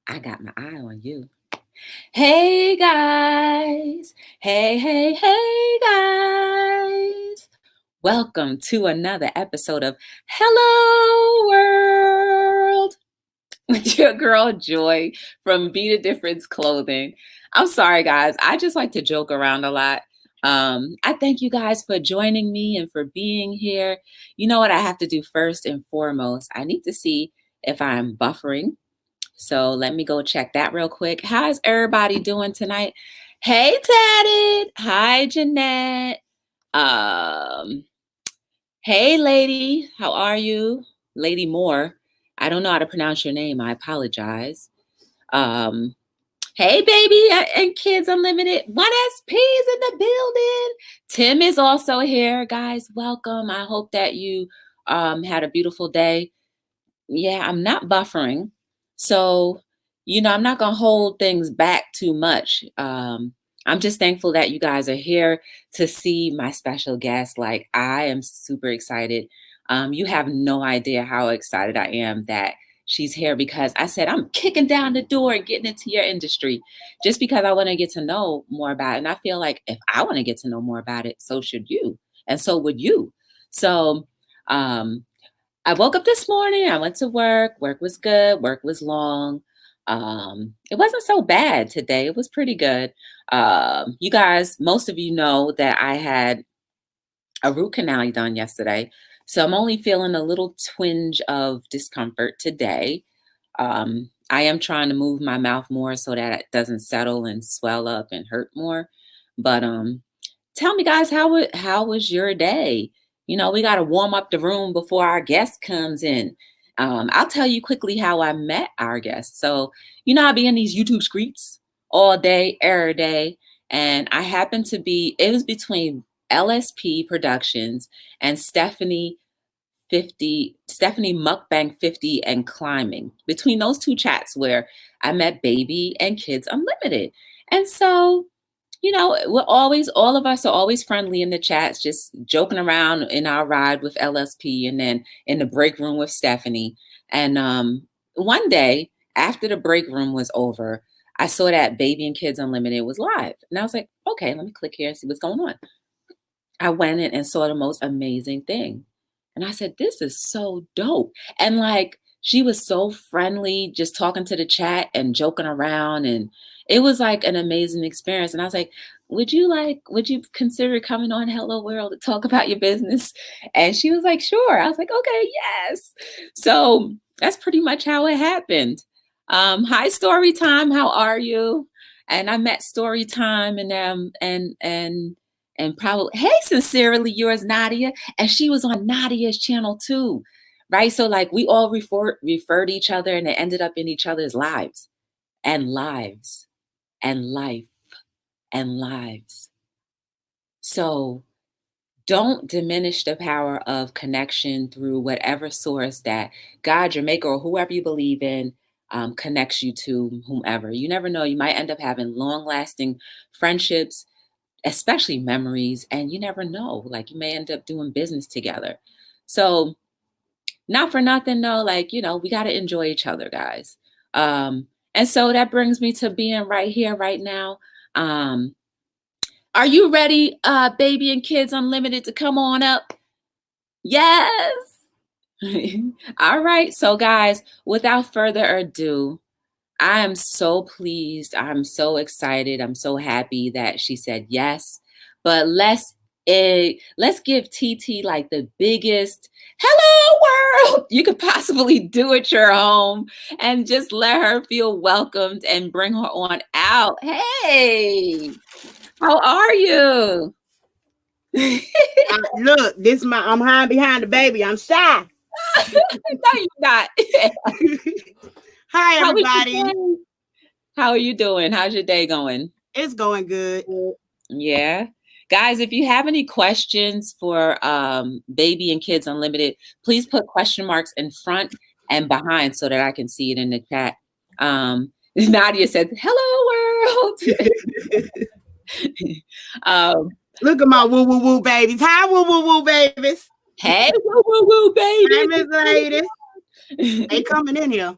I got my eye on you. Hey guys. Hey guys. Welcome to another episode of Hello World with your girl Joy from Be the Difference Clothing. I'm sorry, guys. I just like to joke around a lot. I thank you guys for joining me and for being here. You know what I have to do first and foremost? I need to see if I'm buffering. So let me go check that real quick. How's everybody doing tonight? Hey, Taddy. Hi, Jeanette. Um, hey, lady. How are you? Lady Moore. I don't know how to pronounce your name. I apologize. Um, hey, baby and Kids Unlimited. 1SP's in the building. Tim is also here, guys. Welcome. I hope that you had a beautiful day. Yeah, I'm not buffering. So, I'm not going to hold things back too much. I'm just thankful that you guys are here to see my special guest. Like, I am super excited. You have no idea how excited I am that she's here because I said, I'm kicking down the door and getting into your industry just because I want to get to know more about it. And I feel like if I want to get to know more about it, so should you. And so would you. So, I woke up this morning, I went to work. Work was good. Work was long. It wasn't so bad today. It was pretty good. You guys, most of you know that I had a root canal done yesterday. So I'm only feeling a little twinge of discomfort today. I am trying to move my mouth more so that it doesn't settle and swell up and hurt more. But tell me, guys, how was your day? We got to warm up the room before our guest comes in. I'll tell you quickly how I met our guest. So, I be in these YouTube streets all day, every day. And I happened to it was between LSP Productions and Stephanie Mukbang 50 and Climbing. Between those two chats where I met Baby and Kids Unlimited. And so, all of us are always friendly in the chats, just joking around in our ride with LSP and then in the break room with Stephanie. And one day after the break room was over, I saw that Baby and Kids Unlimited was live. And I was like, okay, let me click here and see what's going on. I went in and saw the most amazing thing. And I said, this is so dope. And like, she was so friendly, just talking to the chat and joking around. And it was like an amazing experience. And I was like, would you consider coming on Hello World to talk about your business? And she was like, sure. I was like, okay, yes. So that's pretty much how it happened. Hi, Storytime. How are you? And I met Storytime and probably, hey, sincerely yours, Nadia. And she was on Nadia's channel too. Right. So like we all referred each other and it ended up in each other's lives and lives and life and lives. So don't diminish the power of connection through whatever source that God, your maker, or whoever you believe in connects you to whomever. You never know. You might end up having long lasting friendships, especially memories, and you never know, like you may end up doing business together. So not for nothing though, like, we got to enjoy each other, guys. And so that brings me to being right here, right now. Are you ready, Baby and Kids Unlimited, to come on up? Yes. All right. So guys, without further ado, I am so pleased. I'm so excited. I'm so happy that she said yes. But let's give TT like the biggest hello world you could possibly do at your home and just let her feel welcomed and bring her on out. Hey, how are you? Look, I'm hiding behind the baby. I'm shy. No, you're not. Hi, everybody. How are you doing? How's your day going? It's going good. Yeah. Guys, if you have any questions for Baby and Kids Unlimited, please put question marks in front and behind so that I can see it in the chat. Nadia said, hello, world. Look at my woo woo woo babies. Hi, woo woo woo babies. Hey, woo woo woo baby. Hi, Miss Lady. They coming in here.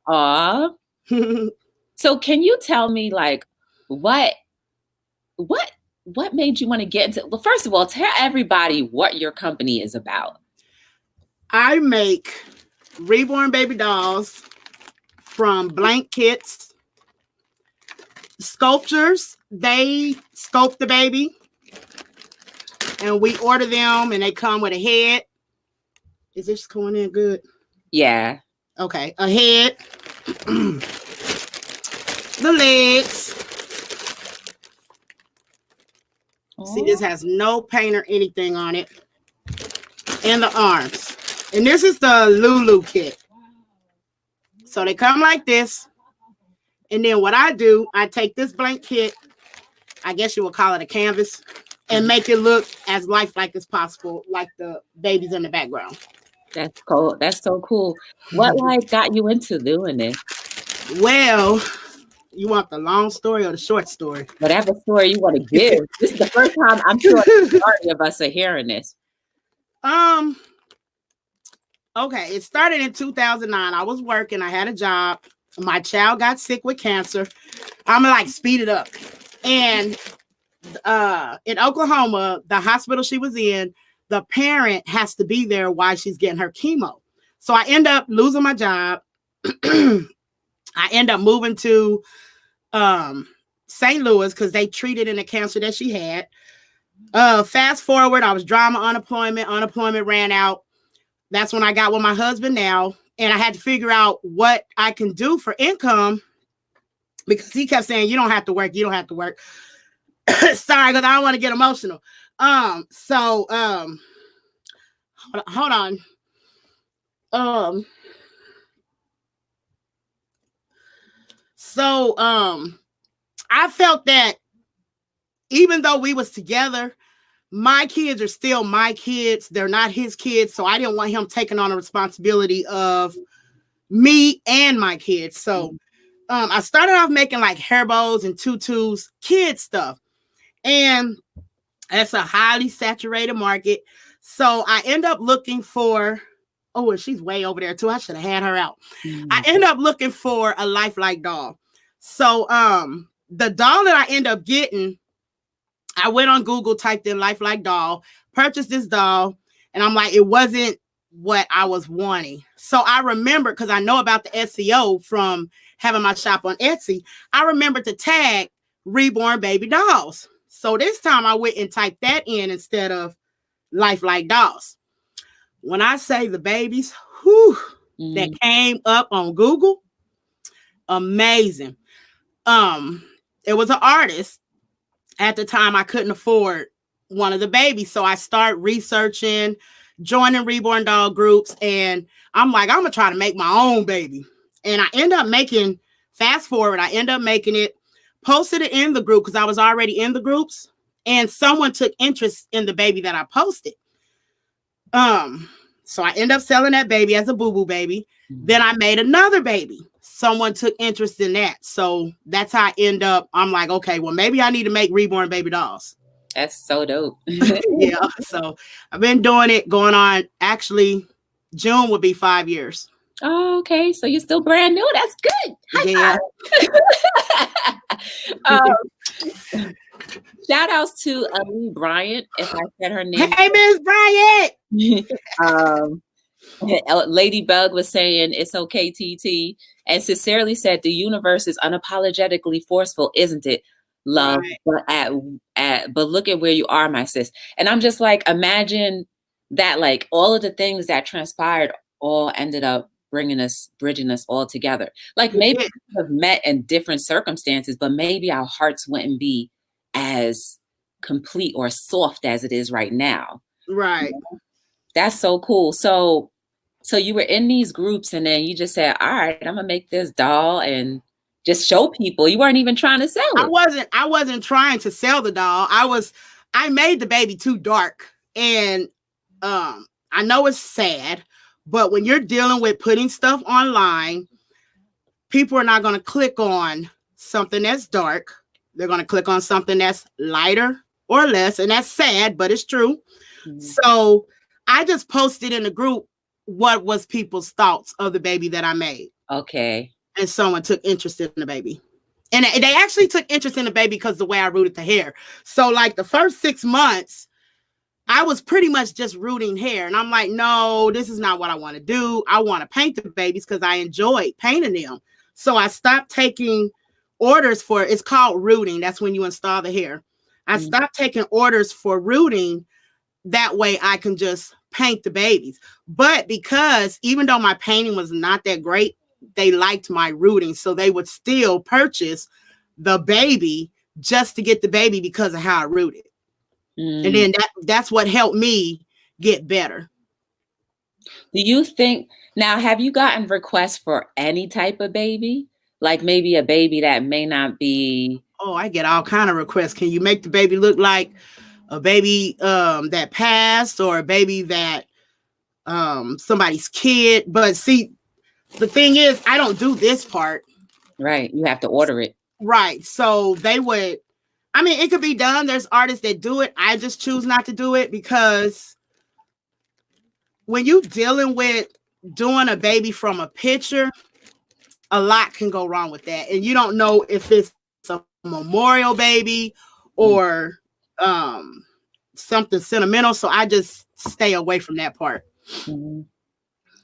Aw. So can you tell me, like, what made you want to get into? Well, first of all, tell everybody what your company is about. I make reborn baby dolls from blank kits, sculptures. They sculpt the baby, and we order them, and they come with a head. Is this going in good? Yeah. Okay, a head, the legs. See, this has no paint or anything on it. And the arms. And this is the Lulu kit. So they come like this. And then what I do, I take this blank kit, I guess you would call it a canvas, and make it look as lifelike as possible, like the babies in the background. That's cool. That's so cool. What like got you into doing this? Well, you want the long story or the short story? Whatever story you want to give. This is the first time I'm sure the majority of us are hearing this. Okay, it started in 2009. I was working. I had a job. My child got sick with cancer. I'm gonna like speed it up. And in Oklahoma, the hospital she was in, the parent has to be there while she's getting her chemo. So I end up losing my job. I end up moving to St. Louis because they treated in the cancer that she had. Fast forward, I was drama unemployment. Unemployment ran out. That's when I got with my husband now. And I had to figure out what I can do for income because he kept saying, you don't have to work. You don't have to work. Sorry, because I don't want to get emotional. Hold on. I felt that even though we was together, my kids are still my kids. They're not his kids. So I didn't want him taking on the responsibility of me and my kids. So I started off making like hair bows and tutus, kid stuff. And that's a highly saturated market. So I end up looking for, oh, and she's way over there too. I should have had her out. I end up looking for a lifelike doll. So the doll that I end up getting, I went on Google, typed in lifelike doll, purchased this doll, and I'm like, it wasn't what I was wanting. So I remember, because I know about the SEO from having my shop on Etsy, I remember to tag reborn baby dolls. So this time I went and typed that in instead of lifelike dolls. When I say the babies, that came up on Google, amazing. It was an artist. At the time, I couldn't afford one of the babies. So I started researching, joining reborn doll groups. And I'm like, I'm going to try to make my own baby. And I end up making, fast forward, I end up making it, posted it in the group because I was already in the groups. And someone took interest in the baby that I posted. So I end up selling that baby as a boo-boo baby. Then I made another baby. Someone took interest in that. So that's how I end up. I'm like, okay, well, maybe I need to make reborn baby dolls. That's so dope. Yeah. So I've been doing it going on. Actually, June would be 5 years. Oh, okay. So you're still brand new. That's good. Yeah. Shout outs to Lee Bryant, if I said her name. Hey, Miss Bryant. Ladybug was saying it's okay, TT, and sincerely said the universe is unapologetically forceful, isn't it? Love, right. But look at where you are, my sis. And I'm just like, imagine that, like all of the things that transpired all ended up bringing us, bridging us all together. Like maybe we have met in different circumstances, but maybe our hearts wouldn't be as complete or soft as it is right now. Right. You know? That's so cool. So you were in these groups and then you just said, all right, I'm gonna make this doll and just show people. You weren't even trying to sell it. I wasn't trying to sell the doll. I made the baby too dark. And I know it's sad, but when you're dealing with putting stuff online, people are not going to click on something that's dark. They're going to click on something that's lighter or less. And that's sad, but it's true. Mm-hmm. So I just posted in the group what was people's thoughts of the baby that I made. Okay. and someone took interest in the baby. And they actually took interest in the baby because the way I rooted the hair. So like the first 6 months, I was pretty much just rooting hair. And I'm like, no, this is not what I want to do. I want to paint the babies because I enjoyed painting them. So I stopped taking orders for, it's called rooting. That's when you install the hair. I stopped taking orders for rooting. That way I can just paint the babies. But because even though my painting was not that great, they liked my rooting. So they would still purchase the baby just to get the baby because of how I rooted. And then that's what helped me get better. Do you think, now, have you gotten requests for any type of baby? Like maybe a baby that may not be. Oh, I get all kind of requests. Can you make the baby look like a baby that passed, or a baby that somebody's kid? But see, the thing is, I don't do this part. Right. You have to order it. Right. So they would, I mean, it could be done. There's artists that do it. I just choose not to do it because when you're dealing with doing a baby from a picture, a lot can go wrong with that. And you don't know if it's a memorial baby or something sentimental. So I just stay away from that part. Mm-hmm.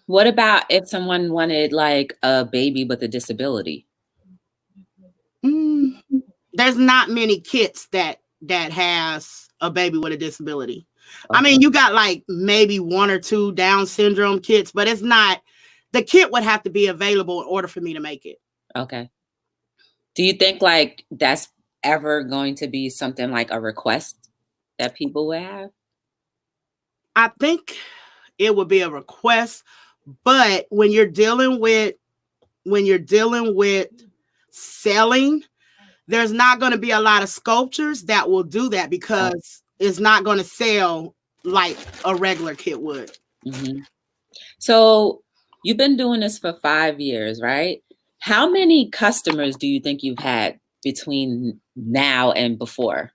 What about if someone wanted like a baby with a disability? There's not many kits that has a baby with a disability. Okay. I mean, you got like maybe 1 or 2 Down syndrome kits, but it's not, the kit would have to be available in order for me to make it. Okay. Do you think like that's ever going to be something like a request that people would have? I think it would be a request, but when you're dealing with selling, there's not going to be a lot of sculptures that will do that because it's not going to sell like a regular kit would. Mm-hmm. So you've been doing this for 5 years, right? How many customers do you think you've had between now and before?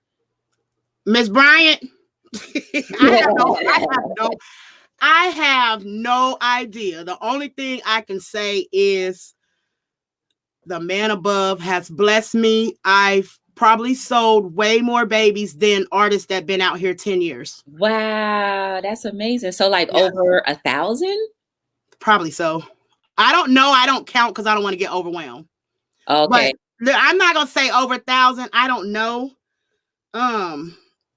Miss Bryant, I have no idea. The only thing I can say is the man above has blessed me. I've probably sold way more babies than artists that been out here 10 years. Wow, that's amazing. So like over 1,000? Probably so. I don't know. I don't count because I don't want to get overwhelmed. Okay. But I'm not gonna say over 1,000. I don't know.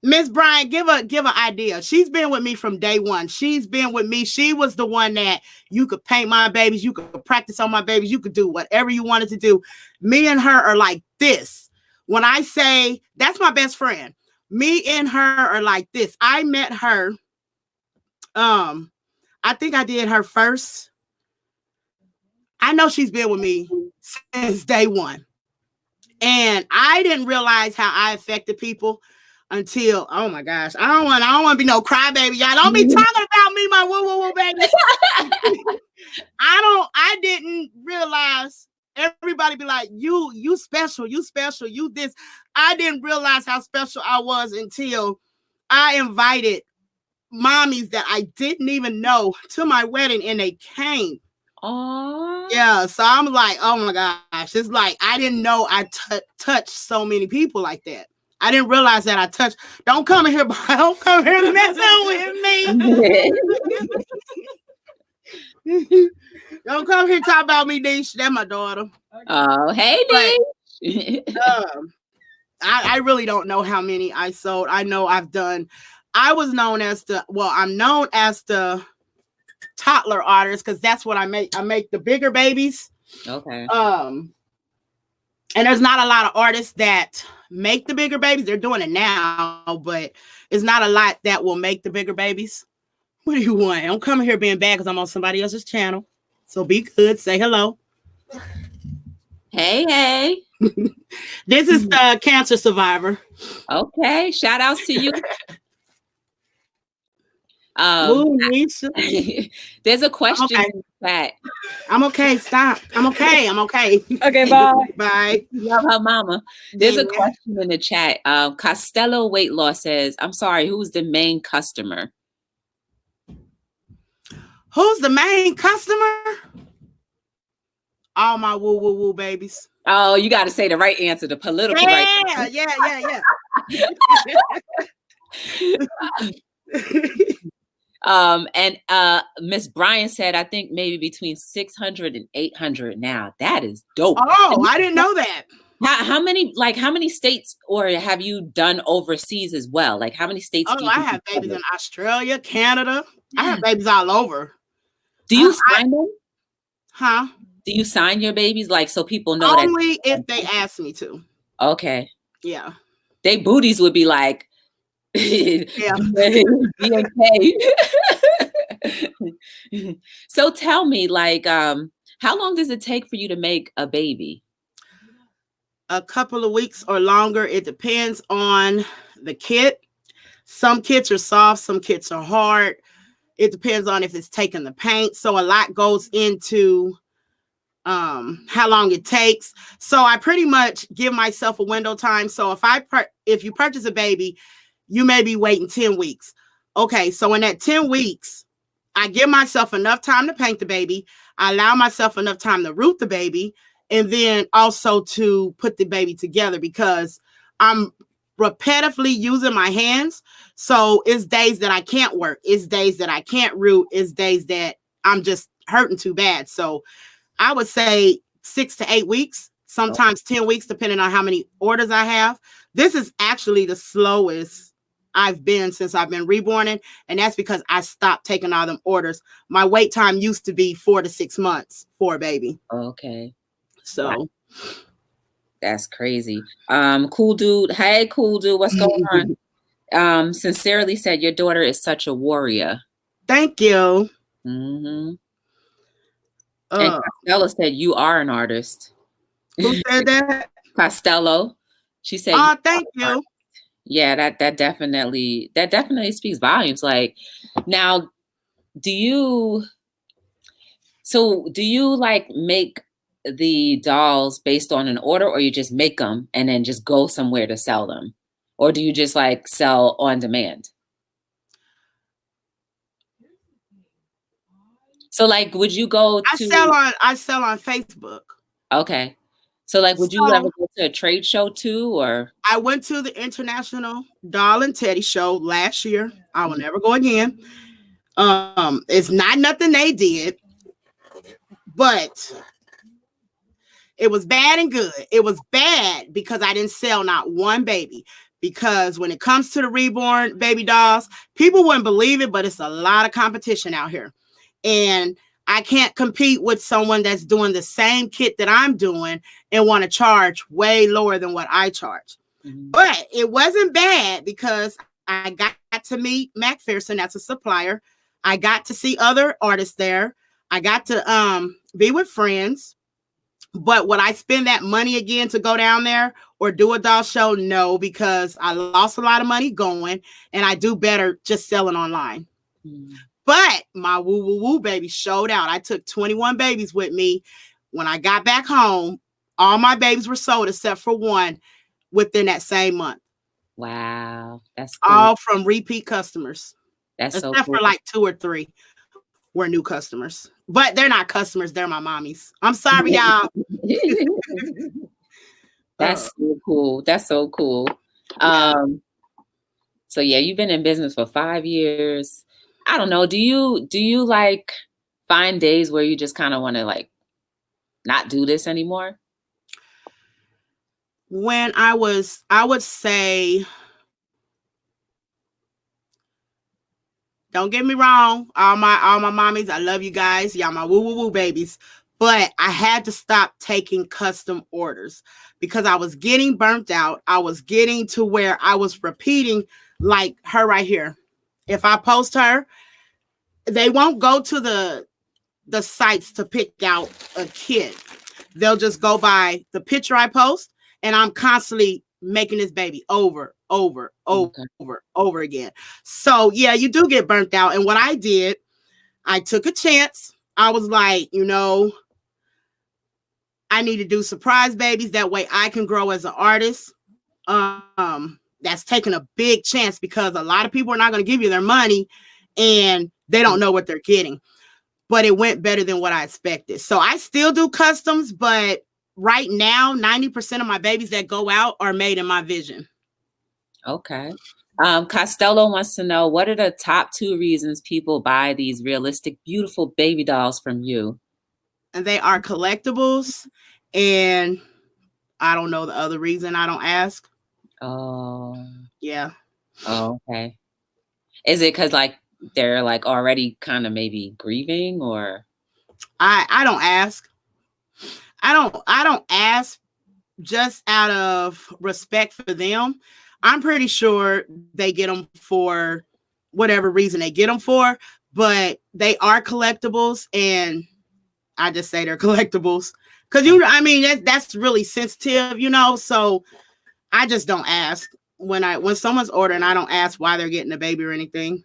Miss Bryant, give an idea. She's been with me from day one. She's been with me. She was the one that you could paint my babies. You could practice on my babies. You could do whatever you wanted to do. Me and her are like this. When I say that's my best friend, me and her are like this. I met her. I think I did her first. I know she's been with me since day one. And I didn't realize how I affected people until, oh my gosh, I don't want to be no crybaby. Y'all don't be talking about me, my woo baby. I didn't realize everybody be like, you special, you this. I didn't realize how special I was until I invited mommies that I didn't even know to my wedding and they came. Aww. Yeah, so I'm like, oh my gosh, it's like I didn't know I touched so many people like that. I didn't realize that I touched. Don't come here messing with me. Don't come here talk about me, Deesh. That's my daughter. Oh, hey, Deesh. I really don't know how many I sold. I know I'm known as the toddler artist because that's what I make. I make the bigger babies. Okay. And there's not a lot of artists that make the bigger babies. They're doing it now, but it's not a lot that will make the bigger babies. What do you want? Don't come here being bad because I'm on somebody else's channel. So be good. Say hello. Hey. This is the cancer survivor. Okay. Shout outs to you. There's a question in the chat. I'm okay. Stop. I'm okay. Okay, bye. Bye. Love her mama. There's a question in the chat. Costello Weight Loss says, I'm sorry, who's the main customer? Who's the main customer? All my woo woo woo babies. Oh, you got to say the right answer, the political right answer. Yeah. And Miss Bryan said, I think maybe between 600 and 800 now. That is dope. Oh, I didn't know that. How many states or have you done overseas as well? Like how many states do you I have babies in Australia, Canada. I have babies all over. Do you sign them? Huh? Do you sign your babies like so people know only if they ask me to? Okay. Yeah. They booties would be like yeah. So tell me, like, how long does it take for you to make a baby? A couple of weeks or longer. It depends on the kit. Some kits are soft, some kits are hard. It depends on if it's taking the paint. So a lot goes into how long it takes. So I pretty much give myself a window time. So if you purchase a baby, you may be waiting 10 weeks. Okay, so in that 10 weeks, I give myself enough time to paint the baby. I allow myself enough time to root the baby, and then also to put the baby together because I'm repetitively using my hands. So it's days that I can't work. It's days that I can't root. It's days that I'm just hurting too bad. So I would say 6 to 8 weeks, sometimes 10 weeks, depending on how many orders I have. This is actually the slowest I've been since I've been reborning. And that's because I stopped taking all them orders. My wait time used to be 4 to 6 months for a baby. Okay. So wow. That's crazy. Cool dude. Hey, cool dude. What's going on? Sincerely said, your daughter is such a warrior. Thank you. Mm-hmm. And Costello said, you are an artist. Who said that? Costello. She said, oh, thank you. Yeah, that definitely speaks volumes. Like, now, do you like make the dolls based on an order, or you just make them and then just go somewhere to sell them? Or do you just like sell on demand? So like, would you go to... I sell on Facebook. Okay. So like, would you ever go to a trade show too, or? I went to the International Doll and Teddy Show last year. I will never go again. It's not nothing they did, but it was bad and good. It was bad because I didn't sell not one baby. Because when it comes to the reborn baby dolls, people wouldn't believe it, but it's a lot of competition out here. And I can't compete with someone that's doing the same kit that I'm doing and want to charge way lower than what I charge. Mm-hmm. But it wasn't bad because I got to meet McPherson, that's a supplier. I got to see other artists there. I got to be with friends. But would I spend that money again to go down there or do a doll show? No, because I lost a lot of money going, and I do better just selling online. Mm. But my woo woo woo baby showed out. I took 21 babies with me. When I got back home, all my babies were sold except for one within that same month. Wow, that's cool. All from repeat customers. That's except so cool. for like 2 or 3 were new customers. But they're not customers, they're my mommies. I'm sorry, y'all. That's so cool. That's so cool. Yeah. So yeah, you've been in business for 5 years. I don't know. Do you like find days where you just kind of want to like not do this anymore? When I would say, don't get me wrong, all my mommies, I love you guys. Y'all my woo woo woo babies. But I had to stop taking custom orders because I was getting burnt out. I was getting to where I was repeating, like her right here. If I post her, they won't go to the sites to pick out a kit. They'll just go by the picture I post, and I'm constantly making this baby over again. So yeah, you do get burnt out. And what I did, I took a chance. I was like, I need to do surprise babies. That way I can grow as an artist. That's taking a big chance because a lot of people are not going to give you their money and they don't know what they're getting. but it went better than what I expected. So I still do customs, but right now, 90% of my babies that go out are made in my vision. Okay. Costello wants to know, what are the top 2 reasons people buy these realistic, beautiful baby dolls from you? And they are collectibles, and I don't know the other reason. I don't ask. Oh. Yeah. Oh, okay. Is it because like they're like already kind of maybe grieving, or? I don't ask. I don't ask just out of respect for them. I'm pretty sure they get them for whatever reason they get them for, but they are collectibles, and I just say they're collectibles because that's really sensitive, so I just don't ask when someone's ordering. I don't ask why they're getting a baby or anything.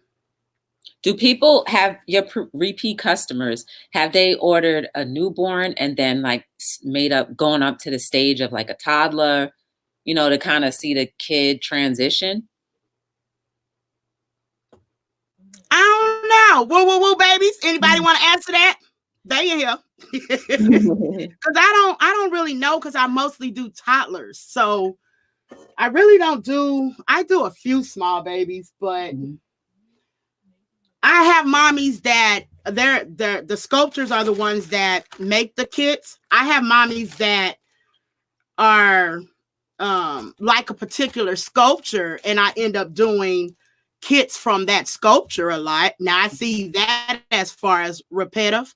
Do people have your repeat customers, have they ordered a newborn and then like going up to the stage of like a toddler, to kind of see the kid transition? I don't know. Woo, babies. Anybody want to answer that? They in here. Because I don't really know, because I mostly do toddlers. So I really I do a few small babies, but I have mommies that the sculptors are the ones that make the kits. I have mommies that are like a particular sculpture, and I end up doing kits from that sculpture a lot. Now I see that as far as repetitive.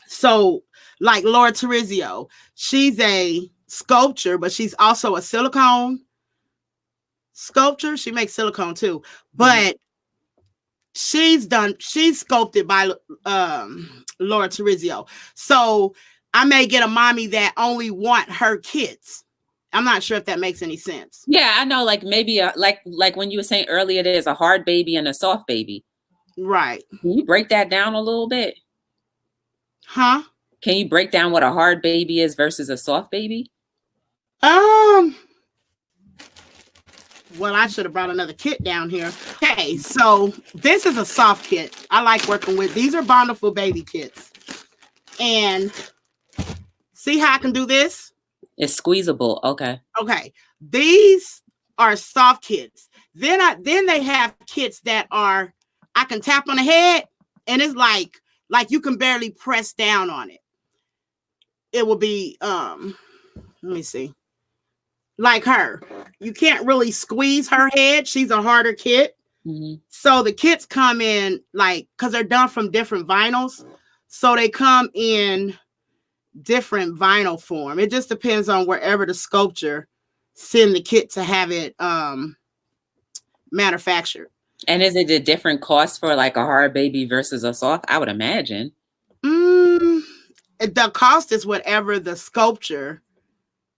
So like Laura Terrizio, she's a sculpture, but she's also a silicone sculpture. She makes silicone too, but she's sculpted by Laura Terrizio. So I may get a mommy that only want her kits. I'm not sure if that makes any sense. Yeah, I know. Like maybe like when you were saying earlier, there's a hard baby and a soft baby. Right. Can you break that down a little bit? Huh? Can you break down what a hard baby is versus a soft baby? Well, I should have brought another kit down here. Okay, so this is a soft kit. I like working with. These are Bountiful baby kits. And see how I can do this? It's squeezable. Okay. Okay. These are soft kits. Then they have kits that are, I can tap on the head, and it's like you can barely press down on it. It will be, let me see. Like her, you can't really squeeze her head. She's a harder kit. Mm-hmm. So the kits come in because they're done from different vinyls. So they come in different vinyl form. It just depends on wherever the sculpture send the kit to have it manufactured. And is it a different cost for like a hard baby versus a soft? I would imagine. The cost is whatever the sculpture.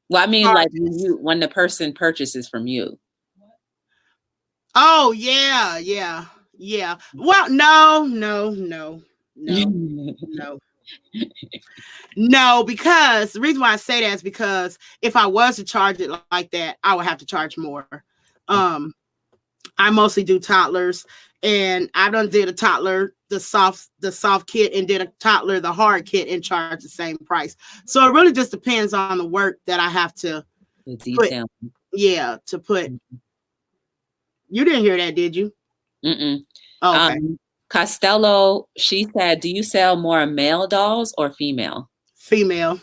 Well, I mean, like when the person purchases from you. Oh, yeah. Well, no. No, because the reason why I say that is because if I was to charge it like that, I would have to charge more. I mostly do toddlers, and I done did a toddler, the soft kit, and did a toddler, the hard kit, and charge the same price. So it really just depends on the work that I have to put. Yeah, to put. You didn't hear that, did you? Mm-mm. Oh, okay. Costello, she said, do you sell more male dolls or female? Female.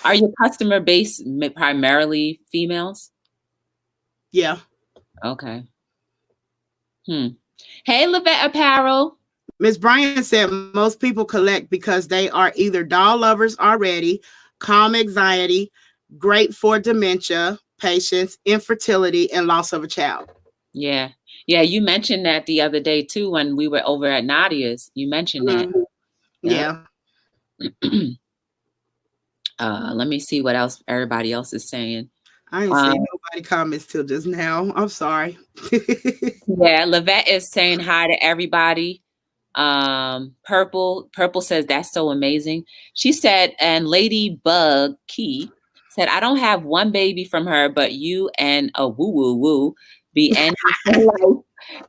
Are your customer base primarily females? Yeah. Okay. Hey, Levette Apparel. Miss Bryan said most people collect because they are either doll lovers already, calm anxiety, great for dementia, patients, infertility, and loss of a child. Yeah. You mentioned that the other day too when we were over at Nadia's. You mentioned that. Yeah. Let me see what else everybody else is saying. I ain't seen nobody comments till just now. I'm sorry. Yeah, Levette is saying hi to everybody. Purple says that's so amazing. She said, and Ladybug Key said, I don't have one baby from her, but you and a woo be ending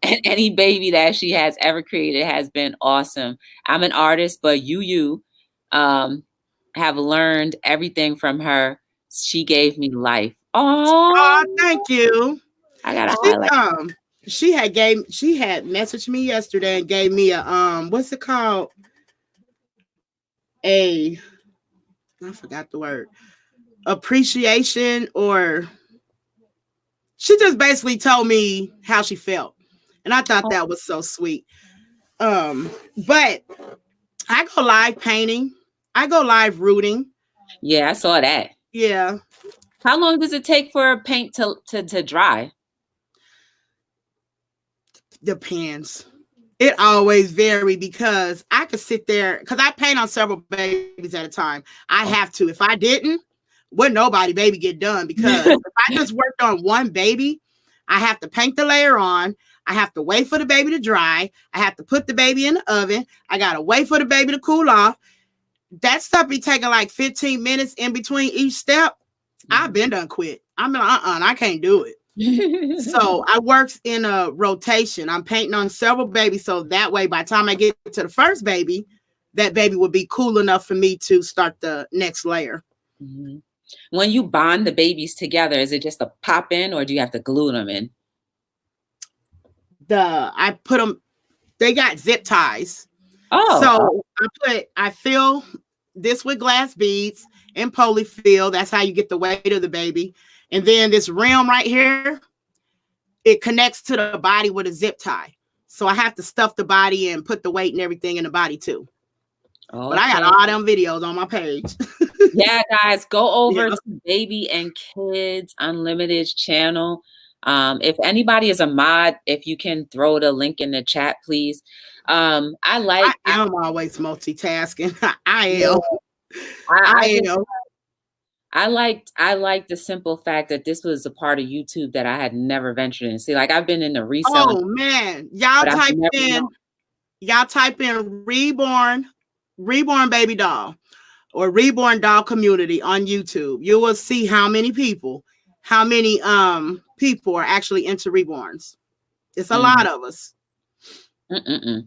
And any baby that she has ever created has been awesome. I'm an artist, but you have learned everything from her. She gave me life. Oh, Oh, thank you. I gotta She highlight. she had messaged me yesterday and gave me a what's it called? I forgot the word. Appreciation, or she just basically told me how she felt. And I thought that was so sweet. But I go live painting. I go live rooting. Yeah, I saw that. Yeah. How long does it take for a paint to dry? Depends. It always vary because I could sit there because I paint on several babies at a time. I have to. If I didn't, wouldn't nobody baby get done, because if I just worked on one baby, I have to paint the layer on. I have to wait for the baby to dry. I have to put the baby in the oven. I got to wait for the baby to cool off. That stuff be taking like 15 minutes in between each step. I've been done quit. I'm like, I can't do it. So I works in a rotation. I'm painting on several babies, so that way by the time I get to the first baby, that baby will be cool enough for me to start the next layer. Mm-hmm. When you bond the babies together, is it just a pop in, or do you have to glue them in? I put them, they got zip ties. Oh, so I fill this with glass beads and polyfill. That's how you get the weight of the baby. And then this rim right here, it connects to the body with a zip tie. So I have to stuff the body and put the weight and everything in the body too. Okay. But I got all them videos on my page. Yeah, guys, go over to Baby and Kids Unlimited's channel. If anybody is a mod, if you can throw the link in the chat, please. I am always multitasking. I am. I am. I liked the simple fact that this was a part of YouTube that I had never ventured in. See, like I've been in the reselling. Oh man, y'all type in Reborn Baby Doll or Reborn Doll Community on YouTube. You will see how many people are actually into reborns. It's a lot of us. I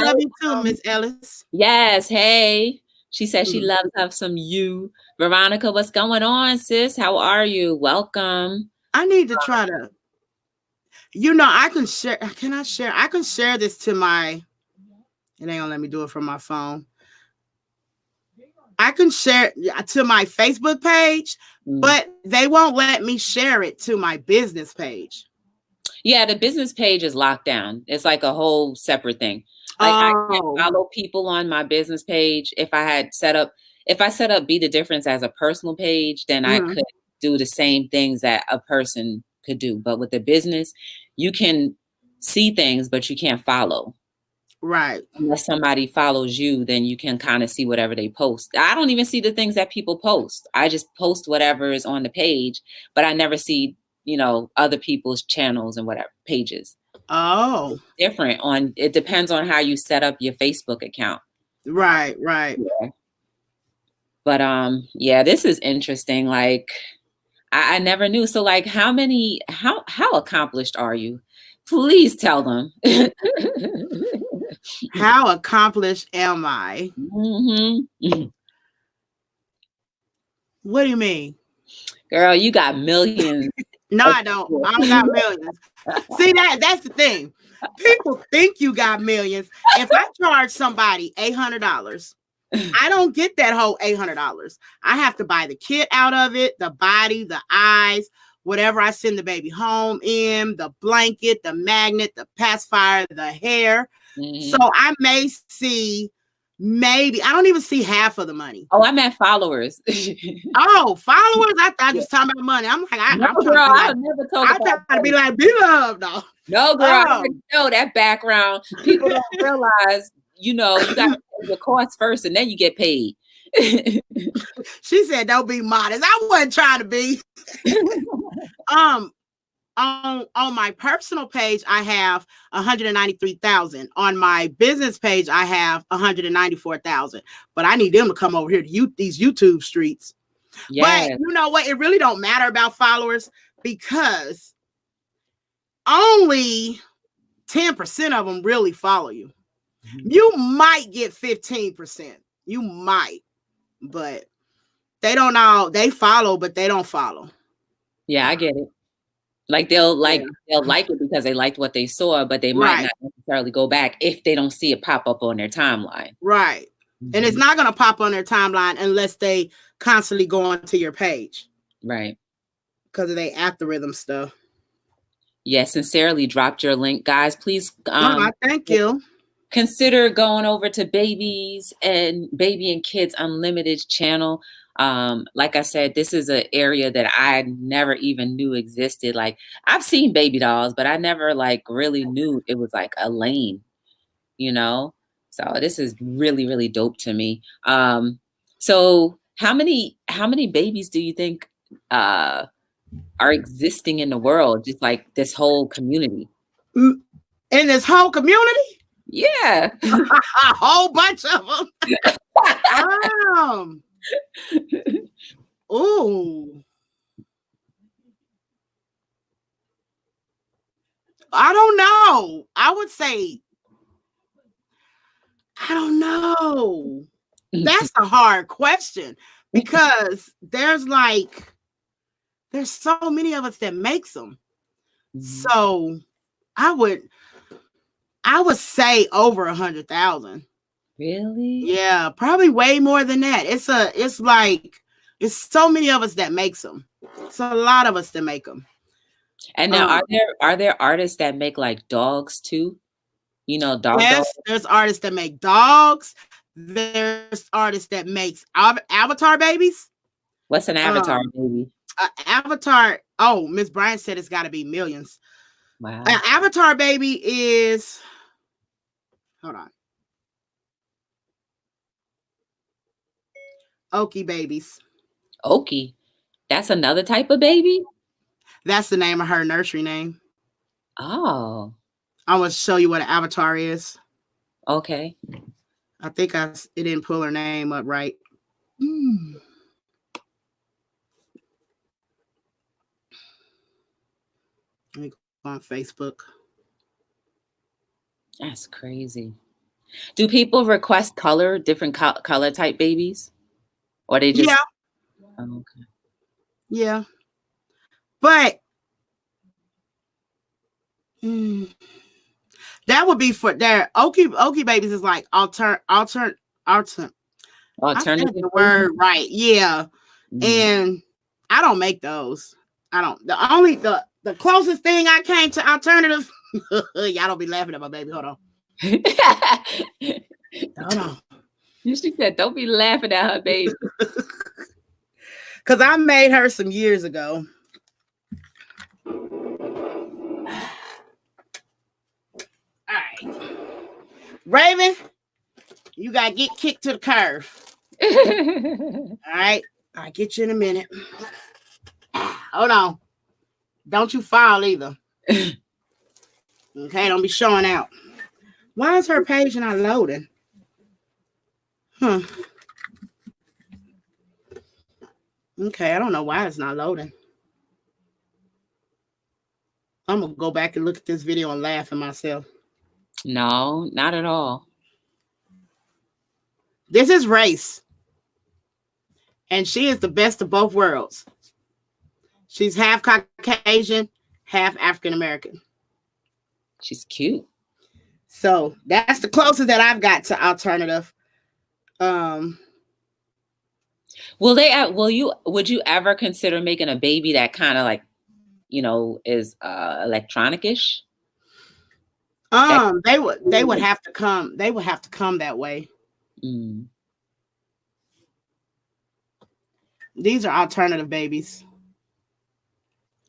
love you too, Miss Ellis. Yes, hey. She said she loves to have some you. Veronica, what's going on, sis? How are you? Welcome. I need to try to, I can share. Can I share? I can share this to my, it ain't gonna let me do it from my phone. I can share to my Facebook page, but they won't let me share it to my business page. Yeah, the business page is locked down. It's like a whole separate thing. Like I can't follow people on my business page. If I set up Be the Difference as a personal page, then I could do the same things that a person could do. But with the business, you can see things, but you can't follow. Right. Unless somebody follows you, then you can kind of see whatever they post. I don't even see the things that people post. I just post whatever is on the page, but I never see, other people's channels and whatever pages. Oh, different it depends on how you set up your Facebook account. Right. Yeah. But yeah, this is interesting. Like I never knew. So like how accomplished are you? Please tell them. How accomplished am I? Mm-hmm. What do you mean? Girl, you got millions. No, I don't. I don't got millions. See, that's the thing. People think you got millions. If I charge somebody $800, I don't get that whole $800. I have to buy the kit out of it, the body, the eyes, whatever I send the baby home in, the blanket, the magnet, the pacifier, the hair. Mm-hmm. So I may see I don't even see half of the money. Oh, I meant followers. Oh, followers? I thought you was talking about money. I'm like, I'm never told. I'm trying to be like, be loved, though. No, girl, I know that background. People don't realize, you got to pay your costs first and then you get paid. She said, don't be modest. I wasn't trying to be. On my personal page, I have 193,000. On my business page, I have 194,000. But I need them to come over here to these YouTube streets. Yes. But you know what? It really don't matter about followers because only 10% of them really follow you. You might get 15%. You might, but they don't all, they follow, but they don't follow. Yeah, I get it. Like they'll like it because they liked what they saw, but they might not necessarily go back if they don't see it pop up on their timeline. Right. And it's not going to pop on their timeline unless they constantly go onto your page. Right. Because of their algorithm stuff. Yeah, sincerely dropped your link, guys. Please thank you. Consider going over to Baby and Kids Unlimited's channel. Like I said, this is an area that I never even knew existed. Like, I've seen baby dolls, but I never like really knew it was like a lane, you know? So this is really, really dope to me. So how many babies do you think are existing in the world? Just like this whole community. In this whole community? Yeah. A whole bunch of them. Ooh. I don't know. I would say, I don't know. That's a hard question because there's so many of us that makes them. So I would say over 100,000. Really? Yeah, probably way more than that. It's so many of us that makes them. It's a lot of us that make them. And now, are there artists that make like dogs too? You know, dogs. There's artists that make dogs. There's artists that makes avatar babies. What's an avatar baby? Avatar. Oh, Miss Bryant said it's got to be millions. Wow. An avatar baby is. Hold on. Oki babies. Oki. That's another type of baby? That's the name of her nursery name. Oh. I want to show you what an avatar is. Okay. I think it didn't pull her name up right. Let me go on Facebook. That's crazy. Do people request different color type babies? Or they just... Yeah. Oh, okay. Yeah. But that would be for their Oki babies is like alternative. The word right. Yeah. And I don't make those. I don't. The closest thing I came to alternative. Y'all don't be laughing at my baby. Hold on. Hold on. She said, "Don't be laughing at her baby." Because I made her some years ago. All right. Raven, you got to get kicked to the curb. All right. I'll get you in a minute. Hold on. Don't you fall either. Okay, don't be showing out. Why is her page not loading? Okay, I don't know why it's not loading. I'm going to go back and look at this video and laugh at myself. No, not at all. This is Race. And she is the best of both worlds. She's half Caucasian, half African-American. She's cute. So that's the closest that I've got to alternative. Would you ever consider making a baby that kind of like, you know, is electronic-ish? They would have to come that way. These are alternative babies.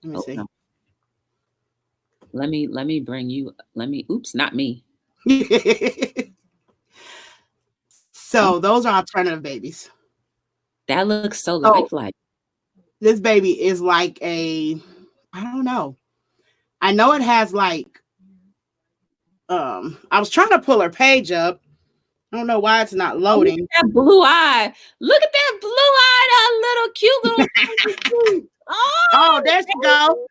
Let me see. Let me bring you. Oops, not me. So those are alternative babies. That looks so lifelike. This baby is like I don't know. I know it has like, I was trying to pull her page up. I don't know why it's not loading. Look at that blue eye. Look at that blue eye, that little cute little. Oh, there she go.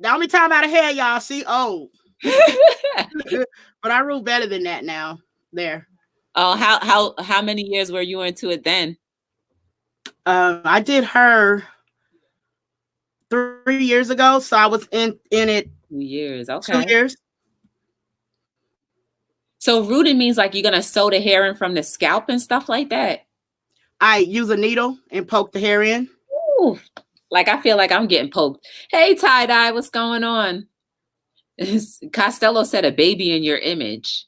The only time out of hair, y'all, she old. But I rule better than that now. There. Oh, how many years were you into it then? I did her 3 years ago, so I was in it 2 years. Okay. 2 years. So rooting means like you're gonna sew the hair in from the scalp and stuff like that. I use a needle and poke the hair in. Ooh, like I feel like I'm getting poked. Hey, tie-dye, what's going on? Costello said a baby in your image.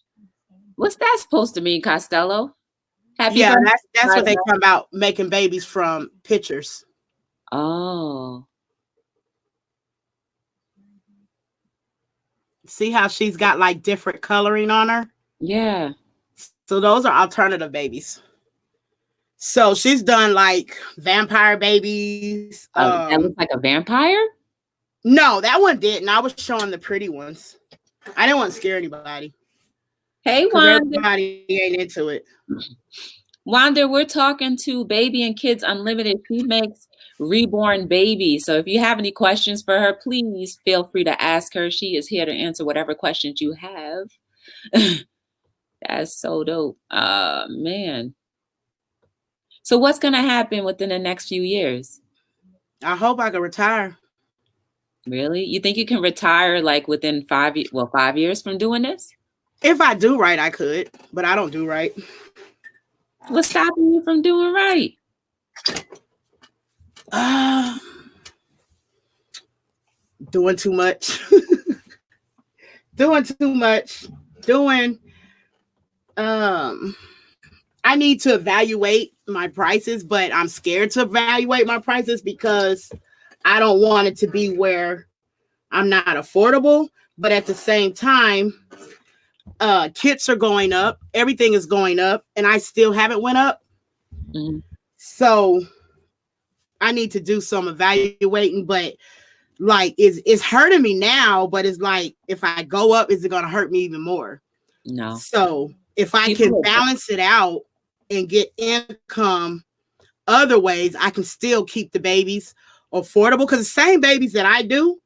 What's that supposed to mean, Costello? Happy birthday. That's what they come about, making babies from pictures. Oh. See how she's got like different coloring on her? Yeah. So those are alternative babies. So she's done like vampire babies. That looks like a vampire? No, that one didn't. I was showing the pretty ones. I didn't want to scare anybody. Hey, Wanda. Everybody ain't into it. Wanda, we're talking to Baby and Kids Unlimited. She makes reborn babies. So if you have any questions for her, please feel free to ask her. She is here to answer whatever questions you have. That's so dope. Man. So what's going to happen within the next few years? I hope I can retire. Really? You think you can retire like within 5 years from doing this? If I do right, I could, but I don't do right. What's stopping you from doing right? Doing too much. I need to evaluate my prices, but I'm scared to evaluate my prices because I don't want it to be where I'm not affordable. But at the same time, kits are going up, everything is going up, and I still haven't went up. Mm-hmm. So I need to do some evaluating, but like it's hurting me now, but it's like if I go up, is it going to hurt me even more? No. So if I can balance it out and get income other ways, I can still keep the babies affordable, because the same babies that I do,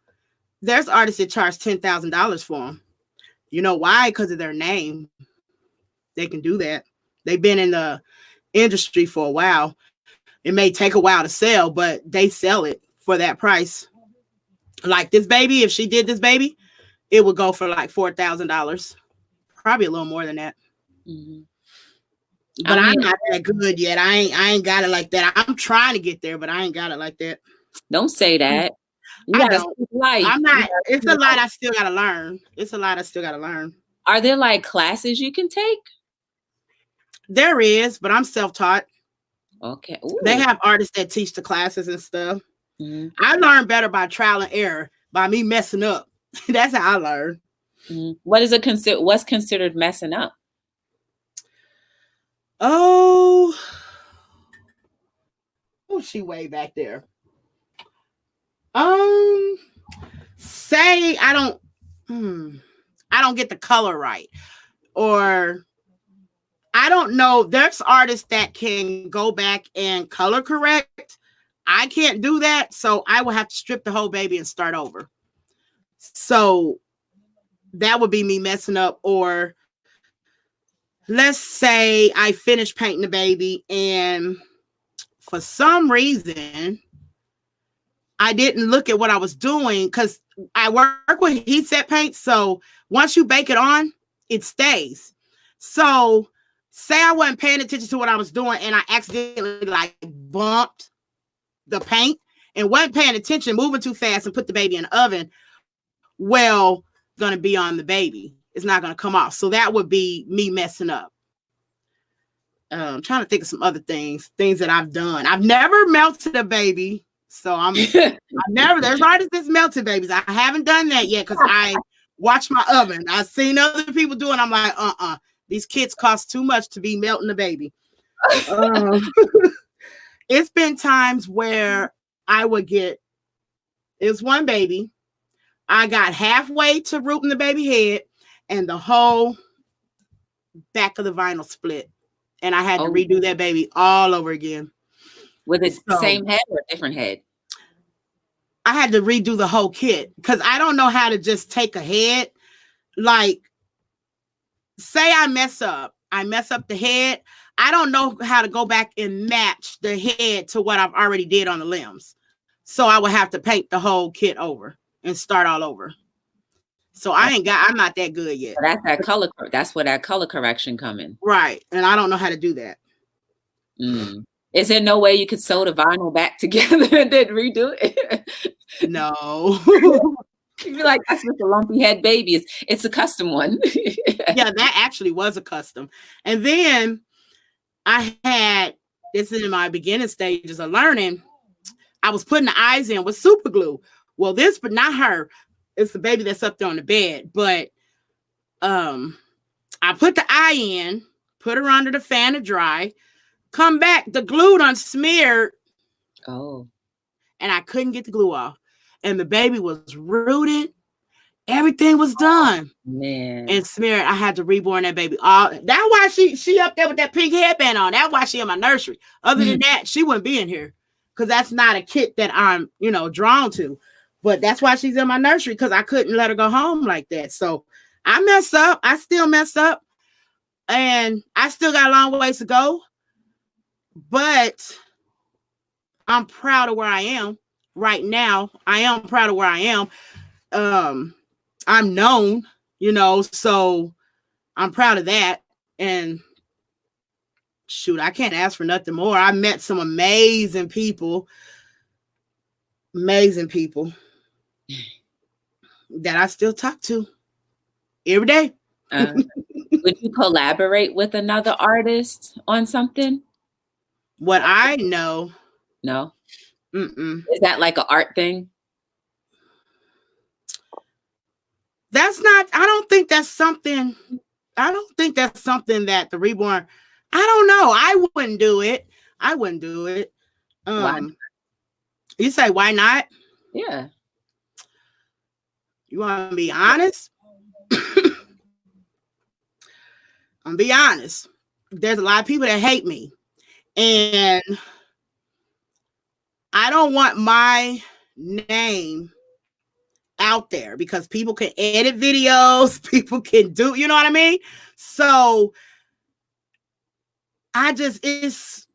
there's artists that charge $10,000 for them. You know why? Because of their name. They can do that. They've been in the industry for a while. It may take a while to sell, but they sell it for that price. Like this baby, if she did this baby, it would go for like $4,000. Probably a little more than that. Mm-hmm. But I'm not that good yet. I ain't got it like that. I'm trying to get there, but I ain't got it like that. Don't say that. I don't. I'm not. It's a lot I still gotta learn. Are there like classes you can take? There is, but I'm self-taught. Okay. Ooh. They have artists that teach the classes and stuff. Mm-hmm. I learned better by trial and error, by me messing up. That's how I learned. Mm-hmm. What's considered messing up? Oh, she way back there. Say I don't get the color right, or I don't know. There's artists that can go back and color correct. I can't do that, so I will have to strip the whole baby and start over. So that would be me messing up. Or let's say I finished painting the baby and for some reason I didn't look at what I was doing, because I work with heat set paint. So once you bake it on, it stays. So say I wasn't paying attention to what I was doing and I accidentally like bumped the paint and wasn't paying attention, moving too fast and put the baby in the oven. Well, going to be on the baby. It's not going to come off. So that would be me messing up. I'm trying to think of some other things that I've done. I've never melted a baby. So there's artists that's melted babies. I haven't done that yet because I watch my oven. I've seen other people do it. I'm like, these kits cost too much to be melting a baby. It's been times where I would get, it was one baby. I got halfway to rooting the baby head and the whole back of the vinyl split. And I had to redo that baby all over again. With the same head or a different head? I had to redo the whole kit because I don't know how to just take a head. Like, say I mess up the head. I don't know how to go back and match the head to what I've already did on the limbs. So I would have to paint the whole kit over and start all over. So I'm not that good yet. That's where that color correction come in. Right. And I don't know how to do that. Is there no way you could sew the vinyl back together and then redo it? No. You'd be like, that's what the lumpy head baby is. It's a custom one. Yeah, that actually was a custom. And then this is in my beginning stages of learning. I was putting the eyes in with super glue. Well, but not her. It's the baby that's up there on the bed. But I put the eye in, put her under the fan to dry, come back, the glue done smeared. Oh. And I couldn't get the glue off. And the baby was rooted. Everything was done. Man. And smeared. I had to reborn that baby. That's why she up there with that pink headband on. That's why she in my nursery. Other than that, she wouldn't be in here. Because that's not a kit that I'm, drawn to. But that's why she's in my nursery, because I couldn't let her go home like that. So I mess up. I still mess up. And I still got a long ways to go. But I'm proud of where I am right now. I am proud of where I am. I'm known, so I'm proud of that. And shoot, I can't ask for nothing more. I met some amazing people that I still talk to every day. Would you collaborate with another artist on something? What I know. No. Mm-mm. Is that like an art thing? I don't think that's something that the Reborn, I don't know. I wouldn't do it. Why? You say, why not? Yeah. You want to be honest? I'm be honest. There's a lot of people that hate me. And I don't want my name out there because people can edit videos, people can do, you know what I mean? So it's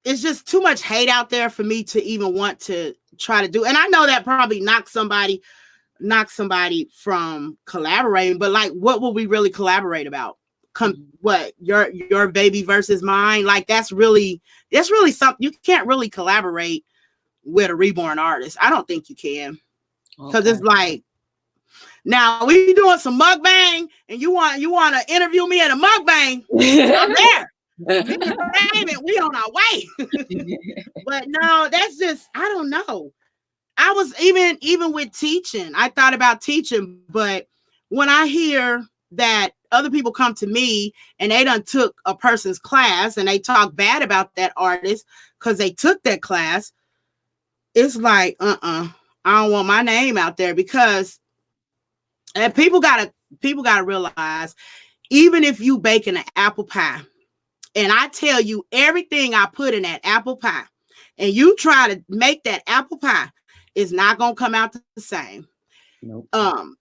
just too much hate out there for me to even want to try to do. And I know that probably knocks somebody from collaborating, but like, what will we really collaborate about? What, your baby versus mine? Like, that's really something. You can't really collaborate with a Reborn Artist. I don't think you can. Because it's like, now we doing some mukbang and you want to interview me at a mukbang. I'm there. We on our way. But no, that's just, I don't know. I was even with teaching, I thought about teaching, but when I hear that other people come to me and they done took a person's class and they talk bad about that artist because they took that class, it's like, I don't want my name out there, because and people gotta realize, even if you baking an apple pie and I tell you everything I put in that apple pie and you try to make that apple pie, it's not gonna come out the same. Nope.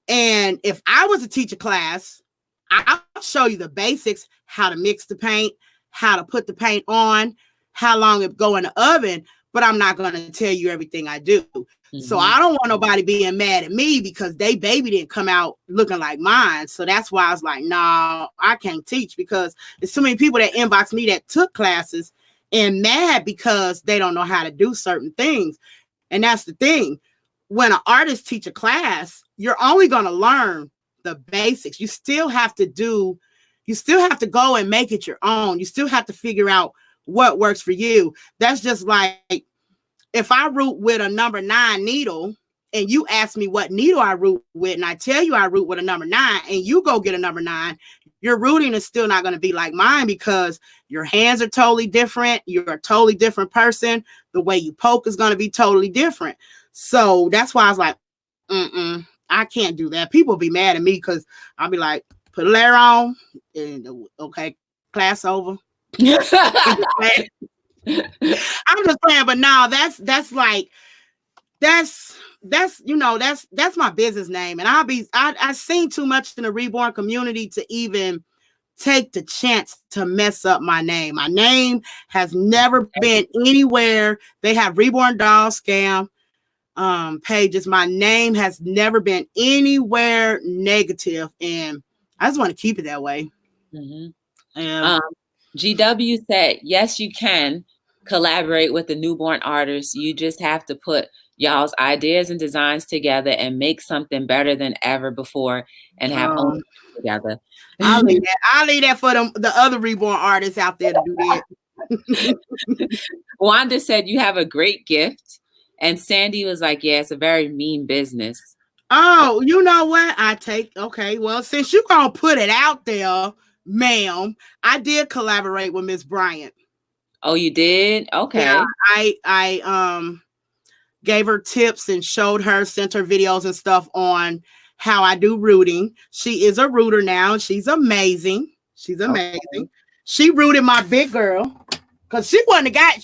And if I was to teach a class, I'll show you the basics, how to mix the paint, how to put the paint on, how long it go in the oven, but I'm not going to tell you everything I do. Mm-hmm. So I don't want nobody being mad at me because they baby didn't come out looking like mine. So that's why I was like, no, I can't teach, because there's so many people that inbox me that took classes and mad because they don't know how to do certain things. And that's the thing. When an artist teach a class, you're only going to learn the basics. You still have to go and make it your own. You still have to figure out what works for you. That's just like if I root with a number 9 needle and you ask me what needle I root with, and I tell you I root with a number 9 and you go get a number 9, your rooting is still not going to be like mine, because your hands are totally different. You're a totally different person. The way you poke is going to be totally different. So that's why I was like, I can't do that. People be mad at me because I'll be like, put a layer on and okay, class over. I'm just playing, but no, that's that's my business name, and I seen too much in the reborn community to even take the chance to mess up my name. My name has never been anywhere. They have reborn doll scam pages. My name has never been anywhere negative, and I just want to keep it that way. Mm-hmm. GW said, yes, you can collaborate with the newborn artist. You just have to put y'all's ideas and designs together and make something better than ever before and have ownership together. I'll leave that for the other reborn artists out there to do that. Wanda said, you have a great gift. And Sandy was like, yeah, it's a very mean business. Oh, you know what? Okay, well, since you're going to put it out there, ma'am, I did collaborate with Miss Bryant. Oh, you did? Okay. Yeah, I gave her tips and sent her videos and stuff on how I do rooting. She is a rooter now. She's amazing. Okay. She rooted my big girl because she wouldn't have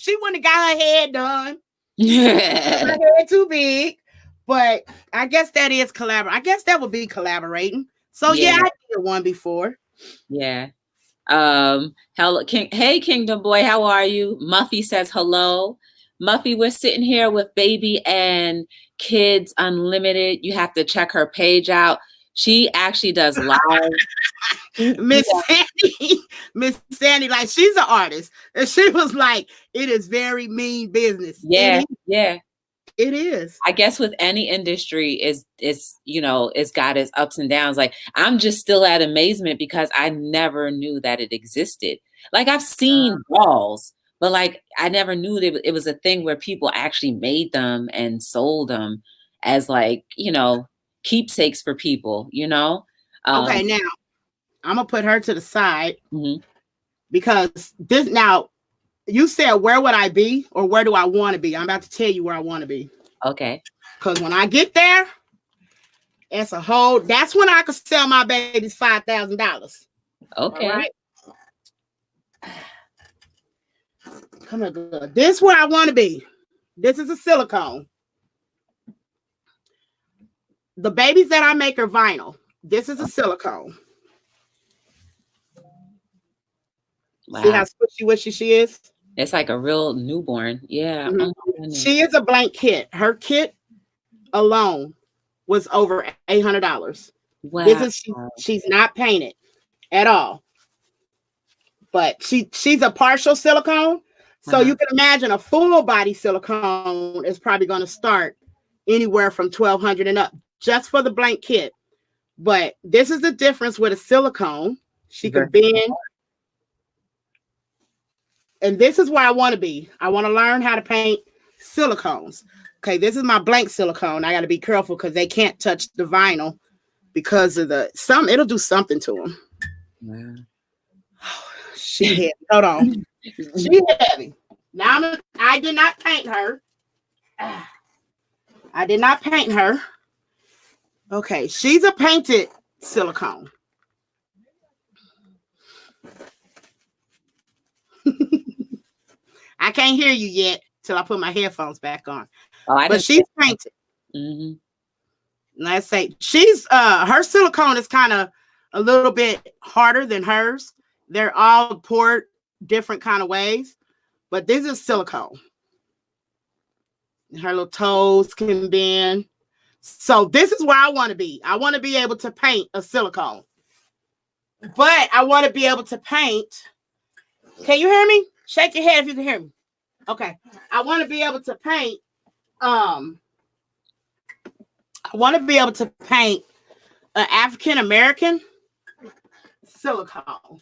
got her head done. Her head too big. But I guess that is collaborating. I guess that would be collaborating. So yeah, I did one before. Yeah. Hello, hey Kingdom Boy, how are you? Muffy says hello. Muffy, we're sitting here with Baby and Kids Unlimited. You have to check her page out. She actually does live. Miss Sandy, like she's an artist, and she was like, "It is very mean business." Yeah. It is. I guess with any industry it's got its ups and downs. Like I'm just still at amazement because I never knew that it existed. Like I've seen dolls, but like I never knew that it was a thing where people actually made them and sold them as like, keepsakes for people, Okay, now I'm gonna put her to the side because this now. You said, where would I be or where do I want to be? I'm about to tell you where I want to be. Okay. Because when I get there, that's when I could sell my babies $5,000. Okay. All right? Come on, girl. This is where I want to be. This is a silicone. The babies that I make are vinyl. This is a silicone. Wow. See how squishy she is? It's like a real newborn. Yeah. Mm-hmm. She is a blank kit. Her kit alone was over $800. Wow. She's not painted at all. But she's a partial silicone. So you can imagine a full body silicone is probably going to start anywhere from $1,200 and up just for the blank kit. But this is the difference with a silicone. She could bend. And this is where I want to be. I want to learn how to paint silicones. Okay, this is my blank silicone. I got to be careful because they can't touch the vinyl because of it'll do something to them. Wow. She heavy. Hold on. She heavy. Now I did not paint her. I did not paint her. Okay, she's a painted silicone. I can't hear you yet till I put my headphones back on. But she's painted. Mm-hmm. Let's say she's her silicone is kind of a little bit harder than hers. They're all poured different kind of ways, but this is silicone. Her little toes can bend. So this is where I want to be. I want to be able to paint a silicone, but I want to be able to paint. Can you hear me? Shake your head if you can hear me. Okay. I want to be able to paint. I want to be able to paint an African American silicone.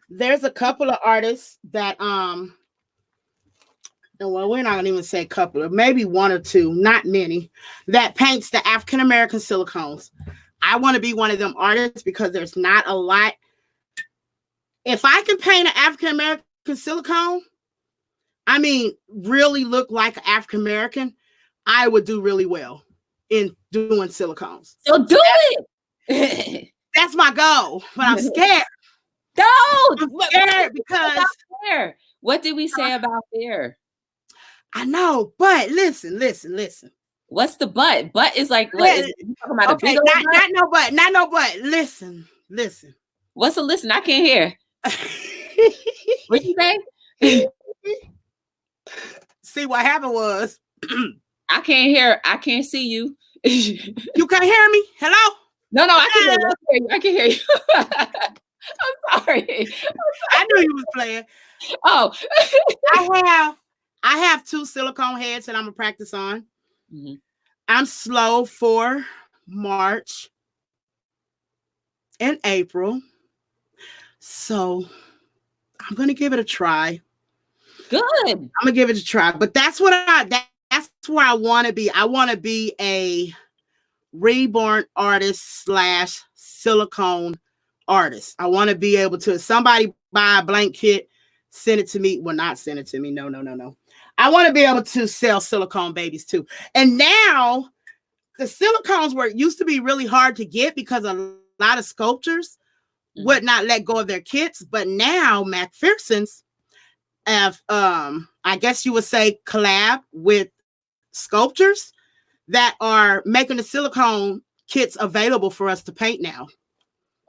There's a couple of artists that well, we're not gonna even say a couple of, maybe one or two, not many, that paints the African American silicones. I want to be one of them artists because there's not a lot. If I can paint an African American silicone, I mean, really look like an African American, I would do really well in doing silicones. So do it. That's my goal, but I'm scared. No, I'm scared because what did we say about there? I know, but listen. What's the butt? Butt is like, what is you talking about? Okay, a big old butt? not no but. Listen. What's a listen? I can't hear. What you say? See, what happened was I can't hear. I can't see you. you can't hear me. Hello? No, I can hear you. I can hear you. I'm sorry. I knew you was playing. Oh, I have 2 silicone heads that I'm gonna practice on. Mm-hmm. I'm slow for March and April, so I'm gonna give it a try. Good. I'm gonna give it a try, but that's where I want to be. I want to be a reborn artist / silicone artist. I want to be able to, somebody buy a blank kit, send it to me. Well, not send it to me. No. I want to be able to sell silicone babies too. And now the silicones were used to be really hard to get because a lot of sculptors would not let go of their kits. But now McPherson's have, I guess you would say, collab with sculptors that are making the silicone kits available for us to paint now.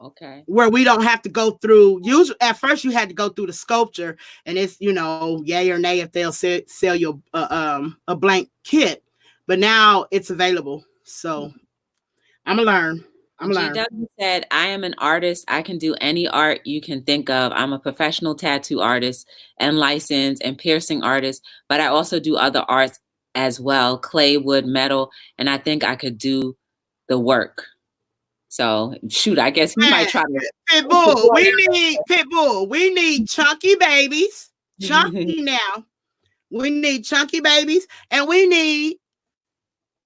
Okay. Where we don't have to go through, usually at first you had to go through the sculpture and it's, yay or nay if they'll sell you a blank kit, but now it's available. So I'm gonna learn. GW said, I am an artist. I can do any art you can think of. I'm a professional tattoo artist and licensed and piercing artist, but I also do other arts as well, clay, wood, metal, and I think I could do the work. So shoot, I guess we might try to Pitbull. We need chunky babies. Chunky now. We need chunky babies, and we need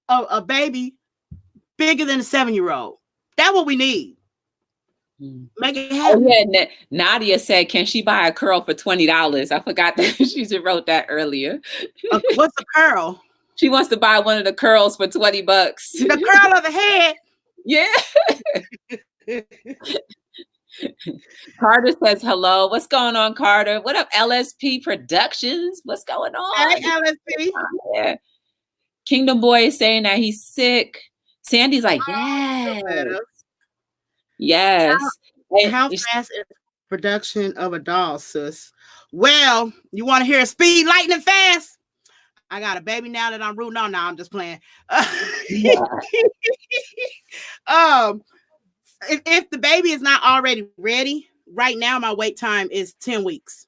a baby bigger than a 7-year-old. That's what we need. Make it happen. Oh, yeah, Nadia said, can she buy a curl for $20? I forgot that she just wrote that earlier. What's a curl? She wants to buy one of the curls for $20. The curl of the head. Yeah. Carter says hello. What's going on, Carter? What up, LSP Productions? What's going on? Hey, LSP. Yeah. Kingdom Boy is saying that he's sick. Sandy's like, yes. How fast is production of a doll, sis? Well, you want to hear speed, lightning fast? I got a baby now that I'm rooting on. Now I'm just playing. If the baby is not already ready, right now my wait time is 10 weeks.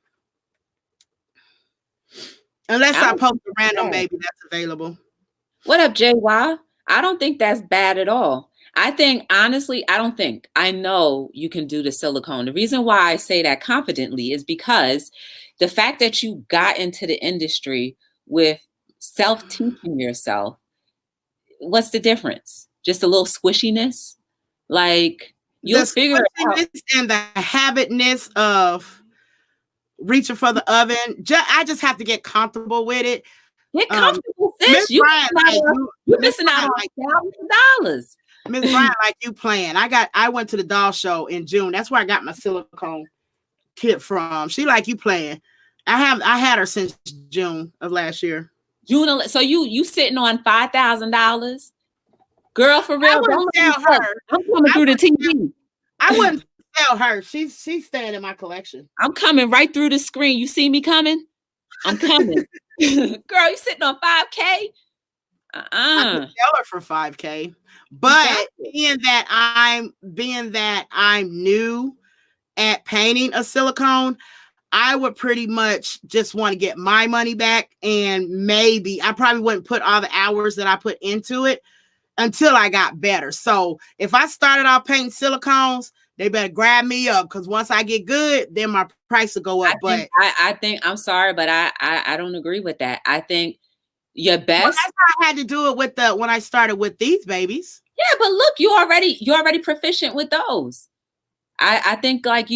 Unless I post a random baby that's available. What up, JY? I don't think that's bad at all. I think, honestly, I know you can do the silicone. The reason why I say that confidently is because the fact that you got into the industry with self-teaching yourself, what's the difference? Just a little squishiness? Like, you'll figure it out. And the habitness of reaching for the oven. I just have to get comfortable with it. Get comfortable, sis. You're missing out on $1,000. Miss Brian, like you playing. I went to the doll show in June. That's where I got my silicone kit from. She like you playing. I had her since June of last year. June. So you sitting on $5,000, girl, for real. Don't tell her. I'm coming through the TV. I wouldn't tell her. She's staying in my collection. I'm coming right through the screen. You see me coming? I'm coming. Girl, you sitting on $5K? I could sell her for $5K. But being that I'm new at painting a silicone, I would pretty much just want to get my money back, and maybe I probably wouldn't put all the hours that I put into it until I got better. So if I started off painting silicones, they better grab me up, because once I get good, then my price will go up. I think I'm sorry, but I don't agree with that. I think your best. Well, that's how I had to do it when I started with these babies. Yeah, but look, you're already proficient with those. I think like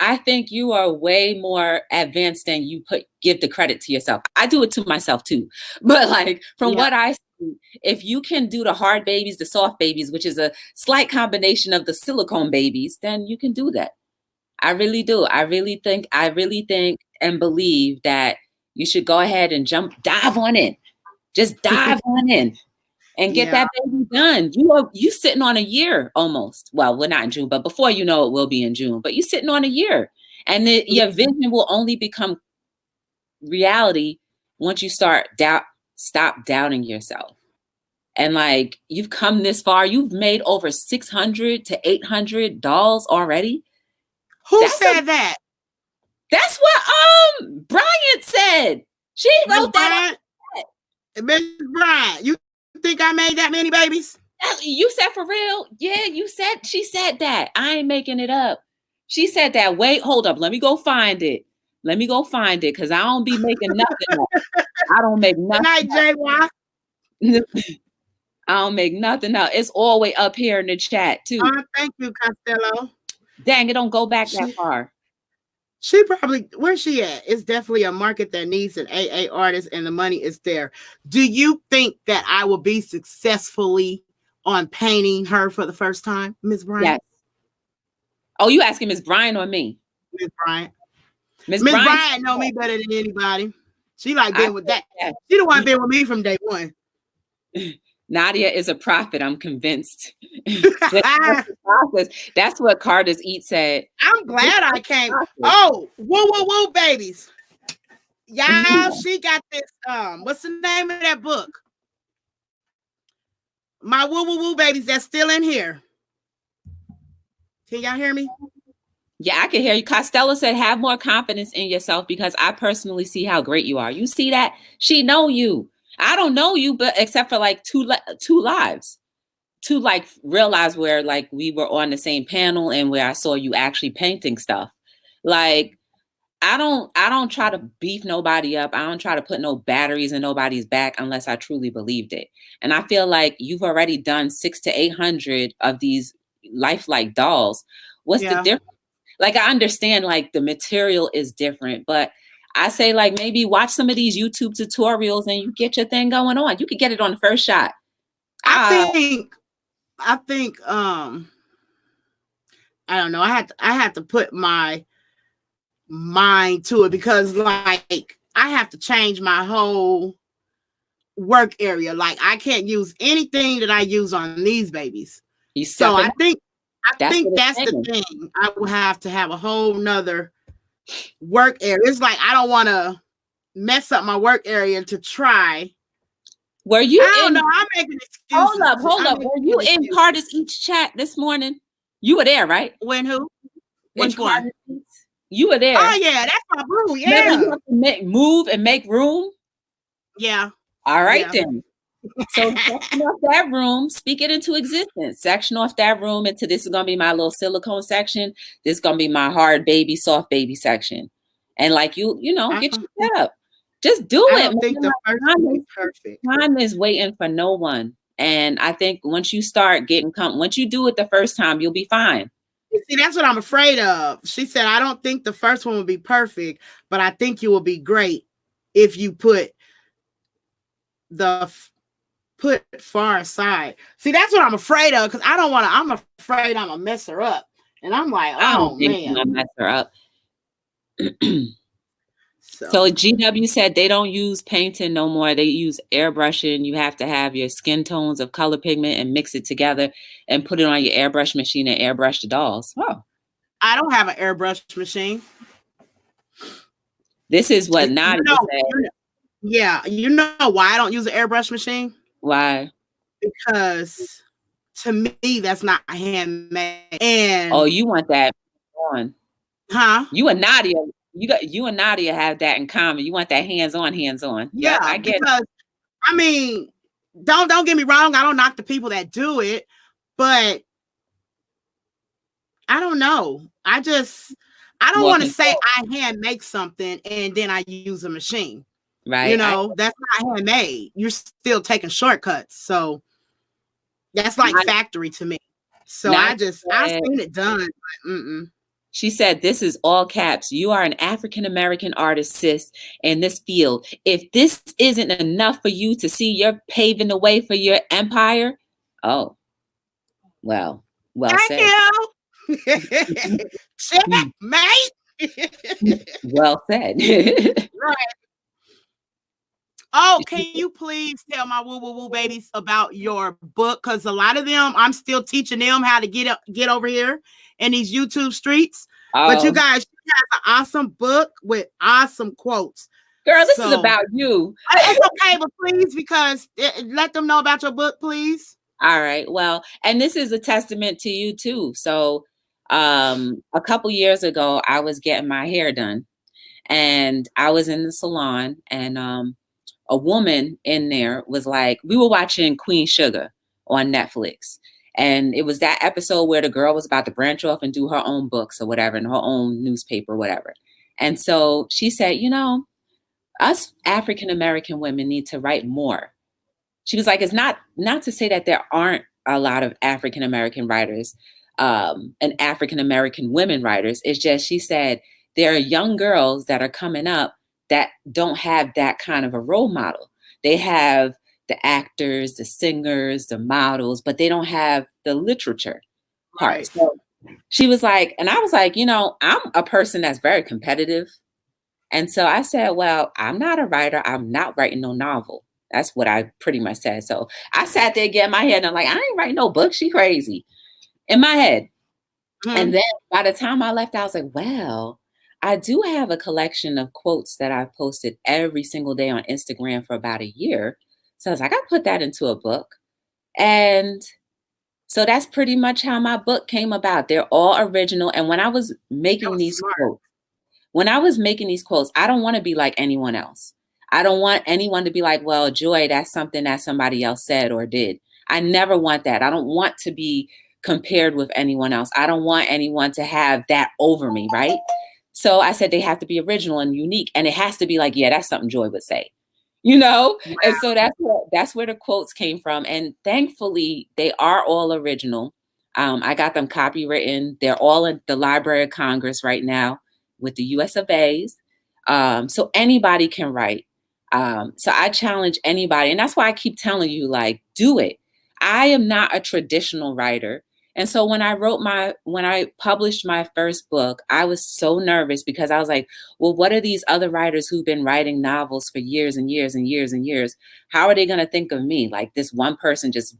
I think you are way more advanced than you give the credit to yourself. I do it to myself too. But like from what I see, if you can do the hard babies, the soft babies, which is a slight combination of the silicone babies, then you can do that. I really do. I really think and believe that You should go ahead and dive on in. Just dive on in and get that baby done. You sitting on a year almost. Well, we're not in June, but before you know it, we'll be in June. But you're sitting on a year. And your vision will only become reality once you stop doubting yourself. And like, you've come this far. You've made over $600 to $800 already. Who said that? That's what Bryant said. She wrote that. Miss Bryant, you think I made that many babies? You said for real? Yeah, she said that. I ain't making it up. She said that. Wait, hold up. Let me go find it. Because I don't be making nothing up. I don't make nothing. Good night, Jade. I don't make nothing up. It's all the way up here in the chat, too. Thank you, Costello. Dang, it don't go back that far. She probably, where's she at? It's definitely a market that needs an AA artist, and the money is there. Do you think that I will be successfully on painting her for the first time, Ms. Bryant? Yes. Oh, you asking Ms. Bryant or me? Ms. Bryant. Ms. Bryant know me better than anybody. She like been with that. She the one been with me from day one. Nadia is a prophet, I'm convinced. That's what Carter's Eat said. I'm glad I came. Oh, woo, babies. Y'all, she got this. What's the name of that book? My woo babies that's still in here. Can y'all hear me? Yeah, I can hear you. Costello said, have more confidence in yourself because I personally see how great you are. You see that? She know you. I don't know you, but except for like two lives, two like real lives where like we were on the same panel and where I saw you actually painting stuff. Like, I don't try to beef nobody up. I don't try to put no batteries in nobody's back unless I truly believed it. And I feel like you've already done 600 to 800 of these lifelike dolls. What's the difference? Like, I understand like the material is different, but I say like maybe watch some of these YouTube tutorials and you get your thing going on. You could get it on the first shot. I think I don't know. I had to put my mind to it because like I have to change my whole work area. Like I can't use anything that I use on these babies. So I think that's the thing. I will have to have a whole nother work area. It's like I don't want to mess up my work area to try. Were you? I don't know. I'm making excuses. Hold up. Were you in Carter's Each chat this morning? You were there, right? When who? Which one? You were there. Oh yeah, that's my boo. Yeah. Remember you have to move and make room. Yeah. All right then. So section off that room, speak it into existence. Section off that room into this is gonna be my little silicone section. This is gonna be my hard baby, soft baby section. And like you know, get your set up. Just do it. I don't think the first one is perfect. Time is waiting for no one. And I think once you start once you do it the first time, you'll be fine. See, that's what I'm afraid of. She said, I don't think the first one will be perfect, but I think you will be great if you put far aside. See, that's what I'm afraid of because I'm afraid I'm gonna mess her up. And I'm like, oh man, I'm gonna mess her up. So GW said they don't use painting no more. They use airbrushing. You have to have your skin tones of color pigment and mix it together and put it on your airbrush machine and airbrush the dolls. Oh, I don't have an airbrush machine. This is what Nadia said. Yeah, you know why I don't use an airbrush machine? Why? Because to me, that's not handmade. And you want that on? Huh? You and Nadia. You and Nadia have that in common. You want that hands-on. Yeah, I get because, it. I mean, don't get me wrong. I don't knock the people that do it, but I don't know. I don't want to say I hand make something and then I use a machine. Right. You know, that's not handmade. You're still taking shortcuts. So that's like factory to me. So I've seen it done. But She said, this is all caps. You are an African-American artist, sis, in this field. If this isn't enough for you to see you're paving the way for your empire, well Thank you. Check, mate. Well said. Right. Oh, can you please tell my woo woo woo babies about your book? Because a lot of them, I'm still teaching them how to get over here in these YouTube streets. But you Oh, guys, she has an awesome book with awesome quotes. girl, this is So about you. it's okay, but please, because let them know about your book, please. All right. Well, and this is a testament to you too. So, a couple years ago, I was getting my hair done, and I was in the salon, and a woman in there was like, we were watching Queen Sugar on Netflix. And it was that episode where the girl was about to branch off and do her own books or whatever, and her own newspaper, whatever. And so she said, us African American women need to write more. She was like, it's not to say that there aren't a lot of African American writers and African American women writers. It's just, she said, there are young girls that are coming up that don't have that kind of a role model. They have the actors, the singers, the models, but they don't have the literature part. Right. So she was like, and I was like, I'm a person that's very competitive. And so I said, well, I'm not a writer. I'm not writing no novel. That's what I pretty much said. So I sat there getting my head, and I'm like, I ain't writing no book. She crazy in my head. And then by the time I left, I was like, well, I do have a collection of quotes that I've posted every single day on Instagram for about a year. So I was like, I put that into a book. And so that's pretty much how my book came about. They're all original. And when I was making these quotes, I don't want to be like anyone else. I don't want anyone to be like, well, Joy, that's something that somebody else said or did. I never want that. I don't want to be compared with anyone else. I don't want anyone to have that over me, right? So I said they have to be original and unique, and it has to be like, yeah, that's something Joy would say, Wow. And so that's where the quotes came from. And thankfully, they are all original. I got them copywritten. They're all at the Library of Congress right now with the US of A's. So anybody can write. So I challenge anybody. And that's why I keep telling you, like, do it. I am not a traditional writer. And so when I published my first book, I was so nervous because I was like, well, what are these other writers who've been writing novels for years and years and years and years? How are they going to think of me? Like this one person just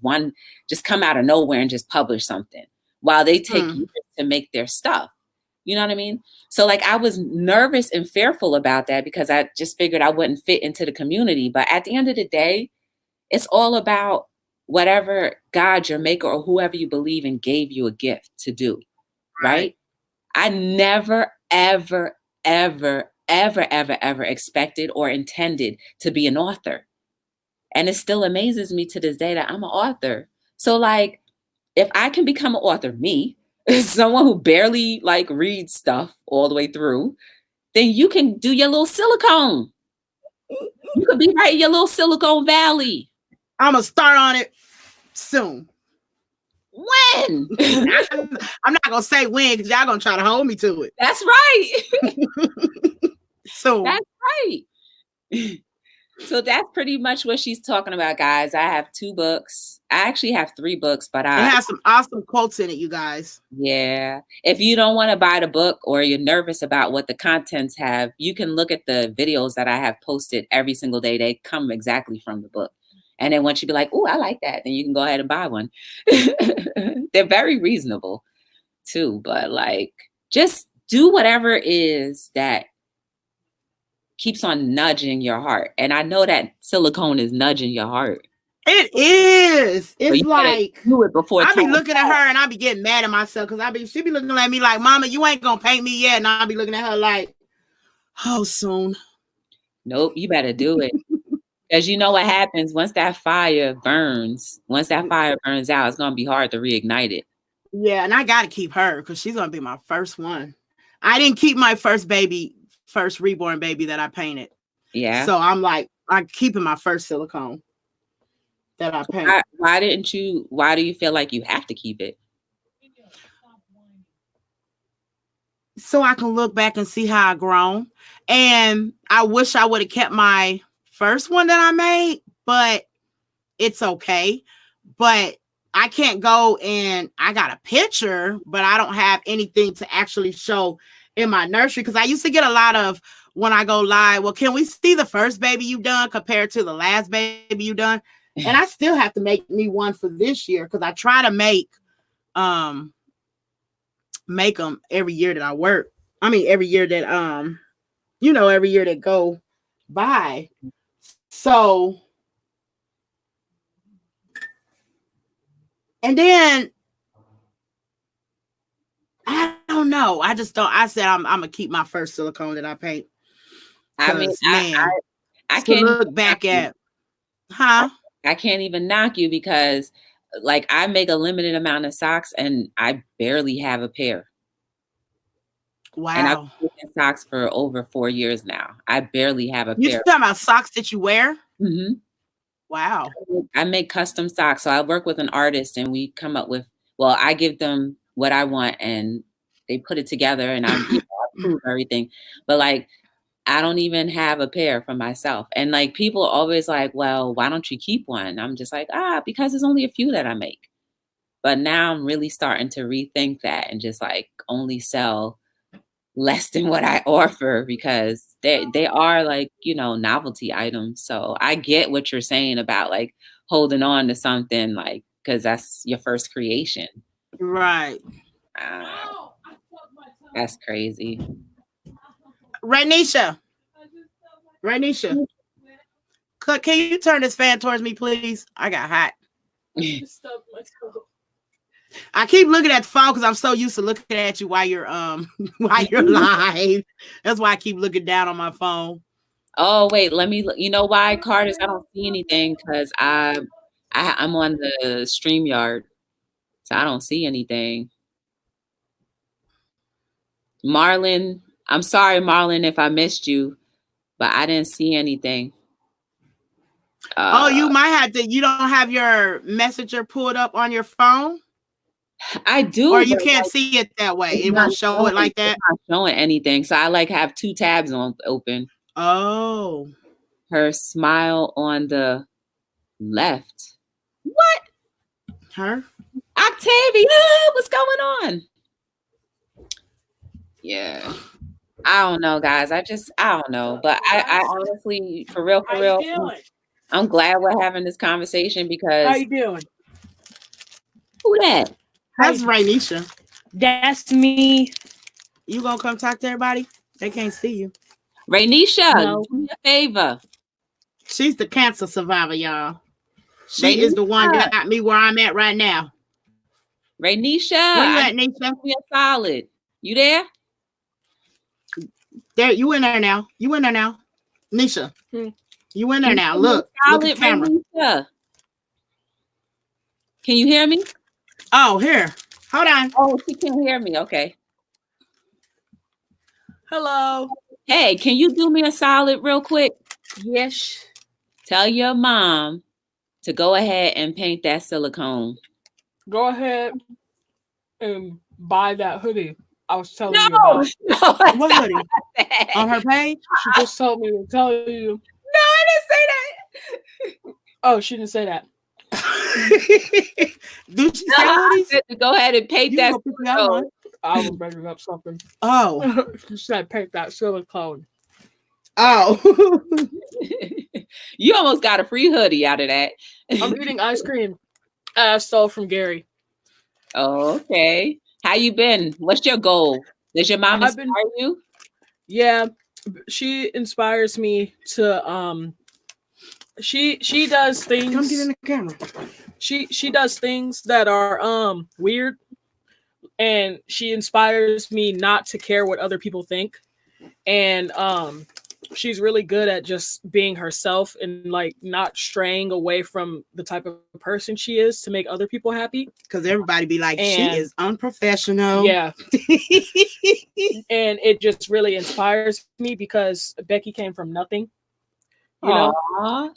come out of nowhere and just publish something while they take years to make their stuff. You know what I mean? So like I was nervous and fearful about that because I just figured I wouldn't fit into the community. But at the end of the day, it's all about whatever God, your maker, or whoever you believe in gave you a gift to do, right? I never, ever, ever, ever, ever, ever expected or intended to be an author. And it still amazes me to this day that I'm an author. So like, if I can become an author, me, someone who barely like reads stuff all the way through, then you can do your little silicone. You could be writing your little Silicon Valley. I'm going to start on it soon. When? I'm not going to say when because y'all going to try to hold me to it. That's right. So that's right. So that's pretty much what she's talking about, guys. I have 2 books. I actually have 3 books, but I have some awesome quotes in it, you guys. Yeah. If you don't want to buy the book or you're nervous about what the contents have, you can look at the videos that I have posted every single day. They come exactly from the book. And then once you be like, oh, I like that, then you can go ahead and buy one. They're very reasonable too, but like just do whatever it is that keeps on nudging your heart. And I know that silicone is nudging your heart. It is. It's so like do it before I be looking at her and I be getting mad at myself because she be looking at me like, Mama, you ain't gonna paint me yet. And I'll be looking at her like, oh, soon. Nope, you better do it. Because you know what happens once that fire burns. Once that fire burns out, it's gonna be hard to reignite it. Yeah, and I gotta keep her because she's gonna be my first one. I didn't keep my first reborn baby that I painted. Yeah. So I'm keeping my first silicone that I painted. Why do you feel like you have to keep it? So I can look back and see how I've grown. And I wish I would have kept my first one that I made, but it's okay. But I can't go and I got a picture, but I don't have anything to actually show in my nursery, because I used to get a lot of, when I go live, well, can we see the first baby you done compared to the last baby you done? And I still have to make me one for this year, because I try to make them every year that I work. I mean, every year that every year that go by. So, and then I don't know. I just don't. I said I'm gonna keep my first silicone that I paint. I mean, I to can't look back at, huh? I can't even knock you, because like I make a limited amount of socks and I barely have a pair. Wow. And I've been making socks for over 4 years now. I barely have a pair. You talking about socks that you wear? Mm-hmm. Wow. I make custom socks. So I work with an artist and we come up with, well, I give them what I want and they put it together and I approve everything. But like, I don't even have a pair for myself. And like, people are always like, well, why don't you keep one? I'm just like, because there's only a few that I make. But now I'm really starting to rethink that and just like only sell less than what I offer, because they are like, novelty items. So I get what you're saying about like holding on to something, like, because that's your first creation. Right. That's crazy. Rainisha, can you turn this fan towards me, please? I got hot. I keep looking at the phone because I'm so used to looking at you while you're live. That's why I keep looking down on my phone. Oh wait, let me. You know why, Cardis? I don't see anything because I'm on the StreamYard, so I don't see anything. Marlon, I'm sorry, Marlon, if I missed you, but I didn't see anything. You might have to. You don't have your messenger pulled up on your phone? I do. Or you can't see it that way. It won't show it like that? It's not showing anything. So I like have 2 tabs open. Oh. Her smile on the left. What? Her? Octavia, what's going on? Yeah. I don't know, guys. I don't know. But I honestly, for real, I'm glad we're having this conversation because. How you doing? Who that? That's Rainisha. That's me. You gonna come talk to everybody? They can't see you. Rainisha, do me a favor. She's the cancer survivor, y'all. She is the one that got me where I'm at right now. Rainisha, where you at, Nisha? Be a solid. You there? There, you in there now. You in there now, Nisha. You in there now. Look at the camera. Rainisha. Can you hear me? Oh, here. Hold on. Oh, she can't hear me. Okay. Hello. Hey, can you do me a solid real quick? Yes. Tell your mom to go ahead and paint that silicone. Go ahead and buy that hoodie I was telling you about. No, what hoodie? On her page? She just told me to tell you. No, I didn't say that. Oh, she didn't say that. Do she say hoodies? To go ahead and paint that silicone. I was bringing up something. Oh. She said paint that silicone. Oh. You almost got a free hoodie out of that. I'm eating ice cream. I stole from Gary. Oh, okay. How you been? What's your goal? Does your mom inspire you? Yeah, she inspires me to she does things. Come get in the camera. She does things that are weird, and she inspires me not to care what other people think. And she's really good at just being herself and like not straying away from the type of person she is to make other people happy. Because everybody be like, she is unprofessional. Yeah. And it just really inspires me because Becky came from nothing, you know,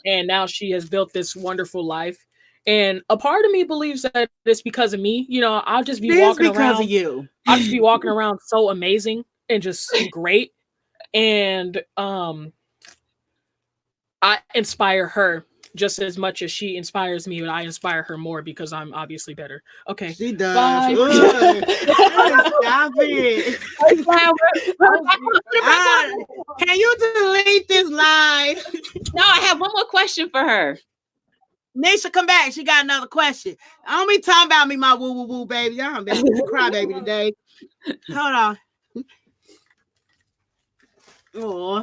and now she has built this wonderful life. And a part of me believes that it's because of me. You know, I'll just be walking around. Because of you. I'll just be walking around so amazing and just great. And I inspire her just as much as she inspires me, and I inspire her more because I'm obviously better. Okay. She does. Bye. Stop it. Can you delete this live? No, I have one more question for her. Nisha, come back. She got another question. I don't be talking about me, my woo woo woo baby. Y'all been cry baby today. Hold on. Oh,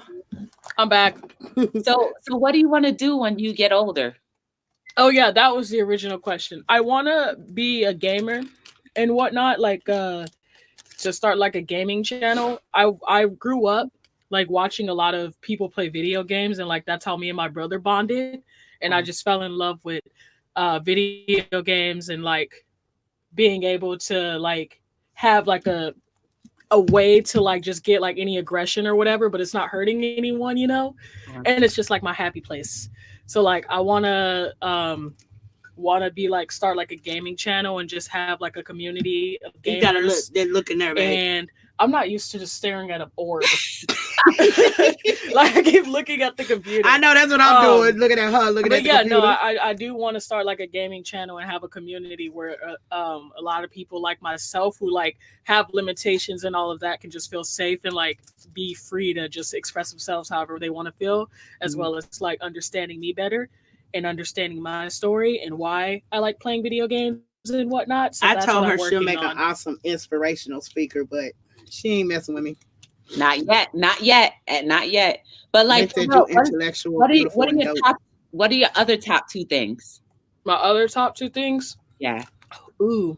I'm back. So what do you want to do when you get older? Oh yeah, that was the original question. I want to be a gamer and whatnot, like to start like a gaming channel. I grew up like watching a lot of people play video games, and like that's how me and my brother bonded. And I just fell in love with video games and like being able to like have like a way to like just get like any aggression or whatever, but it's not hurting anyone, you know? And it's just like my happy place. So like I wanna be like start like a gaming channel and just have like a community of gamers. You gotta look, they're looking there, baby. And I'm not used to just staring at a board. Like I keep looking at the computer. I know that's what I'm doing. Looking at her, looking at the computer. I do want to start like a gaming channel and have a community where a lot of people like myself who like have limitations and all of that can just feel safe and like be free to just express themselves however they want to feel, as well as like understanding me better and understanding my story and why I like playing video games and whatnot. So I told her she'll make an awesome inspirational speaker, but she ain't messing with me. Not yet. But like, intellectual. What are your other top two things? My other top two things? Yeah. Ooh.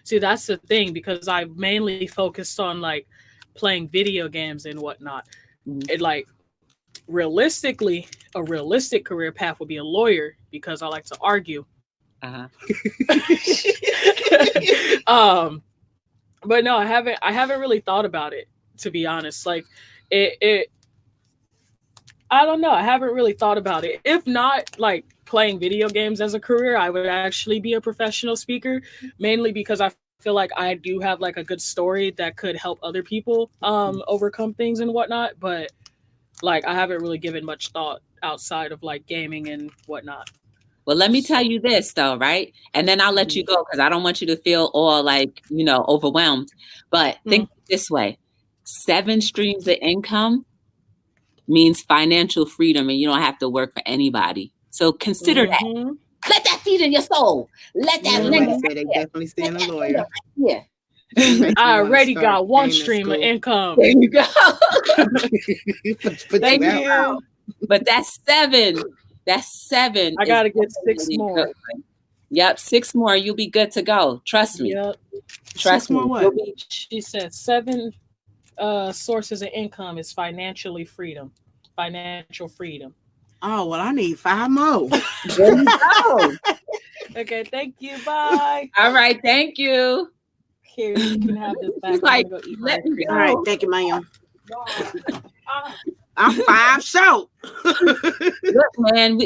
See, that's the thing, because I mainly focused on like playing video games and whatnot. It like realistically, a realistic career path would be a lawyer because I like to argue. But no, I haven't really thought about it, to be honest. Like I don't know. I haven't really thought about it. If not like playing video games as a career, I would actually be a professional speaker, mainly because I feel like I do have like a good story that could help other people overcome things and whatnot. But like I haven't really given much thought outside of like gaming and whatnot. Well, let me tell you this though, right? And then I'll let you go because I don't want you to feel all like, overwhelmed. But think this way. 7 streams of income means financial freedom, and you don't have to work for anybody. So consider that. Let that feed in your soul. Let that. They definitely stand a lawyer. Yeah. I already got 1 stream of income. There you go. Thank you. But that's 7. That's 7. I gotta get 6 more. Good. Yep, 6 more. You'll be good to go. Trust me. Yep. Trust me. What? She said 7 sources of income is financial freedom. Oh, well, I need 5 more. There you go. Okay, thank you. Bye. All right, thank you. Here, you can have this back. He's like, let me go. All right, thank you, ma'am. I'm 5 short. Look, man,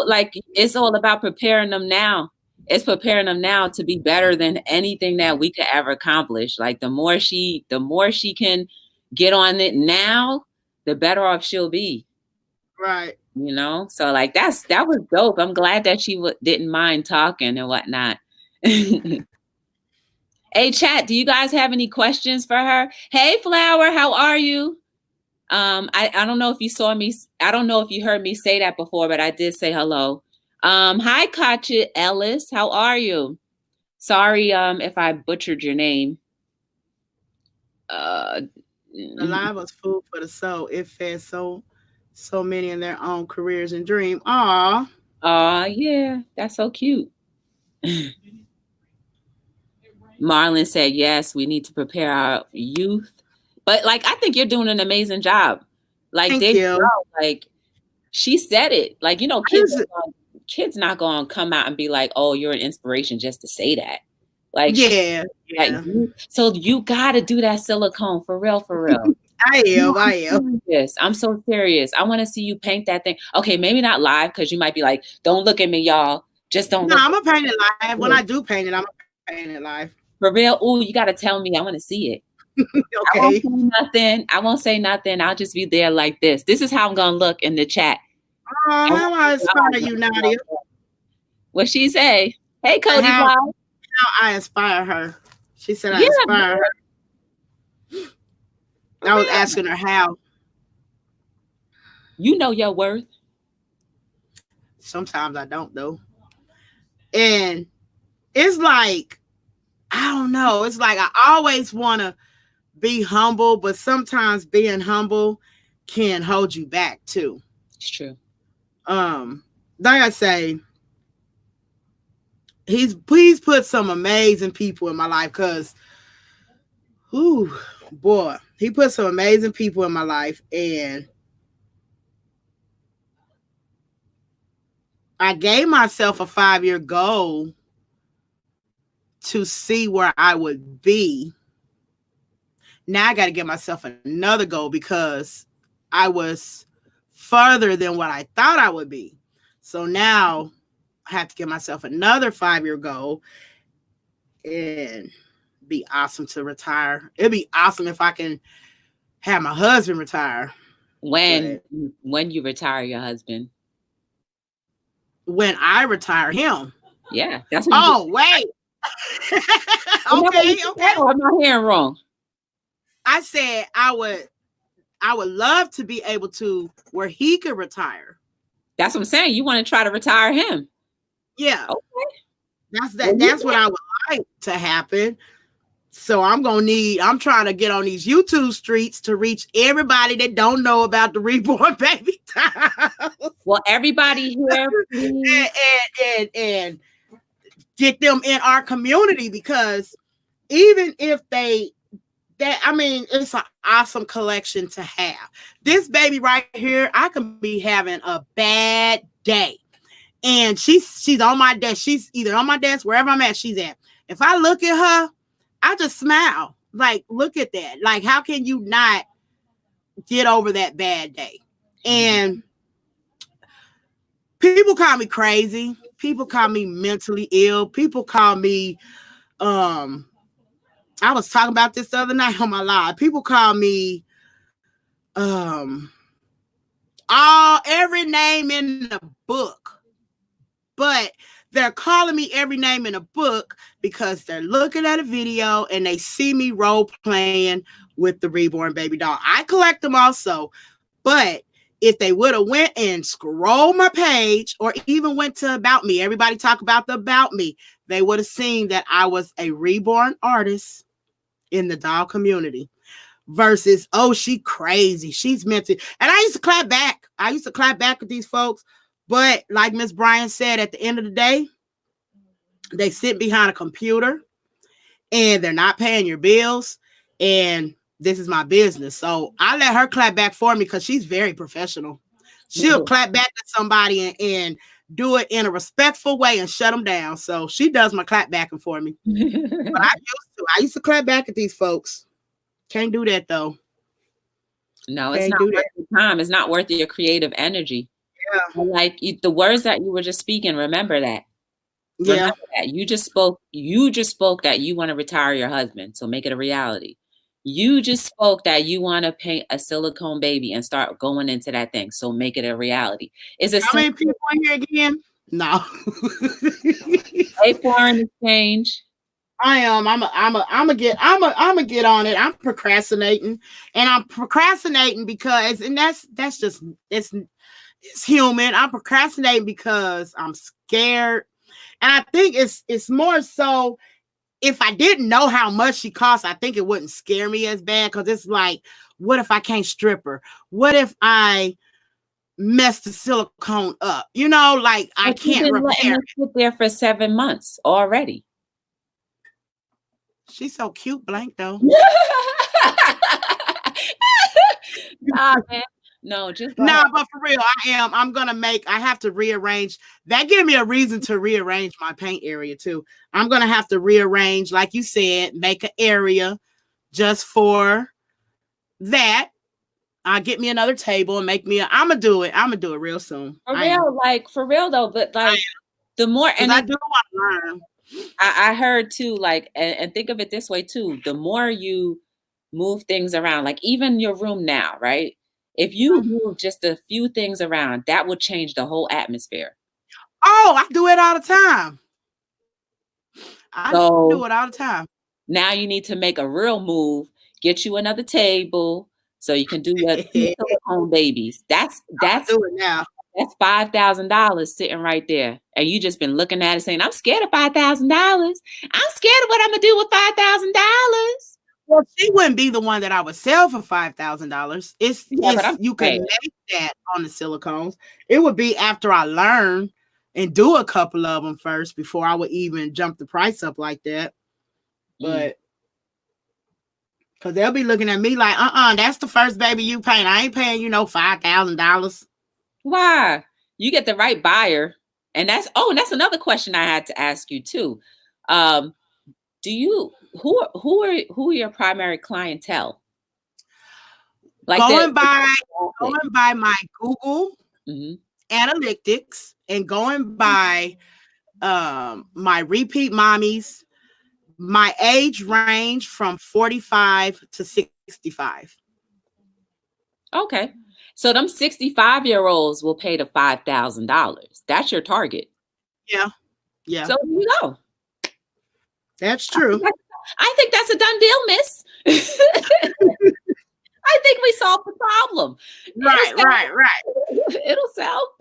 like it's all about preparing them now. It's preparing them now to be better than anything that we could ever accomplish. Like the more she can get on it now, the better off she'll be. Right. So like that was dope. I'm glad that she didn't mind talking and whatnot. Hey, chat, do you guys have any questions for her? Hey, Flower, how are you? I don't know if you saw me. I don't know if you heard me say that before, but I did say hello. Hi, Katja Ellis. How are you? Sorry if I butchered your name. The live was food for the soul. It fed so many in their own careers and dream. Aw. Yeah, that's so cute. Marlon said, yes, we need to prepare our youth. But like, I think you're doing an amazing job. Like, like she said it. Like, kids not going to come out and be like, oh, you're an inspiration just to say that. Like, yeah. So you got to do that silicone for real. I am. Yes, I'm so serious. I want to see you paint that thing. Okay, maybe not live because you might be like, don't look at me, y'all. Just don't. No, I'm going to paint it live. When I do paint it, I'm going to paint it live. For real? Ooh, you got to tell me. I want to see it. Okay. I won't say nothing. I'll just be there like this. This is how I'm going to look in the chat. Oh, how I inspire you, Nadia? What she say? Hey, Cody How Pie. I inspire her. She said I Yeah, inspire her. for I was real. asking her how. You know your worth. Sometimes I don't though. And it's like, I don't know. It's like I always want to be humble, but sometimes being humble can hold you back too. It's true. Like I say, he's put some amazing people in my life because, boy, he put some amazing people in my life, and I gave myself a 5-year goal to see where I would be. Now I got to give myself another goal because I was further than what I thought I would be. So now I have to give myself another 5-year goal, and be awesome to retire. It'd be awesome if I can have my husband retire. When you retire your husband? When I retire him. Yeah, that's what. Oh, wait. Okay. I'm not hearing wrong. I said I would love to be able to where he could retire. That's what I'm saying. You want to try to retire him? Yeah. Okay. That's what I would like to happen. So I'm trying to get on these YouTube streets to reach everybody that don't know about the Reborn Baby Time. Well, everybody here and get them in our community, because even if it's an awesome collection to have. This baby right here, I can be having a bad day, and she's on my desk. She's either on my desk, wherever I'm at, she's at. If I look at her, I just smile. Like, look at that. Like, how can you not get over that bad day? And people call me crazy. People call me mentally ill. People call me, I was talking about this the other night on my live. People call me, every name in the book, but they're calling me every name in a book because they're looking at a video and they see me role playing with the Reborn Baby doll. I collect them also, but if they would have went and scrolled my page or even went to About Me, everybody talk about the About Me, they would have seen that I was a reborn artist in the doll community versus, oh, she crazy, she's mental. And I used to clap back. I used to clap back with these folks. But like Miss Bryan said, at the end of the day, they sit behind a computer and they're not paying your bills. And this is my business. So I let her clap back for me because she's very professional. She'll clap back at somebody and do it in a respectful way and shut them down. So she does my clap backing for me. But I used to clap back at these folks. Can't do that though. No, it's not worth your time. It's not worth your creative energy. Yeah. Like the words that you were just speaking, remember that. Remember that. You just spoke that you want to retire your husband. So make it a reality. You just spoke that you want to paint a silicone baby and start going into that thing. So make it a reality. How many people in here again? No. A foreign exchange. I am. I'm gonna get on it. I'm procrastinating, and I'm procrastinating because, and that's just it's human. I'm procrastinating because I'm scared, and I think it's more so. If I didn't know how much she costs, I think it wouldn't scare me as bad, because it's like, what if I can't strip her? What if I mess the silicone up? You know, like I can't repair it. Sit there for 7 months already. She's so cute, blank though. Nah, man. No, just but for real, I have to rearrange. That gave me a reason to rearrange my paint area too. I'm gonna have to rearrange, like you said, make an area just for that. I'll get me another table and make me I'm gonna do it real soon. For real though, but like the more, and I do want to learn. I heard too, like, and think of it this way too, the more you move things around, like even your room now, right? If you move just a few things around, that will change the whole atmosphere. Oh, I do it all the time. I do it all the time. Now you need to make a real move. Get you another table so you can do your silicone babies. That's do it now. That's $5,000 sitting right there, and you just been looking at it saying, "I'm scared of $5,000. I'm scared of what I'm gonna do with $5,000." Well, she wouldn't be the one that I would sell for $5,000. You can make that on the silicones. It would be after I learn and do a couple of them first before I would even jump the price up like that. But because they'll be looking at me like, that's the first baby you paint. I ain't paying you no $5,000. Why? You get the right buyer. And that's another question I had to ask you too. Who are your primary clientele? Like going by my Google analytics and going by my repeat mommies, my age range from 45 to 65. Okay. So them 65-year-olds will pay the $5,000. That's your target. Yeah. Yeah. So there you go. That's true. I think that's a done deal, miss. I think we solved the problem. Right. It'll sell.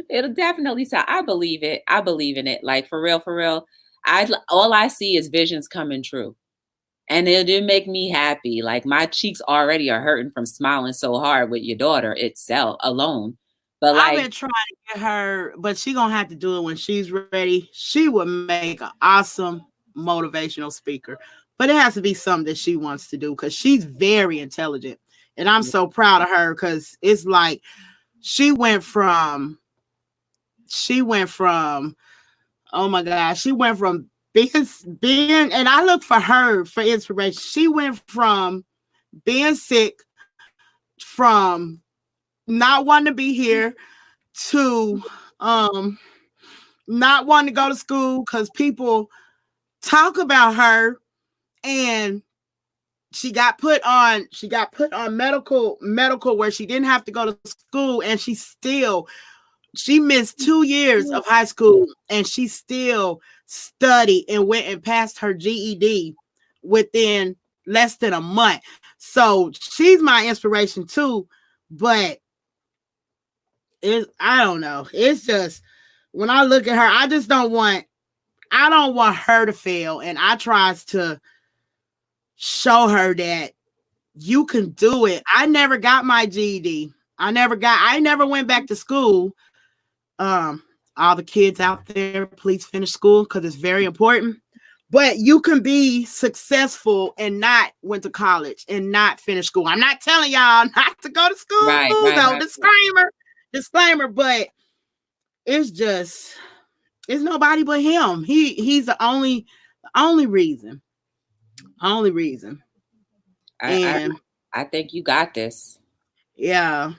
It'll definitely sell. I believe it. I believe in it. Like for real. All I see is visions coming true. And it'll make me happy. Like my cheeks already are hurting from smiling so hard with your daughter itself alone. But I've been trying to get her, but she's gonna have to do it when she's ready. She would make an awesome motivational speaker, but it has to be something that she wants to do because she's very intelligent. And I'm so proud of her because it's like she went from oh my gosh, she went from being, and I look for her for inspiration. She went from being sick, from not wanting to be here, to not wanting to go to school because people talk about her, and she got put on medical where she didn't have to go to school, and she missed 2 years of high school, and she still studied and went and passed her GED within less than a month. So she's my inspiration too. But I don't know. It's just when I look at her, I don't want her to fail. And I tries to show her that you can do it. I never got my GED. I never went back to school. All the kids out there, please finish school because it's very important. But you can be successful and not went to college and not finish school. I'm not telling y'all not to go to school. Right. Disclaimer. But it's nobody but him. He's the only reason. I think you got this. Yeah.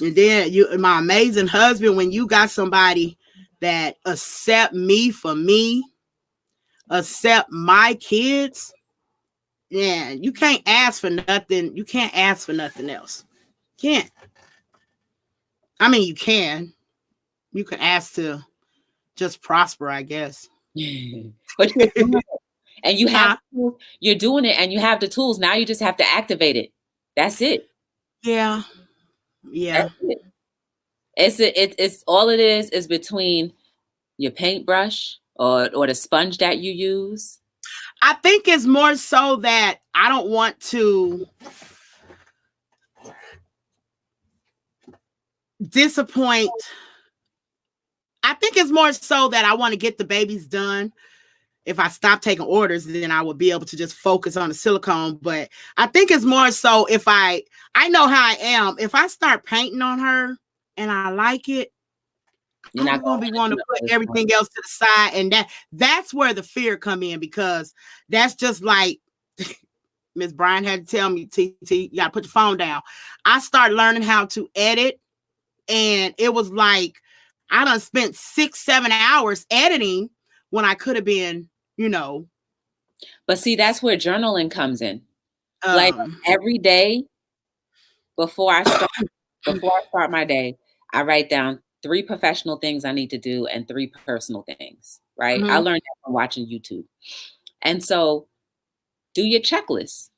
And then my amazing husband, when you got somebody that accept me for me, accept my kids, yeah, you can't ask for nothing. You can't ask for nothing else. Can't. I mean, you can. You can ask to just prosper, I guess. But you're doing it. And you're doing it, and you have the tools. Now you just have to activate it. That's it. Yeah. It's all it is between your paintbrush or the sponge that you use. I think it's more so that I don't want to disappoint. I think it's more so that I want to get the babies done. If I stop taking orders, then I would be able to just focus on the silicone. But I think it's more so if I know how I am. If I start painting on her and I like it, I'm not going to be wanting to put everything else to the side. And that's where the fear come in, because that's just like Miss Brian had to tell me, TT, you got to put the phone down. I started learning how to edit, and it was like I done spent 6-7 hours editing when I could have been, But see, that's where journaling comes in. Like every day, before I start my day, I write down 3 professional things I need to do and 3 personal things, right? I learned that from watching YouTube. And so do your checklist.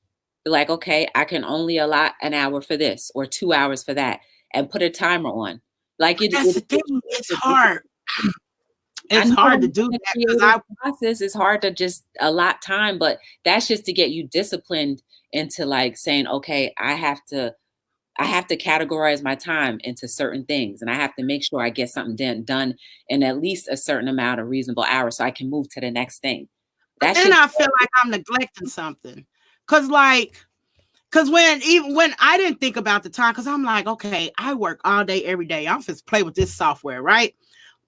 Be like, okay, I can only allot an hour for this or 2 hours for that, and put a timer on. Like That's the thing. It's hard. It's hard to do that because process is hard to just allot time, but that's just to get you disciplined into like saying, okay, I have to categorize my time into certain things, and I have to make sure I get something done in at least a certain amount of reasonable hours so I can move to the next thing. Then I feel like I'm neglecting something. Cause when I didn't think about the time, because I'm like, okay, I work all day, every day. I'm just play with this software, right?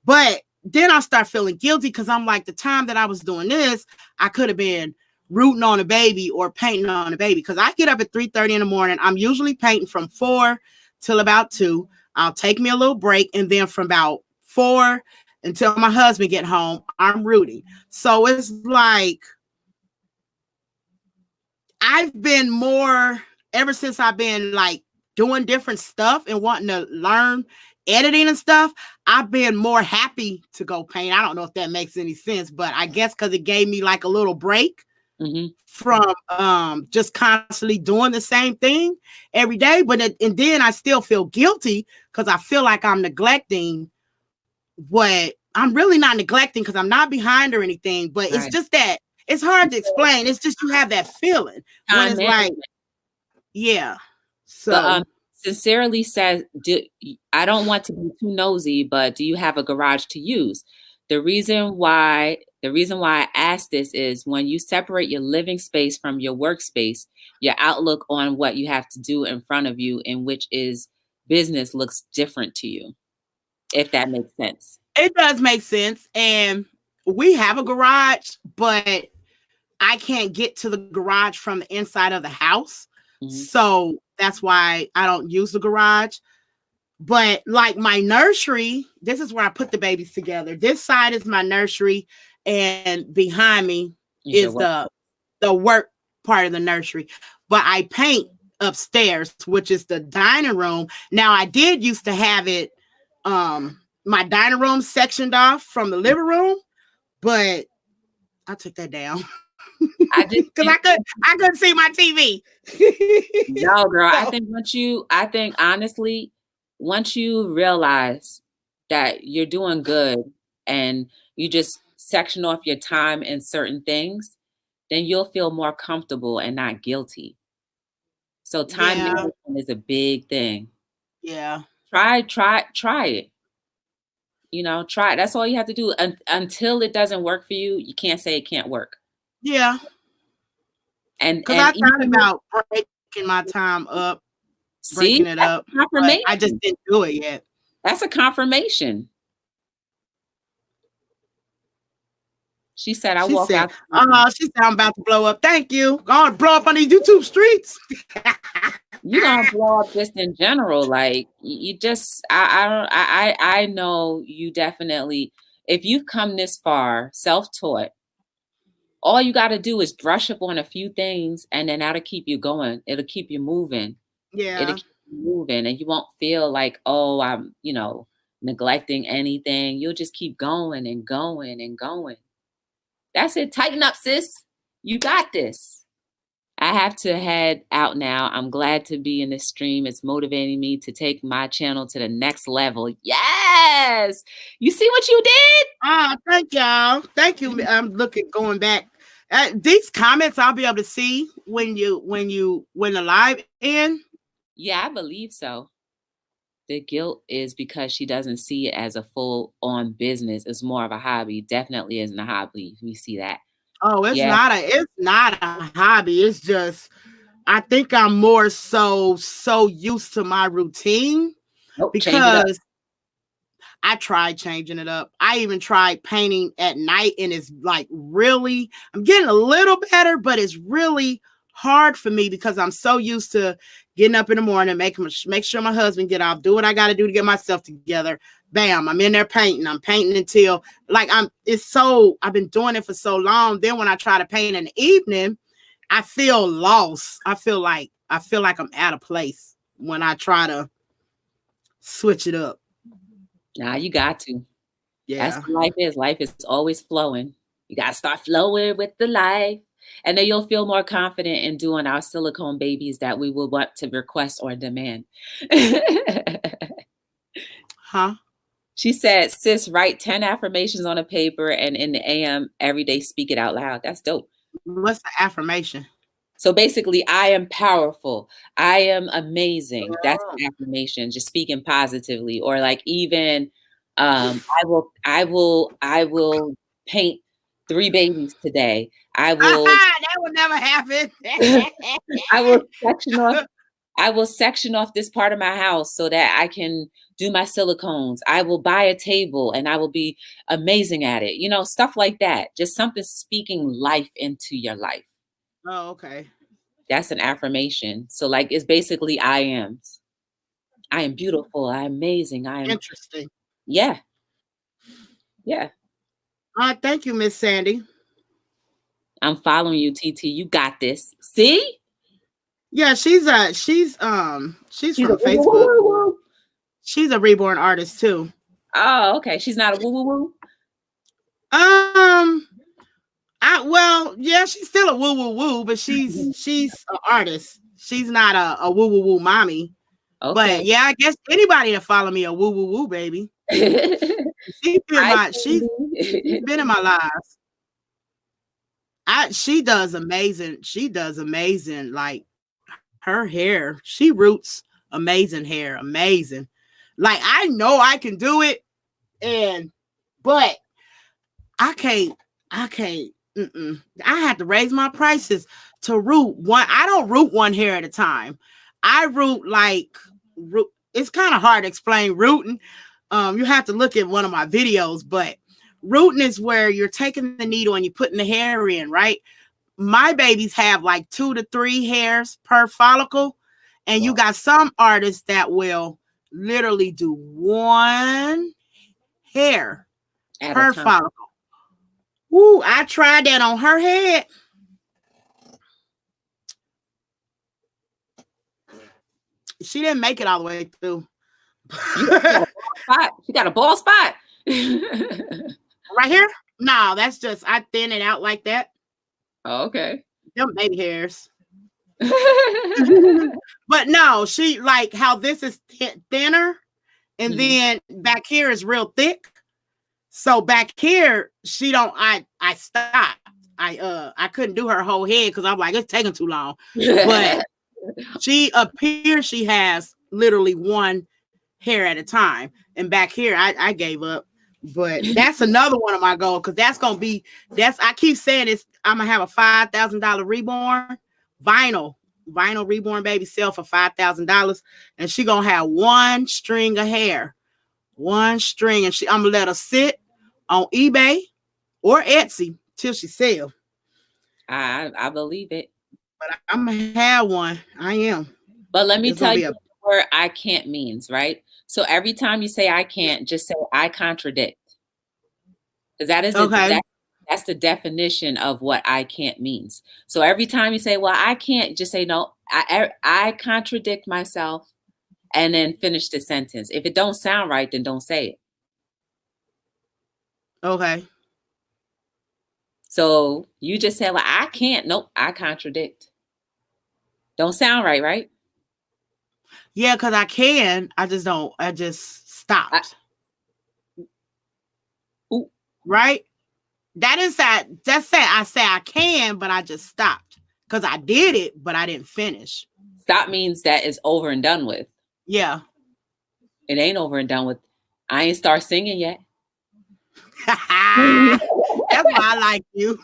But then I start feeling guilty because I'm like, the time that I was doing this, I could have been rooting on a baby or painting on a baby. Because I get up at 3:30 in the morning. I'm usually painting from 4 till about 2. I'll take me a little break. And then from about 4 until my husband get home, I'm rooting. So it's like, I've been more, ever since I've been like doing different stuff and wanting to learn editing and stuff, I've been more happy to go paint. I don't know if that makes any sense, but I guess because it gave me like a little break from just constantly doing the same thing every day. And then I still feel guilty because I feel like I'm neglecting what I'm really not neglecting, because I'm not behind or anything, but it's just that it's hard to explain. It's just you have that feeling when it's like, yeah. So but, sincerely says, I don't want to be too nosy, but do you have a garage to use? The reason why I ask this is when you separate your living space from your workspace, your outlook on what you have to do in front of you, in which is business, looks different to you. If that makes sense. It does make sense. And we have a garage, but I can't get to the garage from the inside of the house. So that's why I don't use the garage. But like my nursery, this is where I put the babies together. This side is my nursery, and behind me is the work part of the nursery. But I paint upstairs, which is the dining room. Now I did used to have it, my dining room sectioned off from the living room, but I took that down. Because I couldn't see my TV. No, girl. I think honestly, once you realize that you're doing good and you just section off your time in certain things, then you'll feel more comfortable and not guilty. So time management is a big thing. Yeah. Try it. You know, try it. That's all you have to do. Until it doesn't work for you, you can't say it can't work. Yeah. And because I thought about breaking my time up, breaking it up. I just didn't do it yet. That's a confirmation. She said, "I walk out." She said, "I'm about to blow up." Thank you. Gonna blow up on these YouTube streets. You're gonna blow up just in general. Like you just, I know you definitely. If you've come this far, self-taught, all you got to do is brush up on a few things, and then that'll keep you going. It'll keep you moving. Yeah, it'll keep you moving, and you won't feel like, oh, I'm, neglecting anything. You'll just keep going and going and going. That's it. Tighten up, sis. You got this. I have to head out now. I'm glad to be in this stream. It's motivating me to take my channel to the next level. Yes. You see what you did? Thank y'all. Thank you. I'm going back. These comments I'll be able to see when the live end. Yeah, I believe so. The guilt is because she doesn't see it as a full-on business. It's more of a hobby. Definitely isn't a hobby. We see that. Oh, it's not a hobby. It's just, I think I'm more so used to my routine because I tried changing it up. I even tried painting at night, and it's like really, I'm getting a little better, but it's really hard for me because I'm so used to getting up in the morning, make sure my husband get off, do what I got to do to get myself together. Bam, I'm in there painting. I'm painting until I've been doing it for so long. Then when I try to paint in the evening, I feel lost. I feel like I'm out of place. when I try to switch it up. Nah, you got to. Yeah. That's what life is. Life is always flowing. You got to start flowing with the life. And then you'll feel more confident in doing our silicone babies that we will want to request or demand. Huh? She said, sis, write 10 affirmations on a paper and in the AM every day, speak it out loud. That's dope. What's the affirmation? So basically, I am powerful. I am amazing. That's an affirmation, just speaking positively. Or like even I will paint 3 babies today. I will That would never happen. I will section off this part of my house so that I can do my silicones. I will buy a table and I will be amazing at it. You know, stuff like that. Just something speaking life into your life. Oh, okay. That's an affirmation. So like it's basically I am beautiful. I'm amazing. I am interesting. Yeah. Yeah. Thank you, Miss Sandy. I'm following you, TT. You got this. See? Yeah, she's from Facebook. She's a Reborn Artist too. Oh, okay. She's not a woo woo woo. Yeah, she's still a woo woo woo, but she's an artist. She's not a woo woo woo mommy. Okay. But yeah, I guess anybody that follow me a woo woo woo baby. She's been in my lives. She does amazing. She does amazing. Like her hair, she roots amazing hair, amazing. Like I know I can do it, but I can't. I had to raise my prices to root one. I don't root one hair at a time. I root. It's kind of hard to explain rooting. You have to look at one of my videos, but rooting is where you're taking the needle and you're putting the hair in, right? My babies have like 2 to 3 hairs per follicle. And you got some artists that will literally do 1 hair per follicle. Woo, I tried that on her head. She didn't make it all the way through. She got a bald spot. Right here? No, that's just I thin it out like that. Oh, okay. Them baby hairs. But no, she like how this is thinner, and then back here is real thick. So back here, she don't. I stopped. I couldn't do her whole head because I'm like it's taking too long. But she appears she has literally 1 hair at a time, and back here I gave up. But that's another one of my goals because that's gonna be I keep saying it's I'm gonna have a $5,000 reborn vinyl reborn baby sale for $5,000, and she gonna have 1 string of hair, 1 string, and I'm gonna let her sit on eBay or Etsy till she sell. I believe it. But I'm gonna have one. I am. But let me tell you what I can't means, right? So every time you say I can't, just say I contradict. Because that is that's the definition of what I can't means. So every time you say, well, I can't, just say no, I contradict myself, and then finish the sentence. If it don't sound right, then don't say it. Okay. So you just say, well, I can't. Nope, I contradict. Don't sound right, right? Yeah, because I can. I just don't. I just stopped. Right? That is that. That's that. I say I can, but I just stopped because I did it, but I didn't finish. Stop means that it's over and done with. Yeah. It ain't over and done with. I ain't start singing yet. That's why I like you.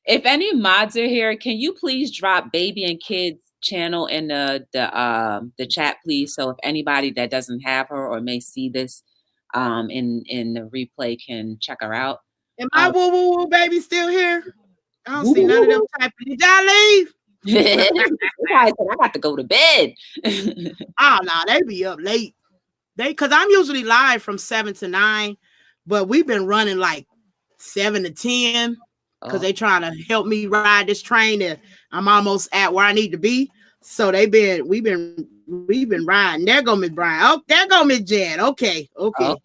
If any mods are here, can you please drop baby and kids channel in the chat, please? So if anybody that doesn't have her or may see this in the replay can check her out. Am my woo woo woo baby still here? I don't see none of them typing. Did y'all leave? I got to go to bed. Oh no, they be up late. Because I'm usually live from 7 to 9, but we've been running like 7 to 10. because they trying to help me ride this train, and I'm almost at where I need to be. So we've been riding. There go Miss Brian. Oh, there go Miss Jade. Okay.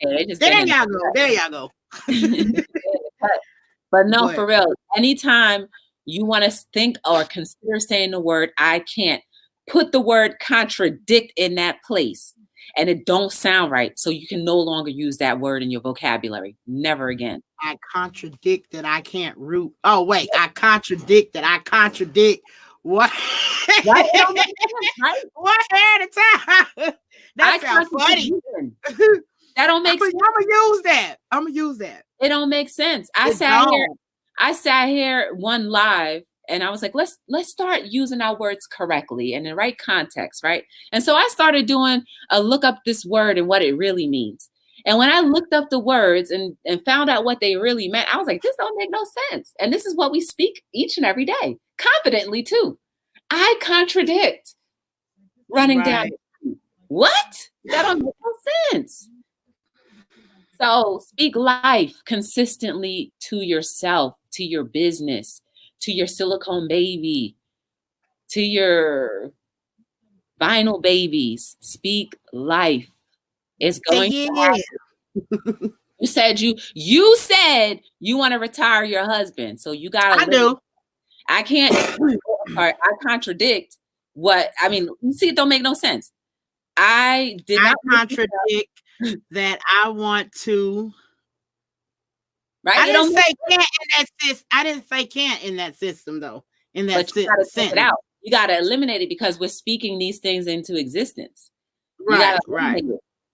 They just There y'all go. There y'all go. But no, for real. Anytime you want to think or consider saying the word "I can't," put the word "contradict" in that place, and it don't sound right. So you can no longer use that word in your vocabulary. Never again. I contradict that I can't root. Oh wait, I contradict that I contradict. What? Right? One at a time. That sounds funny. That don't make sense. I'm gonna use that. It don't make sense. I sat here one live and I was like, let's start using our words correctly and in the right context, right? And so I started doing a look up this word and what it really means. And when I looked up the words and found out what they really meant, I was like, this don't make no sense. And this is what we speak each and every day, confidently too. I contradict running down. What? That don't make no sense. So speak life consistently to yourself, to your business, to your silicone baby, to your vinyl babies. Speak life. It's going to happen. You said you want to retire your husband. So you gotta I can't I contradict what I mean, you see, it don't make no sense. I contradict that I want to. Right? I didn't say can't in that system. I didn't say can't in that system though. In that but you gotta take it out. You gotta eliminate it because we're speaking these things into existence. Right.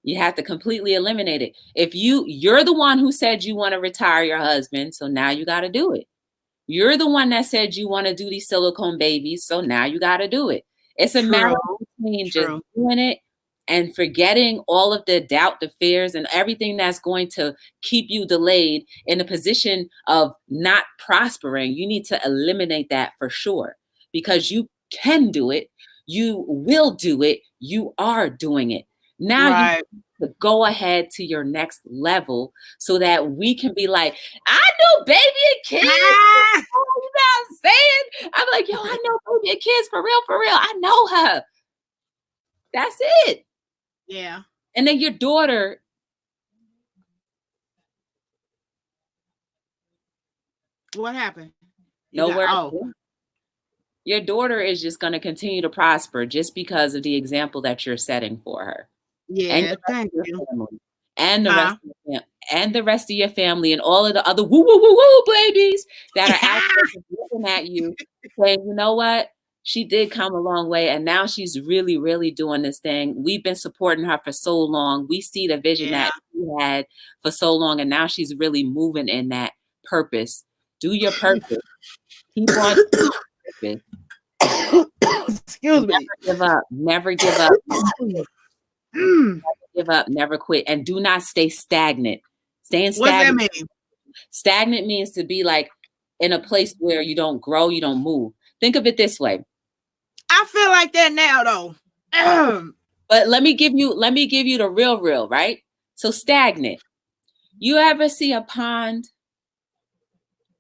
You have to completely eliminate it. If you're the one who said you want to retire your husband, so now you got to do it. You're the one that said you want to do these silicone babies, so now you got to do it. It's a matter between just doing it and forgetting all of the doubt, the fears, and everything that's going to keep you delayed in a position of not prospering. You need to eliminate that for sure, because you can do it. You will do it. You are doing it. Now you need to go ahead to your next level so that we can be like, I know baby and kids. You know what I'm saying? I'm like, yo, I know baby and kids for real. I know her. That's it. Yeah. And then your daughter. What happened? Your daughter is just going to continue to prosper just because of the example that you're setting for her. Yeah, thank you. And the rest of your family and all of the other woo babies that are out there looking at you saying, you know what? She did come a long way, and now she's really, really doing this thing. We've been supporting her for so long. We see the vision that she had for so long, and now she's really moving in that purpose. Do your purpose. Keep on doing purpose. Excuse me. Never give up. Never give up, never quit, and do not stay stagnant. Staying stagnant. What does that mean? Stagnant means to be like in a place where you don't grow, you don't move. Think of it this way. I feel like that now, though. But let me give you the real, right? So stagnant. You ever see a pond?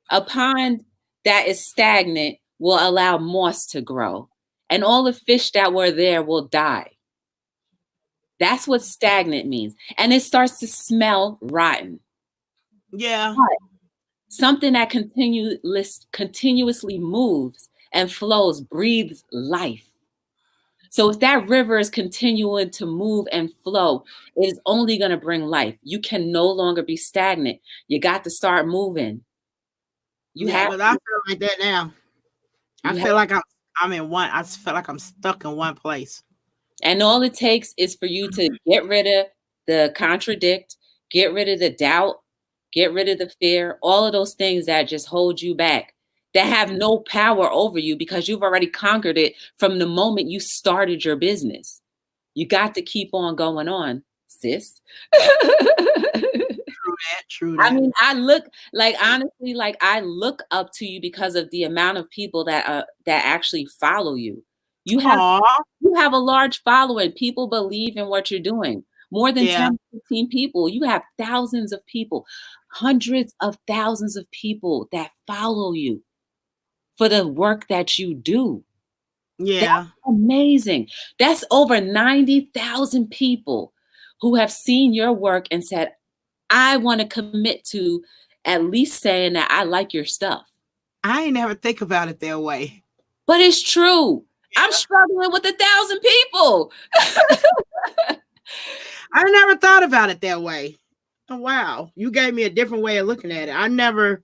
A pond that is stagnant will allow moss to grow, and all the fish that were there will die. That's what stagnant means. And it starts to smell rotten. Yeah. But something that continuously moves and flows, breathes life. So if that river is continuing to move and flow, it is only going to bring life. You can no longer be stagnant. You got to start moving. But I feel like that now. I feel like I'm in one. I feel like I'm stuck in one place. And all it takes is for you to get rid of the contradict, get rid of the doubt, get rid of the fear, all of those things that just hold you back, that have no power over you because you've already conquered it from the moment you started your business. You got to keep on going on, sis. True that. I mean, I look up to you because of the amount of people that actually follow you. You have a large following. People believe in what you're doing. More than 10, 15 people. You have thousands of people. hundreds of thousands of people that follow you for the work that you do. Yeah. That's amazing. That's over 90,000 people who have seen your work and said, I want to commit to at least saying that I like your stuff. I ain't never think about it that way. But it's true. I'm struggling with 1,000 people. I never thought about it that way. Oh, wow. You gave me a different way of looking at it. I never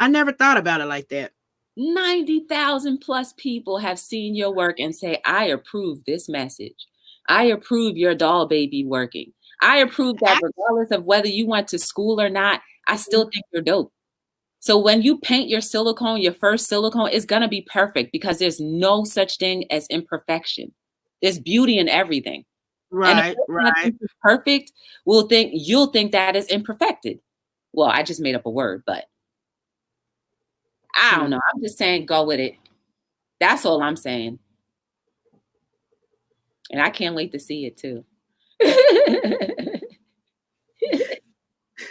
thought about it like that. 90,000 plus people have seen your work and say, I approve this message. I approve your doll baby working. I approve that regardless of whether you went to school or not, I still think you're dope. So when you paint your silicone, your first silicone, it's going to be perfect because there's no such thing as imperfection. There's beauty in everything. Right, and if perfect, you'll think that is imperfected. Well, I just made up a word, but I don't know. I'm just saying go with it. That's all I'm saying. And I can't wait to see it too.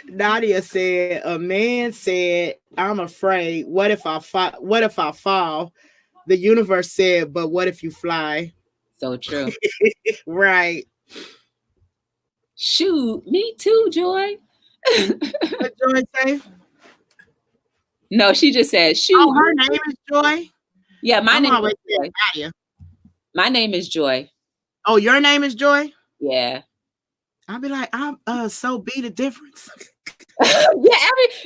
Nadia said, a man said, I'm afraid. What if I fall? The universe said, but what if you fly? So true. Right. Shoot, me too, Joy. What Joy say? No, she just said, shoot. Oh, her name is Joy? Yeah, my name is Joy. Nadia. My name is Joy. Oh, your name is Joy? Yeah. I'll be like, I'm so be the difference.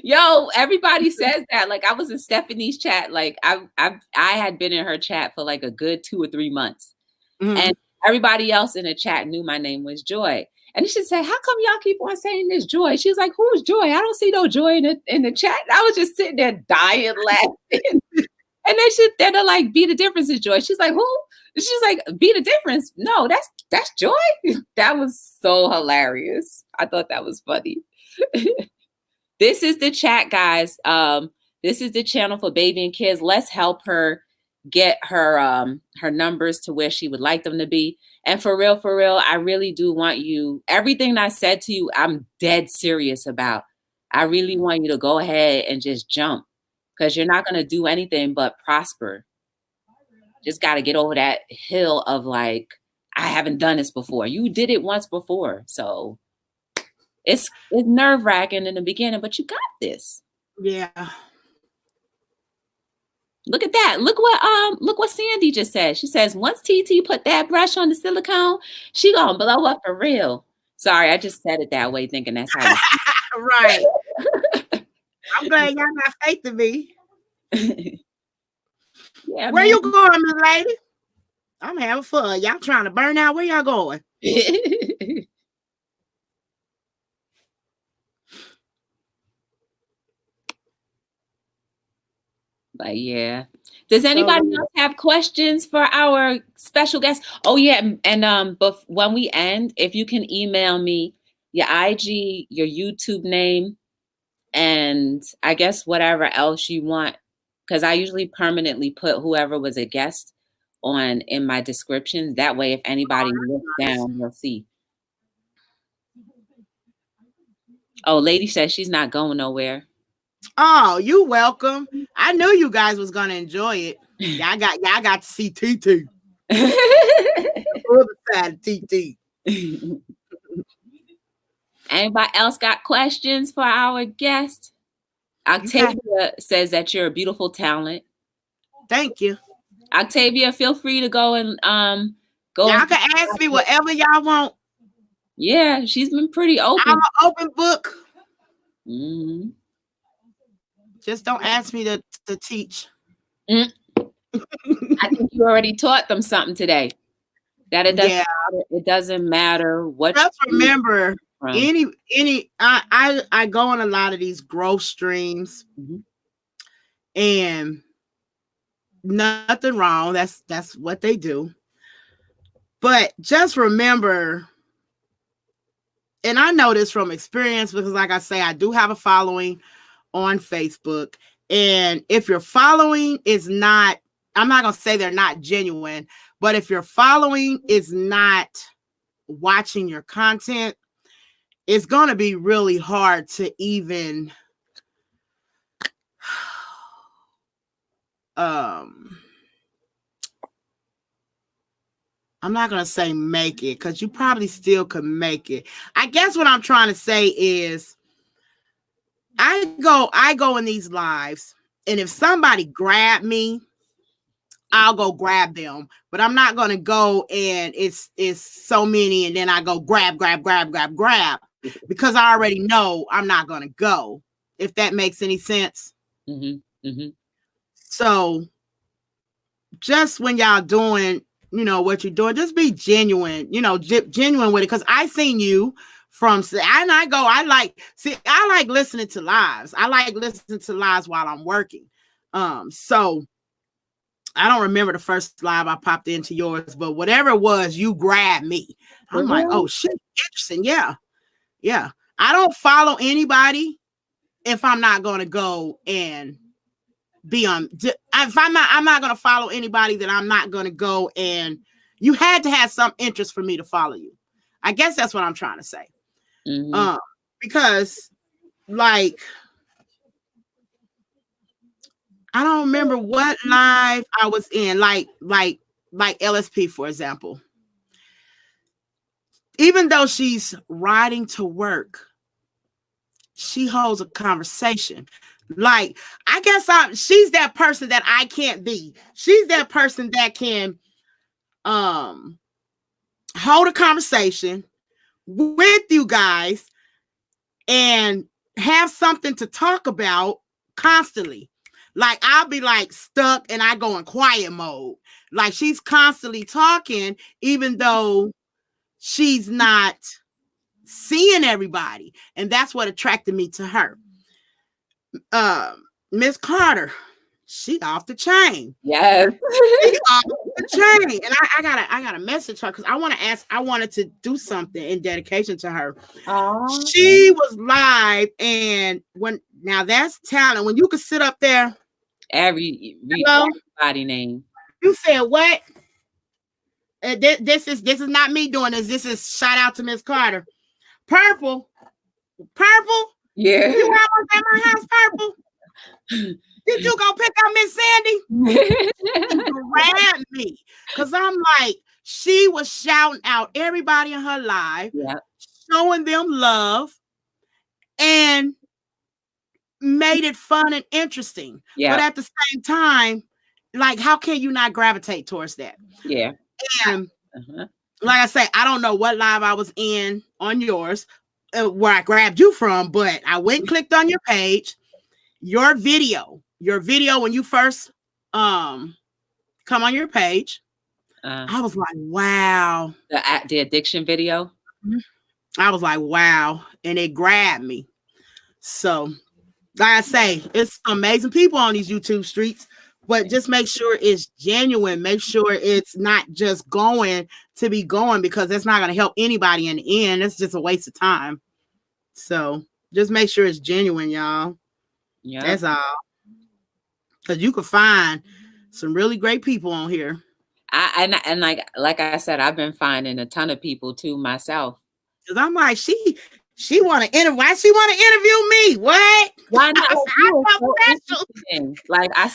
Yeah, everybody says that. Like I was in Stephanie's chat. Like I had been in her chat for like a good 2 or 3 months. Mm-hmm. And everybody else in the chat knew my name was Joy. And she said, how come y'all keep on saying this Joy? She's like, who's Joy? I don't see no Joy in the chat. I was just sitting there dying laughing. And they're like, be the difference is Joy. She's like, who? She's like, be the difference. No, that's Joy. That was so hilarious. I thought that was funny. This is the chat, guys. This is the channel for baby and kids. Let's help her get her numbers to where she would like them to be. And for real, I really do want you, everything I said to you, I'm dead serious about. I really want you to go ahead and just jump because you're not going to do anything but prosper. Just got to get over that hill of like, I haven't done this before. You did it once before. So it's nerve-wracking in the beginning, but you got this. Yeah. Look at that. Look what Sandy just said. She says, once TT put that brush on the silicone, she gonna blow up for real. Sorry, I just said it that way, thinking that's how right. I'm glad y'all got faith in me. Yeah, where you going, Miss Lady? I'm having fun. Y'all trying to burn out? Where y'all going? But yeah. Does anybody else have questions for our special guest? Oh yeah, and but when we end, if you can email me your IG, your YouTube name, and I guess whatever else you want, because I usually permanently put whoever was a guest on in my description. That way, if anybody looks down, they'll see. Oh, lady says she's not going nowhere. Oh, you welcome. I knew you guys was gonna enjoy it. Y'all got to see TT. Other side of TT. Anybody else got questions for our guest? Octavia says that you're a beautiful talent. Thank you. Octavia, feel free to go and go. Y'all can ask me whatever y'all want. Yeah, she's been pretty open. I'm an open book. Mm-hmm. Just don't ask me to teach. I think you already taught them something today. That it doesn't matter what. Just remember, I go on a lot of these growth streams, and nothing wrong. That's what they do. But just remember, and I know this from experience because, like I say, I do have a following on Facebook. And if your following is not, I'm not going to say they're not genuine, but if your following is not watching your content, it's going to be really hard to even I'm not going to say make it, because you probably still could make it. I guess what I'm trying to say is I go in these lives, and if somebody grab me, I'll go grab them, but I'm not going to go and it's so many and then I go grab because I already know I'm not going to go, if that makes any sense. Mm-hmm. Mm-hmm. So just when y'all doing, what you're doing, just be genuine, genuine with it. Cause I seen you I like listening to lives. I like listening to lives while I'm working. So I don't remember the first live I popped into yours, but whatever it was, you grabbed me. I'm like, oh shit, interesting. Yeah. Yeah. I don't follow anybody if I'm not going to go and be on. If I'm not going to follow anybody that I'm not going to go, and you had to have some interest for me to follow you. I guess that's what I'm trying to say. Mm-hmm. Because like, I don't remember what live I was in, like LSP, for example. Even though she's riding to work, she holds a conversation. Like, I guess she's that person that I can't be. She's that person that can hold a conversation with you guys and have something to talk about constantly. Like, I'll be like stuck and I go in quiet mode. Like, she's constantly talking, even though she's not seeing everybody. And that's what attracted me to her. Miss Carter, she off the chain. Yes. She off the chain. And I gotta message her because I wanted to do something in dedication to her. Aww. She was live, and now that's talent. When you could sit up there, everybody name. You said what? This is not me doing this. This is shout out to Miss Carter. Purple. Yeah. You was at my house, Purple. Did you go pick up Miss Sandy? Grab me, because I'm like, she was shouting out everybody in her life, showing them love, and made it fun and interesting. But at the same time, like, how can you not gravitate towards that? Yeah. And like I say, I don't know what live I was in on yours, where I grabbed you from, but I went and clicked on your page. Your video when you first come on your page, I was like, wow. The addiction video. I was like, wow, and it grabbed me. So, like I say, it's amazing people on these YouTube streets, but just make sure it's genuine. Make sure it's not just going to be going, because that's not going to help anybody in the end. It's just a waste of time. So just make sure it's genuine, y'all. Yeah, that's all. Because you can find some really great people on here. And like I said, I've been finding a ton of people too myself. Because I'm like, she want to interview. Why she want to interview me? What? Why not? I felt special. I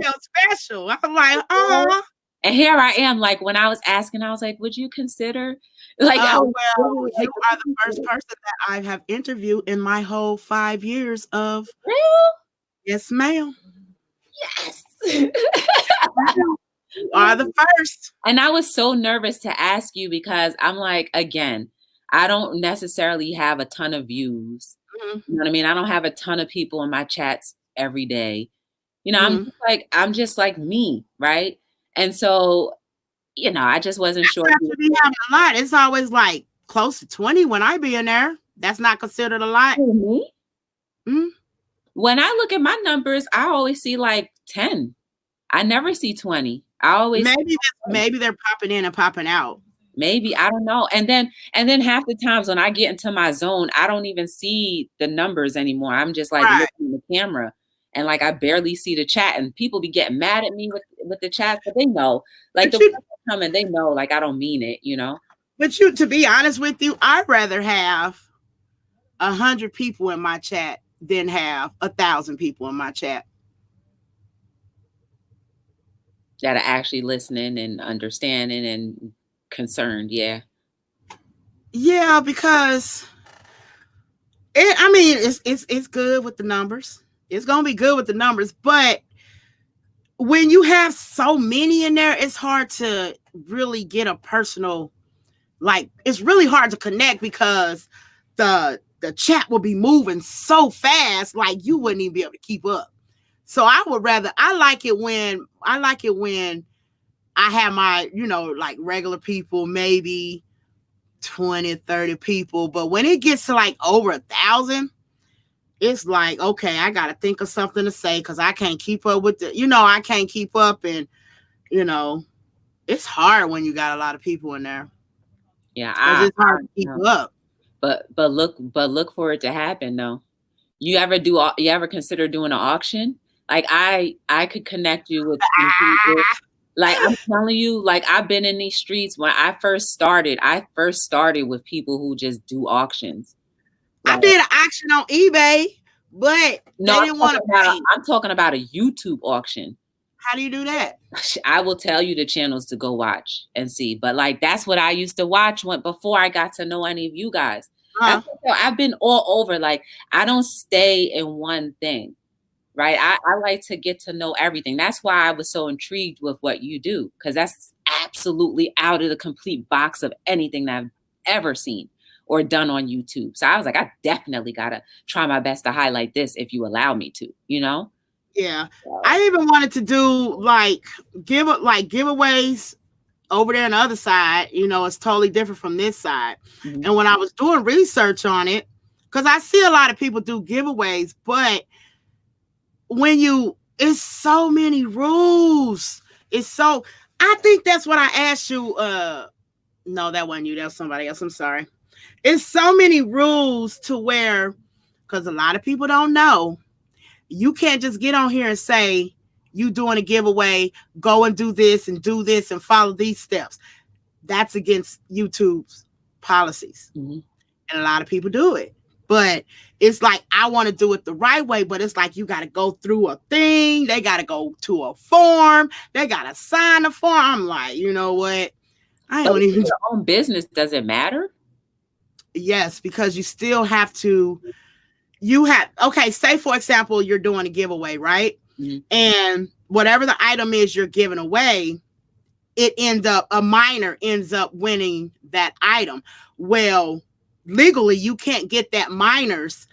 felt special. I was like, oh. And here I am. Like, when I was asking, I was like, would you consider? Like, you are the first person that I have interviewed in my whole 5 years of. Real? Yes, ma'am. Yes. You are the first. And I was so nervous to ask you, because I'm like, again, I don't necessarily have a ton of views. Mm-hmm. You know what I mean? I don't have a ton of people in my chats every day. You know, I'm just like me, right? And so, you know, I just wasn't sure. You be having a lot. It's always like close to 20 when I be in there. That's not considered a lot. Mm-hmm. Mm-hmm. When I look at my numbers, I always see like 10. I never see 20. I always maybe they're popping in and popping out. Maybe, I don't know. And then half the times when I get into my zone, I don't even see the numbers anymore. I'm just like looking at the camera, and like I barely see the chat. And people be getting mad at me with the chat, but they know, like, the people coming, they know, like, I don't mean it, you know. But to be honest with you, I'd rather have 100 people in my chat than have 1,000 people in my chat that are actually listening and understanding and concerned. Yeah. Yeah, because it's good with the numbers. It's gonna be good with the numbers, but when you have so many in there, it's hard to really get a personal, like, it's really hard to connect because the chat will be moving so fast, like you wouldn't even be able to keep up. So I like it when I have my, like regular people, maybe 20, 30 people. But when it gets to like over 1,000, it's like, okay, I got to think of something to say because I can't keep up with I can't keep up. And, it's hard when you got a lot of people in there. Yeah. It's hard to keep up. But look for it to happen though. You ever consider doing an auction? Like I could connect you with some people. Like I'm telling you, like I've been in these streets when I first started with people who just do auctions. Like, I did an auction on eBay, but no, they didn't want to pay. I'm talking about a YouTube auction. How do you do that? I will tell you the channels to go watch and see. But like that's what I used to watch before I got to know any of you guys. I've been all over. Like I don't stay in one thing. Right. I like to get to know everything. That's why I was so intrigued with what you do, because that's absolutely out of the complete box of anything that I've ever seen or done on YouTube. So I was like, I definitely got to try my best to highlight this if you allow me to, Yeah. I even wanted to do giveaways over there on the other side. It's totally different from this side. Mm-hmm. And when I was doing research on it, because I see a lot of people do giveaways, but it's so many rules. I think that's what I asked you. No, that wasn't you. That was somebody else. I'm sorry. It's so many rules to where, because a lot of people don't know, you can't just get on here and say you doing a giveaway, go and do this and follow these steps. That's against YouTube's policies. Mm-hmm. And a lot of people do it. But it's like, I want to do it the right way, but it's like you got to go through a thing. They got to go to a form. They got to sign a form. I'm like, you know what? I don't even. Your own business, does it matter? Yes, because you still have to. Okay, say for example, you're doing a giveaway, right? Mm-hmm. And whatever the item is you're giving away, a minor ends up winning that item. Well, legally you can't get that minor's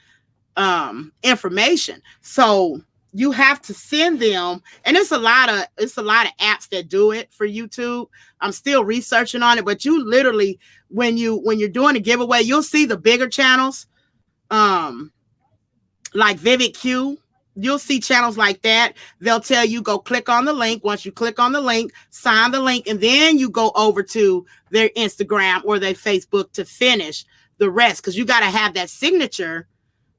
information, so you have to send them. And it's a lot of apps that do it for YouTube. I'm still researching on it, but you literally, when you're doing a giveaway, you'll see the bigger channels, like Vivid Q. You'll see channels like that. They'll tell you, go click on the link. Once you click on the link, sign the link, and then you go over to their Instagram or their Facebook to finish the rest, because you got to have that signature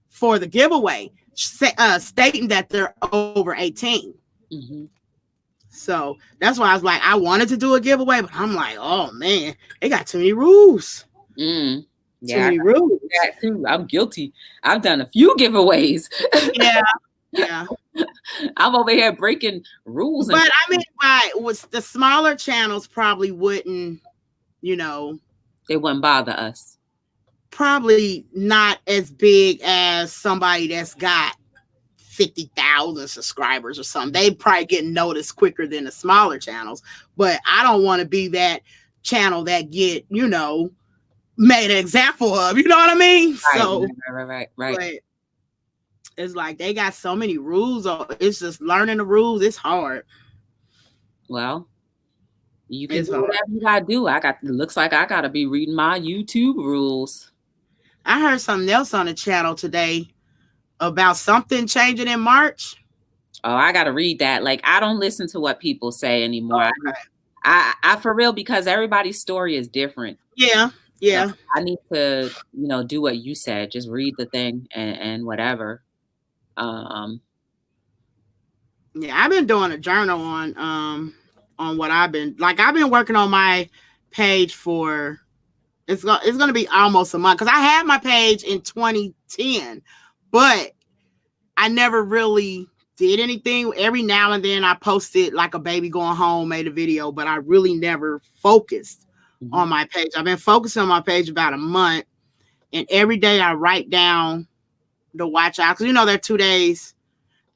for the giveaway stating that they're over 18. Mm-hmm. So that's why I was like, I wanted to do a giveaway, but I'm like, oh man, they got too many rules. Yeah, too many rules. Too. I'm guilty. I've done a few giveaways. Yeah. I'm over here breaking rules. But I mean, was the smaller channels probably wouldn't, they wouldn't bother us. Probably not as big as somebody that's got 50,000 subscribers or something. They probably get noticed quicker than the smaller channels. But I don't want to be that channel that get, made an example of. You know what I mean? Right. But it's like they got so many rules. It's just learning the rules. It's hard. Well, you can do whatever you gotta do. It looks like I gotta be reading my YouTube rules. I heard something else on the channel today about something changing in March. Oh, I gotta read that. Like, I don't listen to what people say anymore. Okay. I for real, because everybody's story is different. Yeah. So I need to, do what you said. Just read the thing and whatever. Yeah, I've been doing a journal on what I've been working on my page for It's gonna be almost a month because I had my page in 2010, but I never really did anything. Every now and then I posted like a baby going home, made a video, but I really never focused on my page. I've been focusing on my page about a month, and every day I write down the watch out because they're 2 days.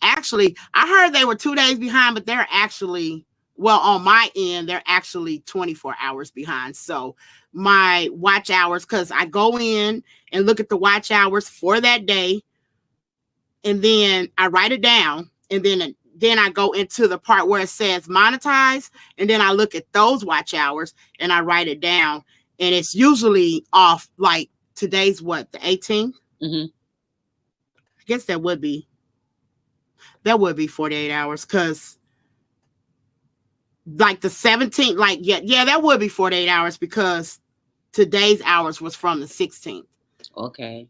Actually, I heard they were 2 days behind, but they're actually, well, on my end, they're actually 24 hours behind. So my watch hours, because I go in and look at the watch hours for that day, and then I write it down, and then I go into the part where it says monetize, and then I look at those watch hours and I write it down, and it's usually off like today's what, the 18th? I guess that would be 48 hours because like the 17th, like yeah, that would be 48 hours because today's hours was from the 16th. Okay.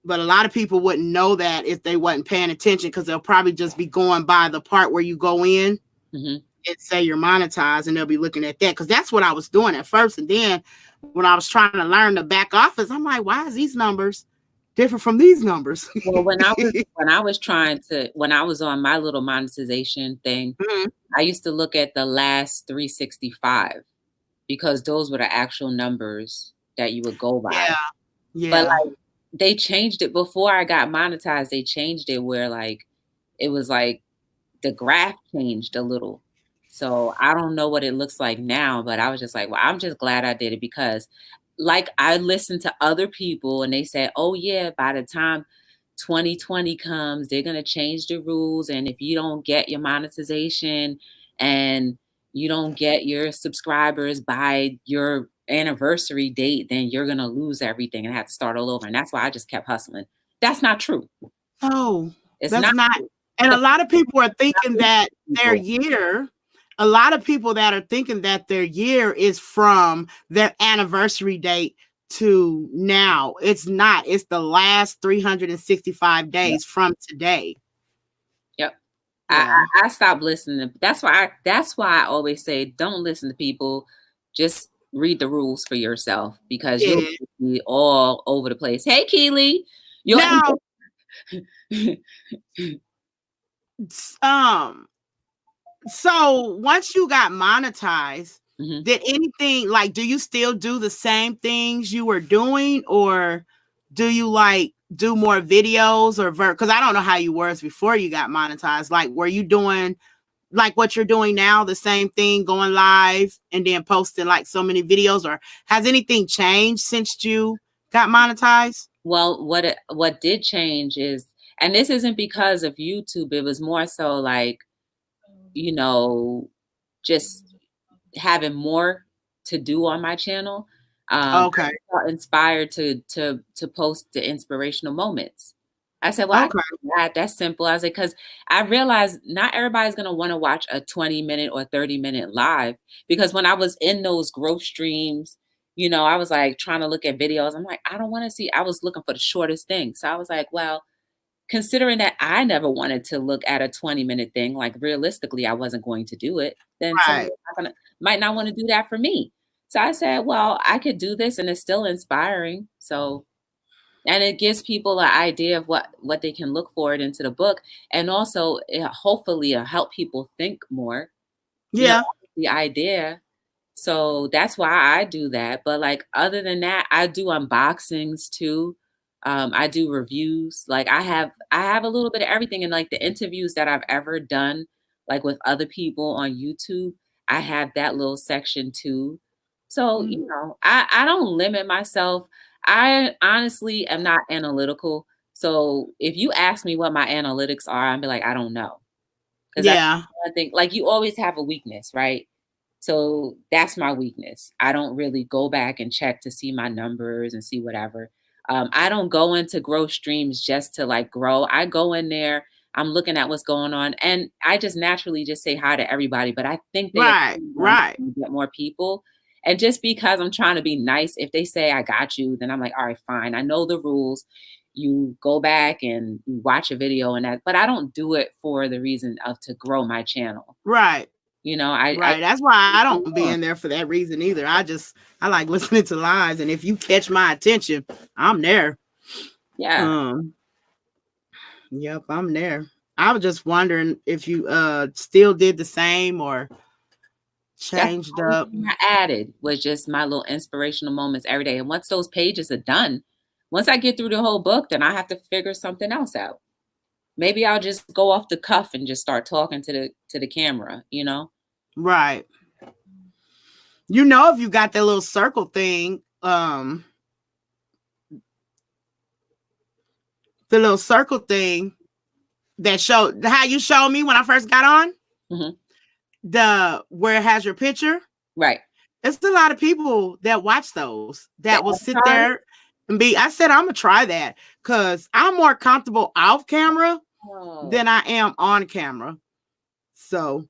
But a lot of people wouldn't know that if they wasn't paying attention because they'll probably just be going by the part where you go in and say you're monetized, and they'll be looking at that because that's what I was doing at first. And then when I was trying to learn the back office, I'm like, why is these numbers different from these numbers? Well, when I was on my little monetization thing, I used to look at the last 365 because those were the actual numbers that you would go by. Yeah. But like they changed it before I got monetized. They changed it where like it was like the graph changed a little. So I don't know what it looks like now, but I was just like, well, I'm just glad I did it because like I listened to other people and they said, oh yeah, by the time 2020 comes, they're going to change the rules. And if you don't get your monetization and you don't get your subscribers by your anniversary date, then you're going to lose everything and have to start all over. And that's why I just kept hustling. That's not true. Oh, it's that's not. And a lot of people are thinking that their year, a lot of people that are thinking that their year is from their anniversary date to now. It's not. It's the last 365 days from today. Yep. Yeah. I stopped listening. That's why I always say don't listen to people. Just read the rules for yourself because you'll be all over the place. Hey, Keely. So once you got monetized, did anything like, do you still do the same things you were doing, or do you like do more videos or because I don't know how you were before you got monetized. Like, were you doing like what you're doing now, the same thing, going live and then posting like so many videos, or has anything changed since you got monetized? Well, what did change is, and this isn't because of YouTube, it was more so like, just having more to do on my channel. I felt inspired to post the inspirational moments. I said, well, that's simple. I was like, because I realized not everybody's going to want to watch a 20-minute or 30-minute live, because when I was in those growth streams, I was like trying to look at videos. I'm like, I don't want to see, I was looking for the shortest thing. So I was like, well, considering that I never wanted to look at a 20-minute thing, like realistically, I wasn't going to do it, then somebody might not want to do that for me. So I said, well, I could do this and it's still inspiring. So, and it gives people an idea of what they can look forward into the book. And also hopefully it'll help people think more. Yeah. The idea. So that's why I do that. But like, other than that, I do unboxings too. I do reviews. Like I have a little bit of everything. And like the interviews that I've ever done, like with other people on YouTube, I have that little section too. So, I don't limit myself. I honestly am not analytical. So if you ask me what my analytics are, I'll be like, I don't know. Because I think like you always have a weakness, right? So that's my weakness. I don't really go back and check to see my numbers and see whatever. I don't go into growth streams just to like grow. I go in there, I'm looking at what's going on, and I just naturally just say hi to everybody. But I think they get more people. And just because I'm trying to be nice, if they say I got you, then I'm like, all right, fine. I know the rules. You go back and you watch a video and that, but I don't do it for the reason of to grow my channel. Right. You know, I That's why I don't be in there for that reason either. I like listening to lives, and if you catch my attention, I'm there. Yeah. Yep, I'm there. I was just wondering if you still did the same or changed up. I added was just my little inspirational moments every day. And once those pages are done, once I get through the whole book, then I have to figure something else out. Maybe I'll just go off the cuff and just start talking to the camera, you know? Right. You know, if you got that little circle thing, the little circle thing that showed how you showed me when I first got on, where it has your picture. Right. It's a lot of people that watch those that will sit there and I said, I'm gonna try that because I'm more comfortable off camera than I am on camera. So,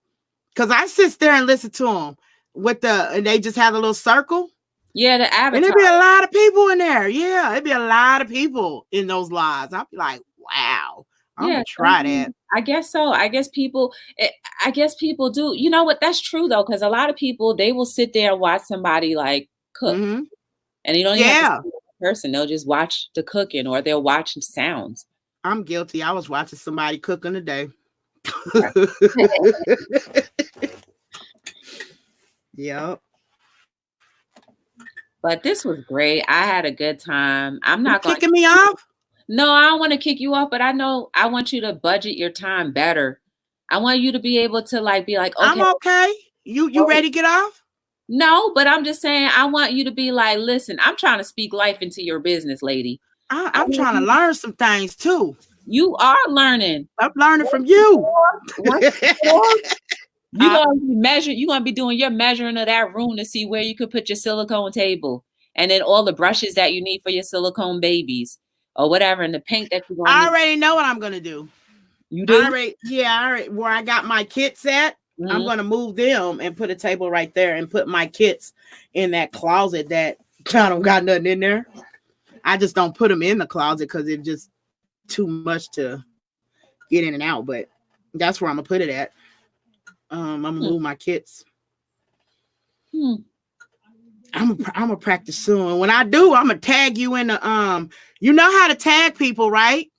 because I sit there and listen to them and they just have a little circle. Yeah, the avatar. And there'd be a lot of people in there. Yeah, it'd be a lot of people in those lives. I'd be like, wow, I'm gonna try that. I guess so. I guess people do. You know what? That's true though, because a lot of people, they will sit there and watch somebody like cook, and you don't even have to see the person. They'll just watch the cooking, or they'll watch sounds. I'm guilty. I was watching somebody cooking today. Yep. But this was great. I had a good time. I'm not kicking me off. No, I don't want to kick you off, but I know I want you to budget your time better. I want you to be able to be like, okay. I'm okay. You ready to get off? No, but I'm just saying, I want you to be like, listen, I'm trying to speak life into your business, lady. I'm trying to learn some things too. You are learning. I'm learning from you. You're gonna be doing your measuring of that room to see where you could put your silicone table, and then all the brushes that you need for your silicone babies or whatever, and the paint that you're gonna I already know what I'm gonna do. You do? All right. Where I got my kits at, I'm gonna move them and put a table right there and put my kits in that closet that I don't got nothing in there. I just don't put them in the closet because it's just too much to get in and out. But that's where I'm gonna put it at. I'm gonna move my kits. I'm gonna practice soon. When I do, I'm gonna tag you in the you know how to tag people, right?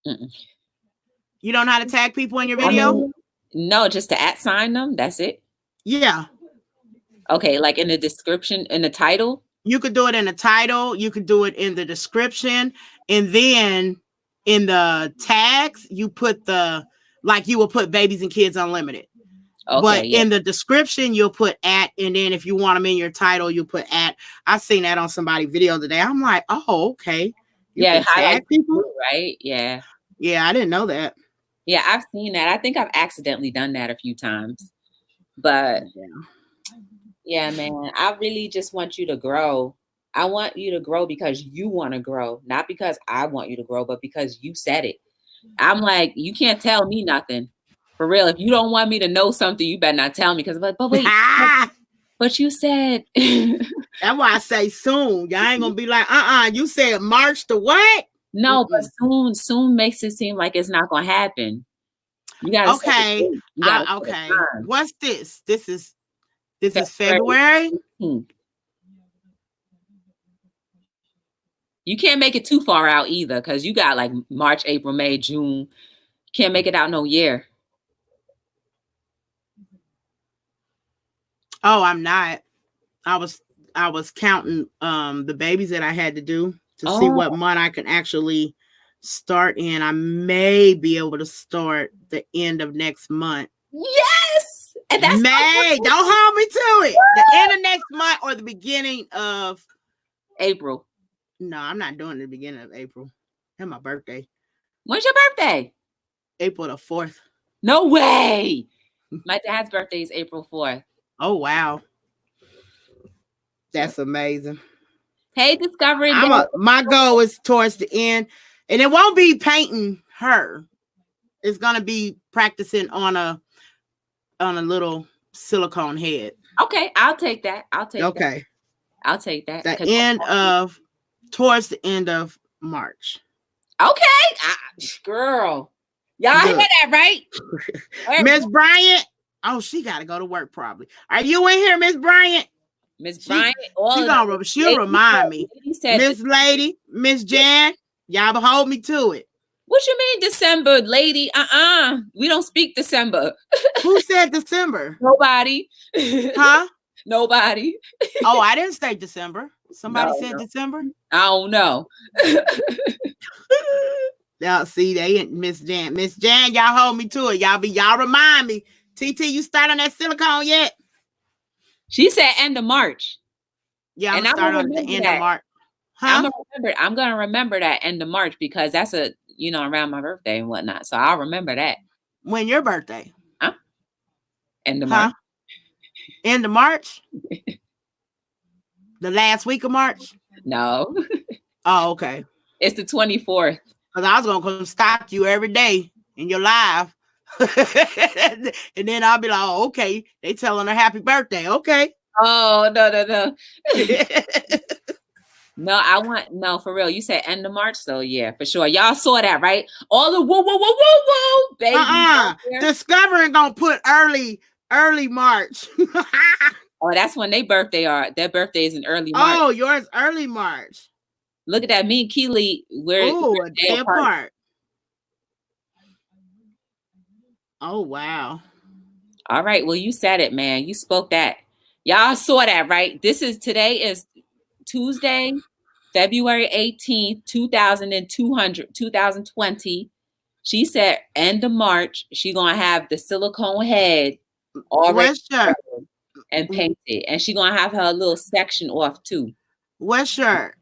You don't know how to tag people in your video? No, just to @ them. That's it. Yeah. Okay, like in the description, in the title. You could do it in the title. You could do it in the description, and then in the tags, you put you will put Babies and Kids Unlimited. Okay, but in the description, you'll put @ and then if you want them in your title, you put @ I seen that on somebody's video today. I'm like, oh, okay. You can tag people, right? Yeah. Yeah, I didn't know that. Yeah, I've seen that. I think I've accidentally done that a few times. But yeah, man, I really just want you to grow. I want you to grow because you want to grow, not because I want you to grow, but because you said it. I'm like, you can't tell me nothing. For real, if you don't want me to know something, you better not tell me. Because I'm like, but wait, but you said. That's why I say soon. Y'all ain't gonna be like, you said March to what? No, but soon makes it seem like it's not gonna happen. You gotta okay. Okay. What's this? This is February. You can't make it too far out either, because you got like March, April, May, June. Can't make it out no year. Oh, I'm not. I was counting the babies that I had to do to see what month I can actually start in. I may be able to start the end of next month. Yes. And that's May. Don't hold me to it. The end of next month or the beginning of April. No, I'm not doing the beginning of April. That's my birthday. When's your birthday? April the 4th. No way. My dad's birthday is April 4th. Oh, wow. That's amazing. Hey, Discovery. My goal is towards the end. And it won't be painting her. It's going to be practicing on a little silicone head. Okay, I'll take that. Okay. I'll take that. Towards the end of March. Okay. Girl. Y'all hear that, right? Miss Bryant. Oh, she got to go to work probably. Are you in here, Miss Bryant? Miss Bryant, She'll remind me. Miss Lady, Miss Jan, y'all hold me to it. What you mean December, lady? We don't speak December. Who said December? Nobody. Huh? Nobody. Oh, I didn't say December. Somebody said December? I don't know. Now, see, they ain't Miss Jan. Miss Jan, y'all hold me to it. Y'all remind me. TT, you start on that silicone yet? She said end of March. Yeah, I'm gonna start on the end of March. Huh? I'm gonna remember that end of March because that's around my birthday and whatnot. So I'll remember that. When your birthday? Huh? End of March. End of March? The last week of March? No. Oh, okay. It's the 24th. Because I was gonna come stalk you every day in your live. And then I'll be like, oh, okay. They telling her happy birthday. Okay. Oh, no. No, for real. You said end of March, so yeah, for sure. Y'all saw that, right? All the whoa, baby. Discovering gonna put early March. Oh, that's when their birthday are. Their birthday is in early March. Oh, yours early March. Look at that. Me and Keely, we're a day apart. Oh, wow. All right. Well, you said it, man. You spoke that. Y'all saw that, right? Today is Tuesday, February 18th, 2020. She said end of March, she gonna have the silicone head already and painted. And she gonna have her little section off too. What's your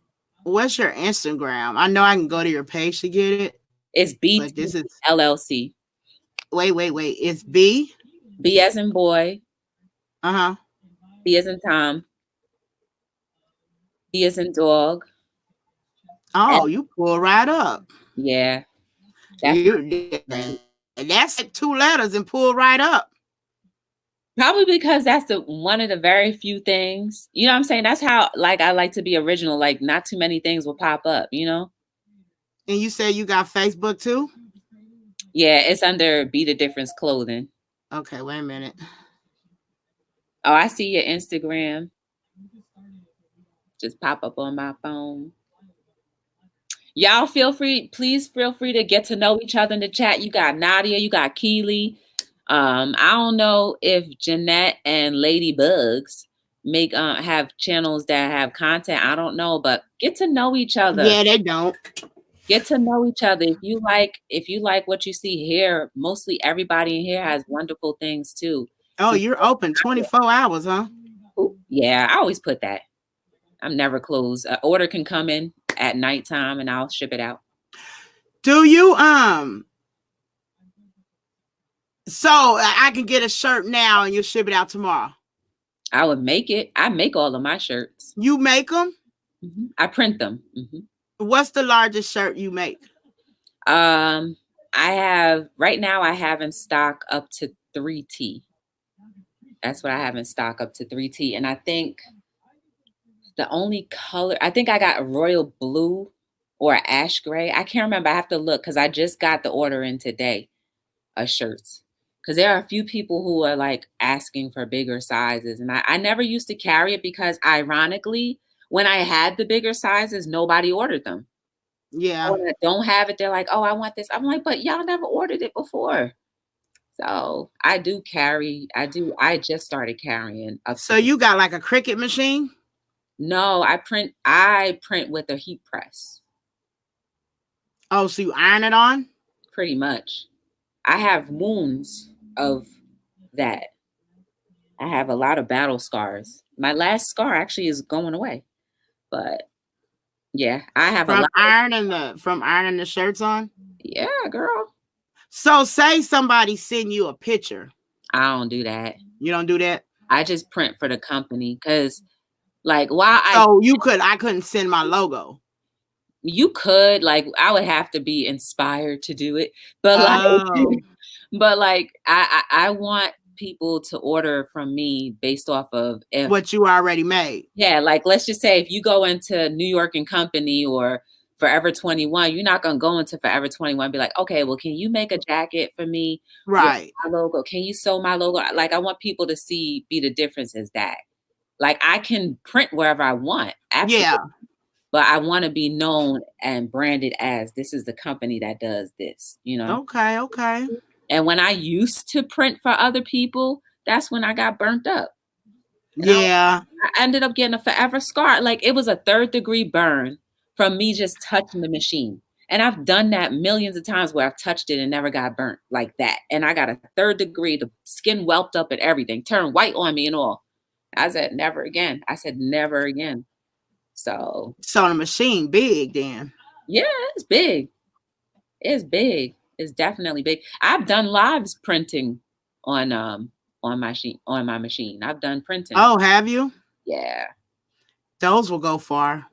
Instagram? I know I can go to your page to get it. It's B LLC. Wait. It's B? B as in boy. Uh-huh. B as in Tom. D as in dog. Oh, you pull right up. Yeah. That's like 2 letters and pull right up. Probably because that's one of the very few things. You know what I'm saying? That's how I like to be original. Like not too many things will pop up, you know? And you say you got Facebook too? Yeah, it's under Be the Difference Clothing. Okay, wait a minute. Oh, I see your Instagram. Just pop up on my phone. Y'all please feel free to get to know each other in the chat. You got Nadia, you got Keely. I don't know if Jeanette and Ladybugs have channels that have content. I don't know, but get to know each other. Yeah, they don't. Get to know each other. If you like what you see here, mostly everybody in here has wonderful things too. Oh, so you're open 24 hours, huh? Yeah, I always put that. I'm never closed. An order can come in at nighttime and I'll ship it out. Do you so I can get a shirt now and you'll ship it out tomorrow? I would make it. I make all of my shirts. You make them? Mm-hmm. I print them. Mm-hmm. What's the largest shirt you make? I have in stock up to 3T. That's what I have in stock, up to 3T. And I think the only color, I think I got royal blue or ash gray. I can't remember. I have to look because I just got the order in today of shirts. Because there are a few people who are like asking for bigger sizes. And I never used to carry it because ironically, when I had the bigger sizes, nobody ordered them. Yeah. When I don't have it, they're like, oh, I want this. I'm like, but y'all never ordered it before. So I do carry. I just started carrying. So you got like a Cricut machine? No, I print with a heat press. Oh, so you iron it on? Pretty much. I have wounds of that. I have a lot of battle scars. My last scar actually is going away. But yeah, I have from ironing the shirts on. Yeah, girl. So say somebody send you a picture. I don't do that. You don't do that? I just print for the company because, I couldn't send my logo. You could, I would have to be inspired to do it, but I want people to order from me based off of what you already made. Yeah, let's just say if you go into New York and Company or Forever 21, you're not gonna go into Forever 21 and be like, okay, well, can you make a jacket for me with Right. my logo? Can you sew my logo? Like, I want people to be the difference is that. Like, I can print wherever I want, absolutely. Yeah. But I want to be known and branded as this is the company that does this, you know? Okay. And when I used to print for other people, that's when I got burnt up. And Yeah. I ended up getting a forever scar. Like, it was a 3rd-degree burn from me just touching the machine. And I've done that millions of times where I've touched it and never got burnt like that. And I got a 3rd degree, the skin whelped up and everything, turned white on me and all. I said, never again. I said, never again. So the machine big then. Yeah, it's big. It's big. It's definitely big. I've done lives printing on my machine. I've done printing. Oh, have you? Yeah. Those will go far.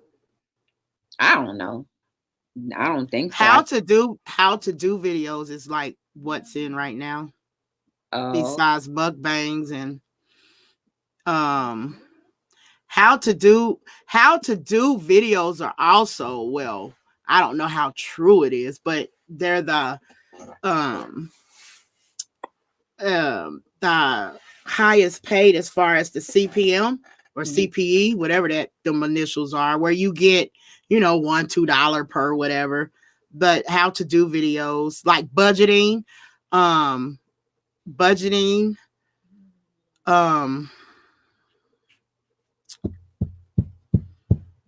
I don't know. I don't think so. How to do videos is like what's in right now. Besides mukbangs and how to do videos are also, well, I don't know how true it is, but they're the highest paid as far as the CPM or CPE, whatever that the initials are, where you get, $1-2 per whatever. But how to do videos like budgeting,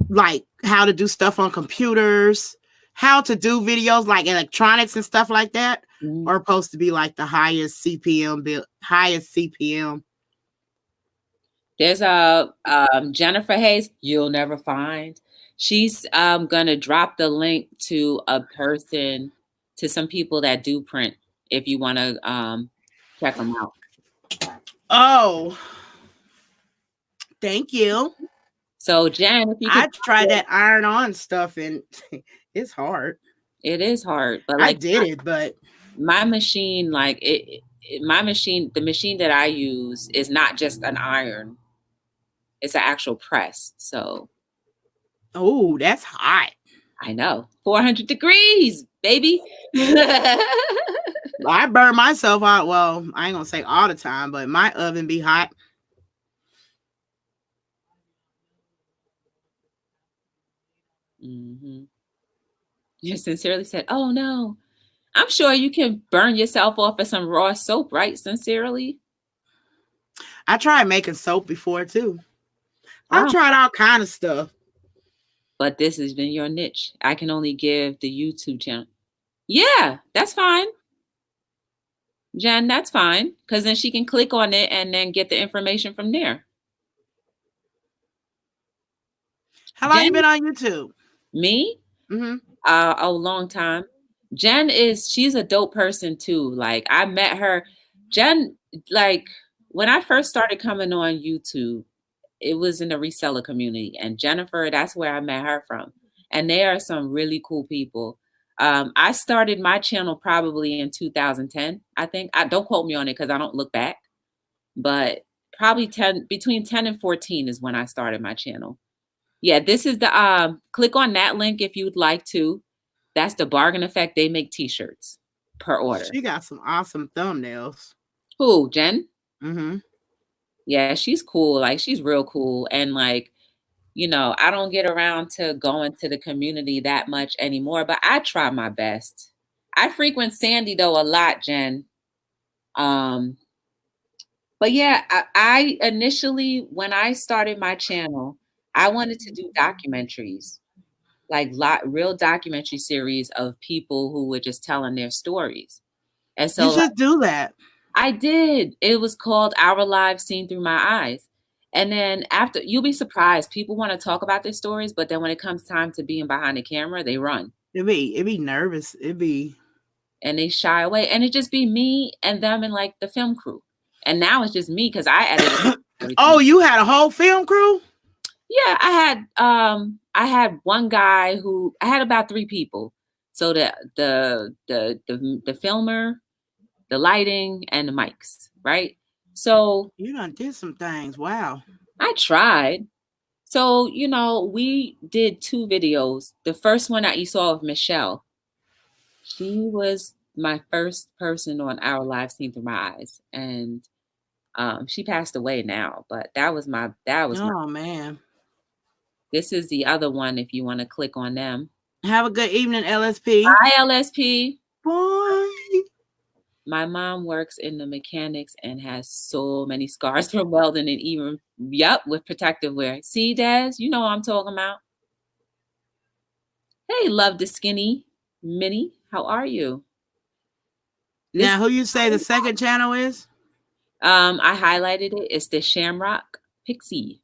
like how to do stuff on computers, how to do videos like electronics and stuff like that are supposed to be like the highest CPM. There's a Jennifer Hayes, you'll never find. She's gonna drop the link to some people that do print if you want to check them out. Oh, thank you. So Jen, if you I tried that iron-on stuff and it's hard. It is hard, but I did it, but my machine, the machine that I use is not just an iron. It's an actual press. So, oh, that's hot. I know. 400 degrees, baby. I burn myself out. Well, I ain't gonna say all the time, but my oven be hot. You sincerely said, oh no. I'm sure you can burn yourself off of some raw soap, right? Sincerely. I tried making soap before too. I tried all kind of stuff. But this has been your niche. I can only give the YouTube channel. Yeah, that's fine. Jen, that's fine. Because then she can click on it and then get the information from there. How long you been on YouTube? Me? A long time. Jen she's a dope person too. Like, I met her. Jen, like, when I first started coming on YouTube, it was in the reseller community, and Jennifer, that's where I met her from. And they are some really cool people. I started my channel probably in 2010, I think. Don't quote me on it because I don't look back, but probably between 10 and 14 is when I started my channel. Yeah, this is the click on that link if you would like to. That's the Bargain Effect. They make t-shirts per order. She got some awesome thumbnails. Who, Jen? Mm-hmm. Yeah, she's cool. Like, she's real cool. And like, I don't get around to going to the community that much anymore, but I try my best. I frequent Sandy though a lot, Jen. But yeah, I initially, when I started my channel, I wanted to do documentaries, like real documentary series of people who were just telling their stories. And so you should do that. I did. It was called Our Lives Seen Through My Eyes. And then after, you'll be surprised. People want to talk about their stories, but then when it comes time to being behind the camera, they run. It be nervous. And they shy away. And it just be me and them and like the film crew. And now it's just me because I edited. Oh, you had a whole film crew? Yeah, I had one guy I had about 3 people. So the filmer, the lighting, and the mics, right? So you done did some things. Wow. I tried. So, we did 2 videos. The first one that you saw of Michelle, she was my first person on our live seen through my eyes. And she passed away now, but that was my Oh man. This is the other one if you want to click on them. Have a good evening, LSP. Hi, LSP. Boy. My mom works in the mechanics and has so many scars from welding and even, with protective wear. See, Des, you know what I'm talking about. Hey, love the skinny Minnie. How are you? Now, who you say the second channel is? I highlighted it. It's the Shamrock Pixie.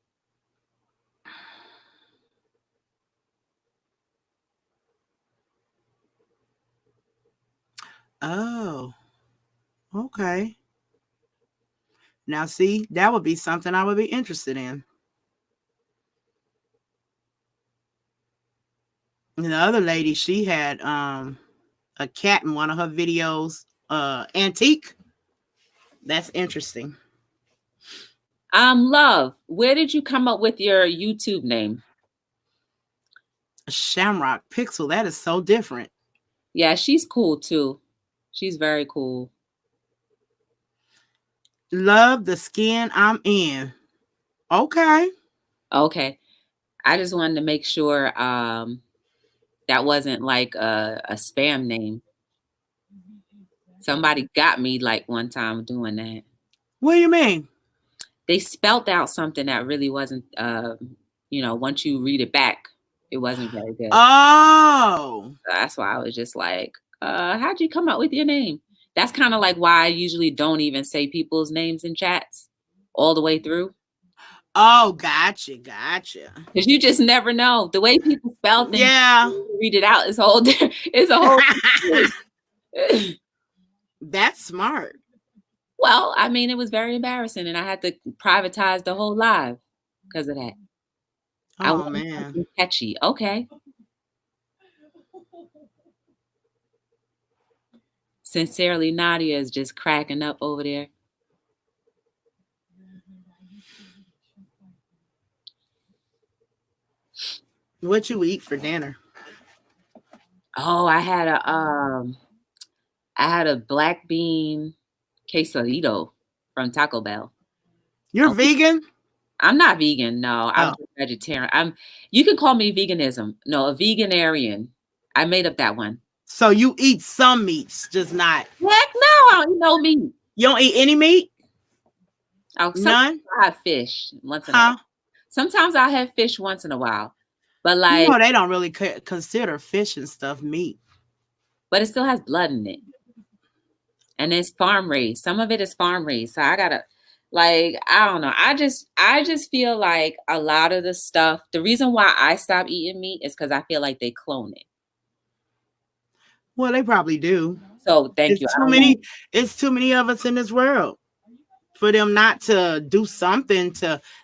Oh, okay. Now, see, that would be something I would be interested in. And the other lady, she had a cat in one of her videos, antique. That's interesting. Love, where did you come up with your YouTube name? Shamrock Pixel. That is so different. Yeah, she's cool too. She's very cool. Love the skin I'm in. Okay. I just wanted to make sure that wasn't like a spam name. Somebody got me like one time doing that. What do you mean? They spelt out something that really wasn't, once you read it back, it wasn't very good. Oh. So that's why I was just like, how'd you come up with your name? That's kind of like why I usually don't even say people's names in chats all the way through. Oh, gotcha. Because you just never know. The way people spell things, read it out, it's a whole That's smart. Well, I mean, it was very embarrassing, and I had to privatize the whole live because of that. Oh, man. Catchy. Okay. Sincerely, Nadia is just cracking up over there. What you eat for dinner? Oh, I had a black bean quesadito from Taco Bell. You're vegan? I'm not vegan. No, I'm just vegetarian. You can call me veganism. No, a veganarian. I made up that one. So you eat some meats, just not. Heck no, I don't eat no meat. You don't eat any meat? None? I have fish once in a while. Sometimes I have fish once in a while. But like, they don't really consider fish and stuff meat. But it still has blood in it. And it's farm raised. Some of it is farm raised. So I gotta, I don't know. I just feel like a lot of the stuff, the reason why I stopped eating meat is because I feel like they clone it. Well, they probably do. So thank you. It's too many of us in this world for them not to do something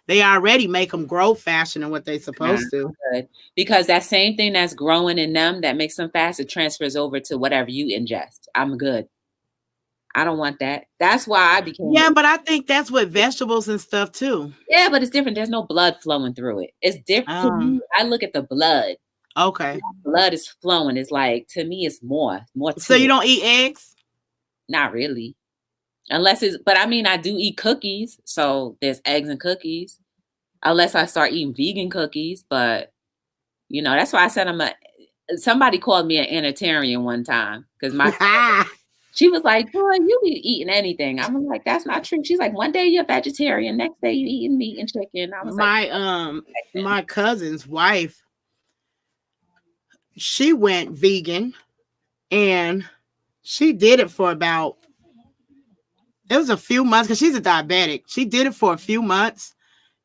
they already make them grow faster than what they're supposed to. Good. Because that same thing that's growing in them that makes them fast, it transfers over to whatever you ingest. I'm good. I don't want that. That's why I became. Yeah, but I think that's with vegetables and stuff too. Yeah, but it's different. There's no blood flowing through it. It's different. To me, I look at the blood. Okay. Blood is flowing. It's like, to me, it's more. So you don't eat eggs? Not really. Unless but I mean, I do eat cookies. So there's eggs and cookies. Unless I start eating vegan cookies. But, that's why I said somebody called me an anitarian one time. Because she was like, boy, you be eating anything. I was like, that's not true. She's like, one day you're vegetarian. Next day you're eating meat and chicken. I was my cousin's wife, she went vegan and she did it for it was a few months because she's a diabetic. She did it for a few months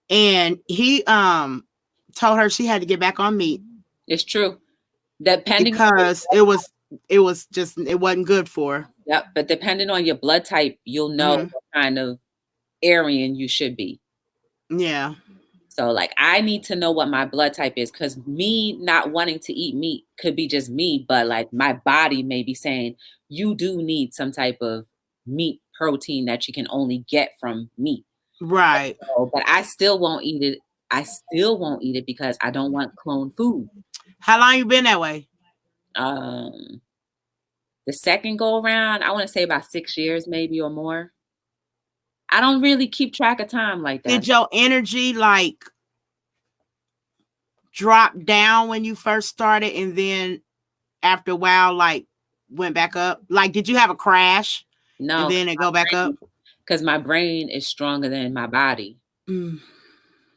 and he told her she had to get back on meat. It's true. Depending because it wasn't good for her. Yep, but depending on your blood type, you'll know what kind of Aryan you should be. Yeah. So I need to know what my blood type is because me not wanting to eat meat could be just me, but my body may be saying you do need some type of meat protein that you can only get from meat. Right. But I still won't eat it. I still won't eat it because I don't want clone food. How long you been that way? The second go around, I want to say about 6 years maybe or more. I don't really keep track of time like that. Did your energy like drop down when you first started and then after a while like went back up? Like, did you have a crash? No. And then it go back up? Because my brain is stronger than my body.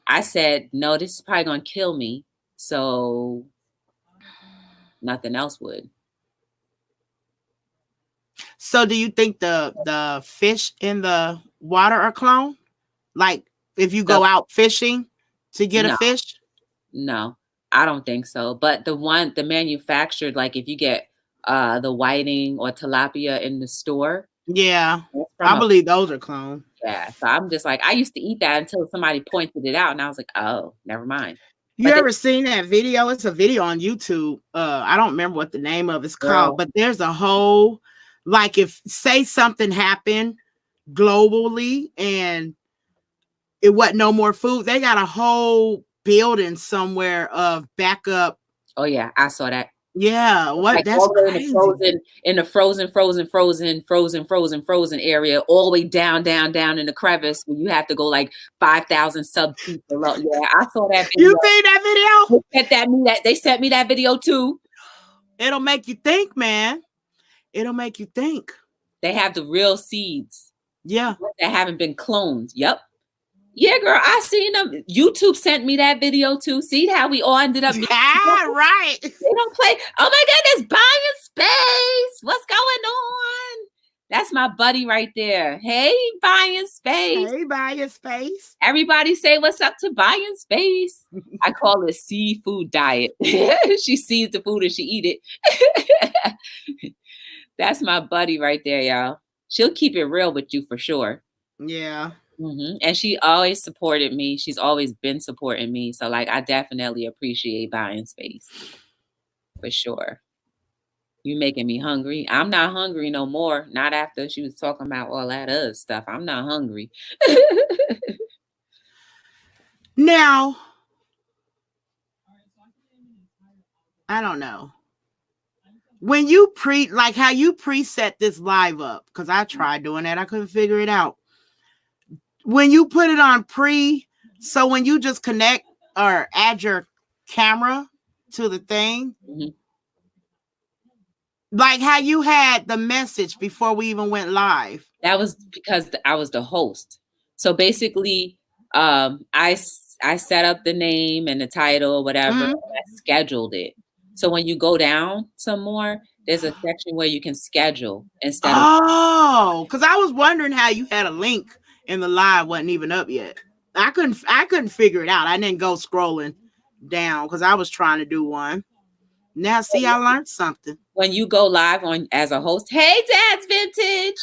I said, no, this is probably going to kill me. So nothing else would. So do you think the fish in the water are cloned? Like if you go out fishing to get a fish? No, I don't think so. But the manufactured, like if you get the whiting or tilapia in the store. Yeah, I believe those are cloned. Yeah, so I'm just like, I used to eat that until somebody pointed it out, and I was like, oh, never mind. You ever seen that video? It's a video on YouTube. I don't remember what the name of it's called, but there's a whole, like if say something happened globally and it wasn't no more food, they got a whole building somewhere of backup. Oh yeah, I saw that. Yeah, what like that's crazy. In the frozen area, all the way down in the crevice where you have to go like 5,000 sub feet below. Yeah, I saw that video. You seen that video? They sent me that video too. It'll make you think, man. It'll make you think. They have the real seeds. Yeah. That haven't been cloned. Yep. Yeah, girl, I seen them. YouTube sent me that video too. See how we all ended up. Right. They don't play. Oh my goodness, buying space. What's going on? That's my buddy right there. Hey, buying space. Hey, buying space. Everybody say what's up to buying space. I call it seafood diet. She sees the food and she eat it. That's my buddy right there, y'all. She'll keep it real with you for sure. Yeah. Mm-hmm. And she always supported me. She's always been supporting me. So like, I definitely appreciate buying space for sure. You making me hungry. I'm not hungry no more. Not after she was talking about all that other stuff. I'm not hungry. Now, I don't know. When you how you preset this live up, because I tried doing that. I couldn't figure it out. When you put it on so when you just connect or add your camera to the thing, like how you had the message before we even went live. That was because I was the host. So basically, I set up the name and the title or whatever, and I scheduled it. So when you go down some more, there's a section where you can schedule instead of. Oh, because I was wondering how you had a link. And the live wasn't even up yet. I couldn't figure it out. I didn't go scrolling down because I was trying to do one. Now see, I learned something. When you go live on as a host, hey Dad's Vintage.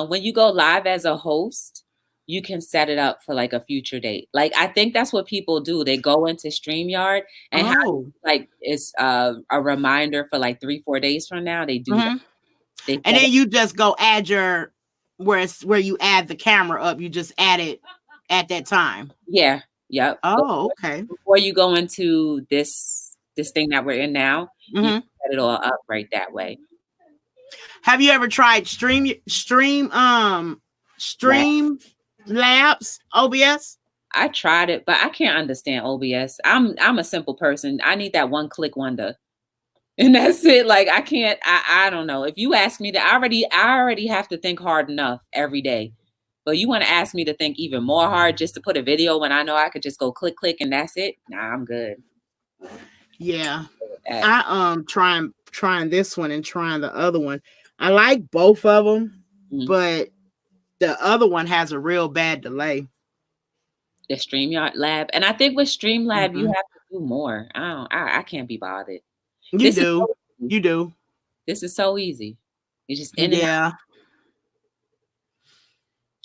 When you go live as a host, you can set it up for like a future date. Like I think that's what people do. They go into StreamYard and it's a reminder for like 3-4 days from now. They do that. And then you just go add your where you add the camera up, you just add it at that time. Yeah. Yep. Oh, okay. Before you go into this thing that we're in now, you can set it all up right that way. Have you ever tried Stream Labs OBS? I tried it, but I can't understand OBS. I'm a simple person. I need that one-click wonder. And that's it. Like I can't. I don't know. If you ask me to, I already have to think hard enough every day. But you want to ask me to think even more hard just to put a video when I know I could just go click and that's it. Nah, I'm good. Yeah, I trying this one and trying the other one. I like both of them, but the other one has a real bad delay. The StreamYard Lab, and I think with Streamlab you have to do more. I can't be bothered. You do. This is so easy. You just Yeah.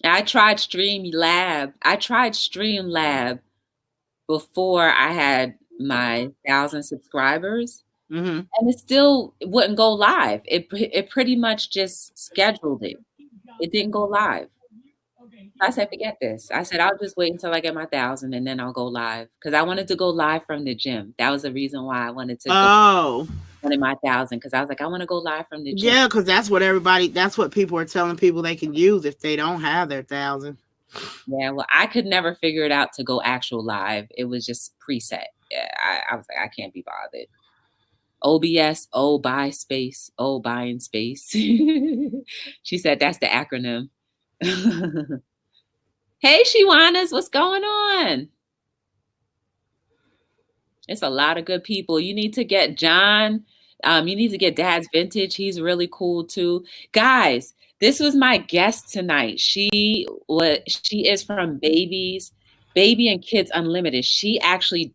I tried Streamlab. Before I had my 1,000 subscribers, and it still wouldn't go live. It pretty much just scheduled it. It didn't go live. I said, forget this. I said, I'll just wait until I get my 1,000 and then I'll go live. Because I wanted to go live from the gym. That was the reason why I wanted to go in my 1,000. Because I was like, I want to go live from the gym. Yeah, because that's what people are telling people they can use if they don't have their 1,000. Yeah, well, I could never figure it out to go actual live. It was just preset. Yeah, I was like, I can't be bothered. OBS, buy space, buying space. She said that's the acronym. Hey, Shiwanas, what's going on? It's a lot of good people. You need to get John. You need to get Dad's Vintage. He's really cool too. Guys, this was my guest tonight. She is from Baby and Kids Unlimited. She actually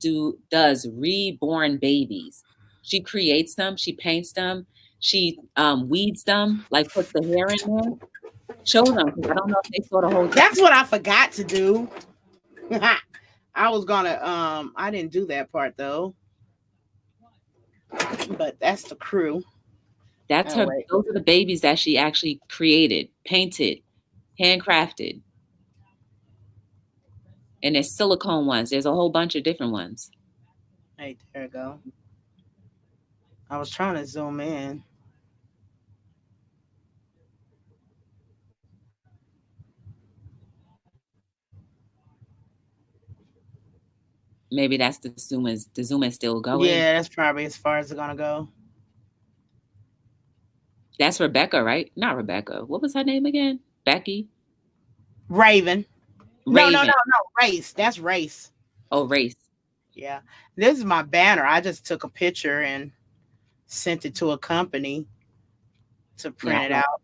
does reborn babies. She creates them, she paints them, she weeds them, like puts the hair in there. Show them, because I don't know if they saw the whole thing. That's what I forgot to do. I was gonna I didn't do that part though. But that's the crew. That's her. Those are the babies that she actually created, painted, handcrafted. And there's silicone ones. There's a whole bunch of different ones. Hey, there we go. I was trying to zoom in. Maybe that's the zoom is still going. Yeah, that's probably as far as it's gonna go. That's Rebecca, right? Not Rebecca. What was her name again? Becky? Raven. No, Race. That's Race. Oh, Race. Yeah. This is my banner. I just took a picture and sent it to a company to print it out.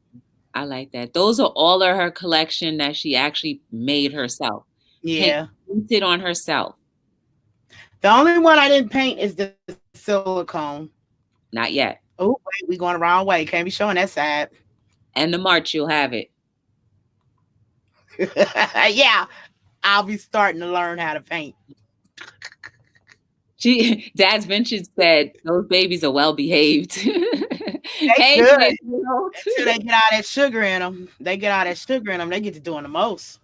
I like that. Those are all of her collection that she actually made herself. Yeah. Painted on herself. The only one I didn't paint is the silicone. Not yet. Oh, wait, we going the wrong way. Can't be showing that side. And the March, you'll have it. Yeah. I'll be starting to learn how to paint. Dad's Vintage said those babies are well behaved. Hey, good. Until they get all that sugar in them. They get to doing the most.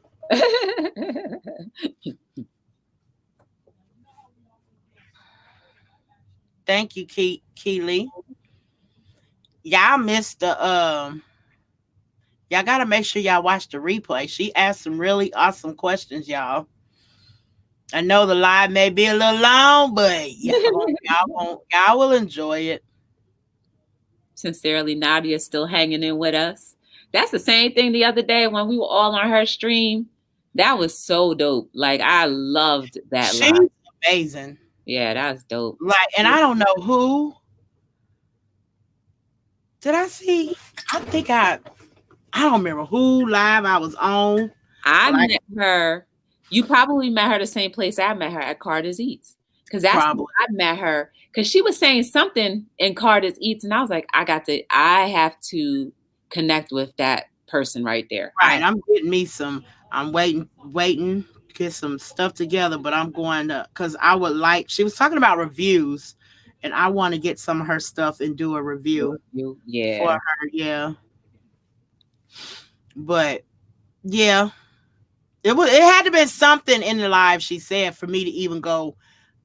Thank you, Keely. Y'all missed the y'all gotta make sure y'all watch the replay. She asked some really awesome questions, y'all. I know the live may be a little long, but y'all will enjoy it. Sincerely, Nadia's still hanging in with us. That's the same thing the other day when we were all on her stream. That was so dope. Like, I loved that. She's amazing. Yeah, that's dope. Like, and I don't know who. Did I see? I don't remember who live I was on. I met her. You probably met her the same place I met her, at Carter's Eats. Because that's where I met her. Because she was saying something in Carter's Eats, and I was like, I have to connect with that person right there. Right. I'm waiting, get some stuff together, but I'm going to, because she was talking about reviews, and I want to get some of her stuff and do a review. Yeah. For her, yeah. But yeah, it had to be something in the live she said for me to even go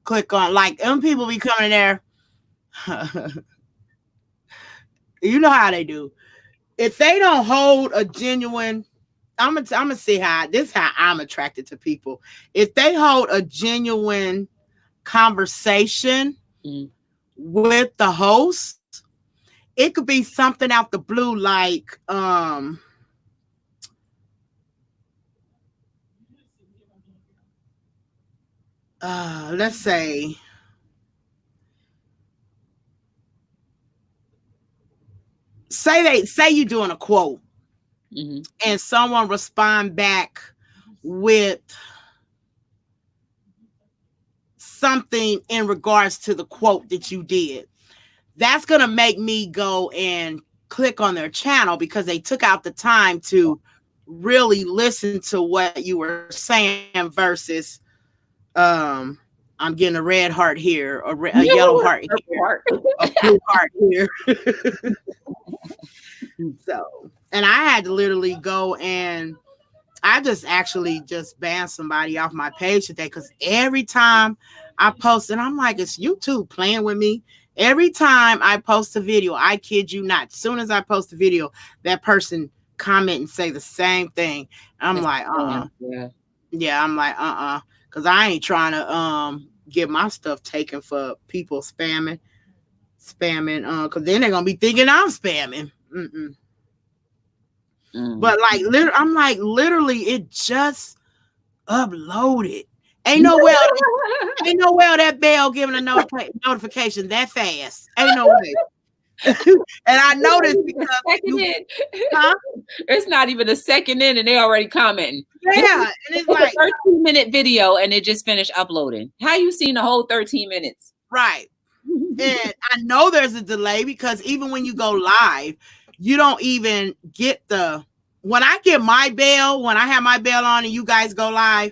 click on. Like, them people be coming in there. You know how they do. If they don't hold a genuine, I'm gonna see how I'm attracted to people. If they hold a genuine conversation with the host, it could be something out the blue, like let's say you're doing a quote, and someone respond back with something in regards to the quote that you did. That's gonna make me go and click on their channel, because they took out the time to really listen to what you were saying versus I'm getting a red heart here, a yellow heart here, a blue heart here. So, and I had to literally go, and I just actually just banned somebody off my page today because every time I post, and I'm like, it's YouTube playing with me. Every time I post a video, I kid you not, as soon as I post a video, that person comment and say the same thing. I'm like, yeah, I'm like, because I ain't trying to get my stuff taken for people spamming, because then they're gonna be thinking I'm spamming. But like, I'm like, literally, it just uploaded. Ain't no way that bell giving a notification that fast. Ain't no way. And I noticed because it's not even a second in and they already commenting. Yeah, and it's like a 13-minute video and it just finished uploading. How you seen the whole 13 minutes? Right. And I know there's a delay because even when you go live, you don't even get when I get my bell, when I have my bell on and you guys go live,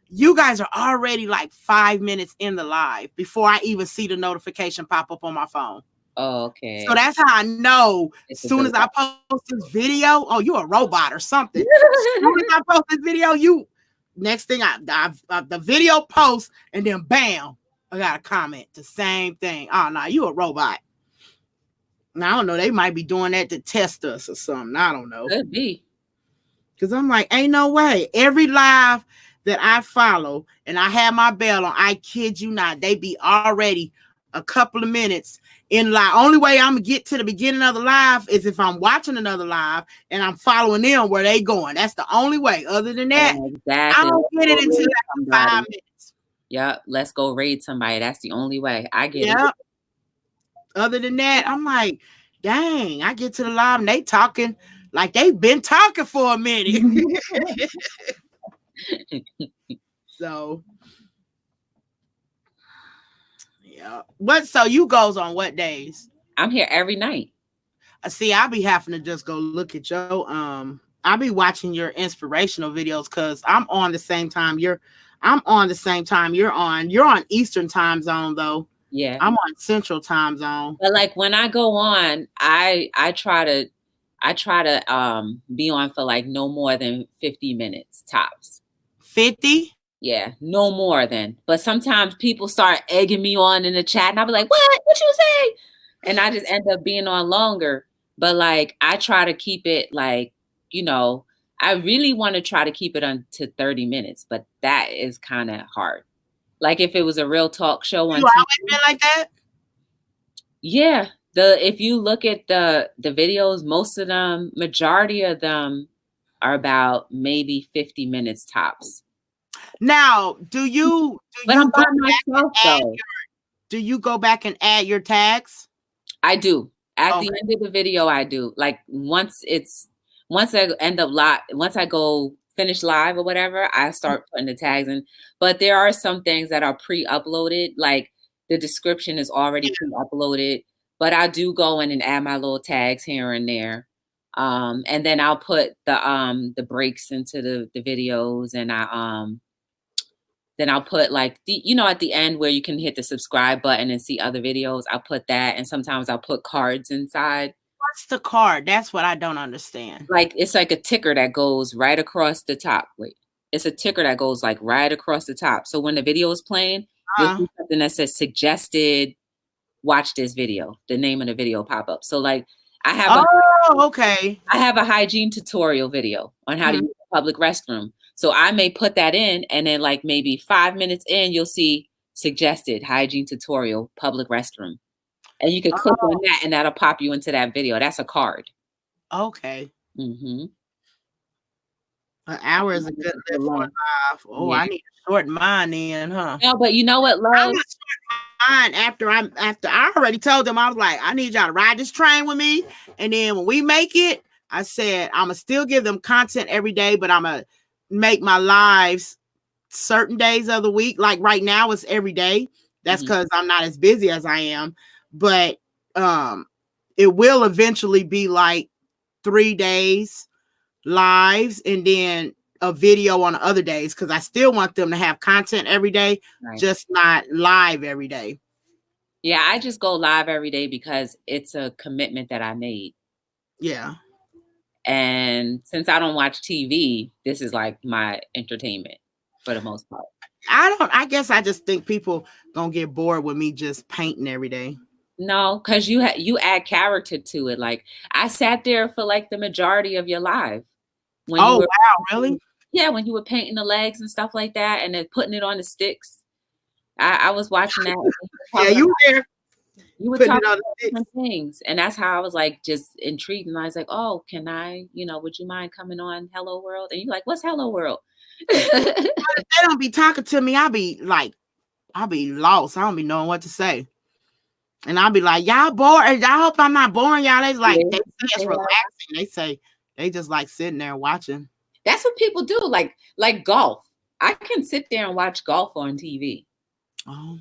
you guys are already like 5 minutes in the live before I even see the notification pop up on my phone. Oh, okay. So that's how I know as soon as I post this video, oh, you're a robot or something. As soon as I post this video, next thing the video posts and then bam, I got a comment. The same thing. Oh, no, you a robot. Now, I don't know. They might be doing that to test us or something. I don't know. Could be. Because I'm like, ain't no way. Every live that I follow and I have my bell on, I kid you not, they be already a couple of minutes in live. Only way I'm going to get to the beginning of the live is if I'm watching another live and I'm following them where they going. That's the only way. Other than that, exactly. I don't get it until like 5 minutes. Yep. Let's go raid somebody. That's the only way. I get it. Other than that, I'm like, dang, I get to the live and they talking like they've been talking for a minute. So, yeah. So you goes on what days? I'm here every night. See, I'll be having to just go look at your I'll be watching your inspirational videos because I'm on the same time you're on. You're on Eastern time zone though. Yeah. I'm on Central time zone. But like when I go on, I try to be on for like no more than 50 minutes tops. 50? Yeah, no more than. But sometimes people start egging me on in the chat and I'll be like, what you say? And I just end up being on longer. But like I try to keep it like, I really want to try to keep it on to 30 minutes, but that is kind of hard. Like if it was a real talk show on TV, always been like that? Yeah. If you look at the videos, most of them, majority of them are about maybe 50 minutes tops. Now, do you go back and add your tags? I do. At the end of the video, I do. Like once I go finish live or whatever, I start putting the tags in. But there are some things that are pre-uploaded, like the description is already pre-uploaded. But I do go in and add my little tags here and there. And then I'll put the breaks into the videos, and then I'll put like at the end where you can hit the subscribe button and see other videos. I'll put that, and sometimes I'll put cards inside. What's the card? That's what I don't understand. Like it's like a ticker that goes right across the top. Wait, it's a ticker that goes like right across the top. So when the video is playing, you'll see something that says suggested. Watch this video. The name of the video pop up. So like I have I have a hygiene tutorial video on how to use a public restroom. So I may put that in, and then like maybe 5 minutes in, you'll see suggested hygiene tutorial public restroom. And you can click on that and that'll pop you into that video. That's a card. Okay. Mm-hmm. An hour is a good lift for live. Oh, yeah. I need to shorten mine in, huh? No, but you know what, love? I'm gonna shorten mine after I already told them, I was like, I need y'all to ride this train with me. And then when we make it, I said, I'm gonna still give them content every day, but I'm gonna make my lives certain days of the week. Like right now it's every day. That's because I'm not as busy as I am. But it will eventually be like 3 days lives and then a video on the other days, because I still want them to have content every day, just not live every day. Yeah, I just go live every day because it's a commitment that I made. Yeah. And since I don't watch TV, this is like my entertainment for the most part. I guess I just think people gonna get bored with me just painting every day. No, because you add character to it. Like I sat there for like the majority of your life. When wow, really? Yeah, when you were painting the legs and stuff like that, and then putting it on the sticks. I was watching that. Yeah, you were there. You would talk about different things, and that's how I was like just intrigued. And I was like, "Oh, can I? Would you mind coming on Hello World?" And you're like, "What's Hello World?" If they don't be talking to me, I'll be lost. I don't be knowing what to say, and I'll be like, "Y'all bored? I hope I'm not boring y'all." They like they say it's relaxing. They say they just like sitting there watching. That's what people do. Like golf. I can sit there and watch golf on TV. Oh.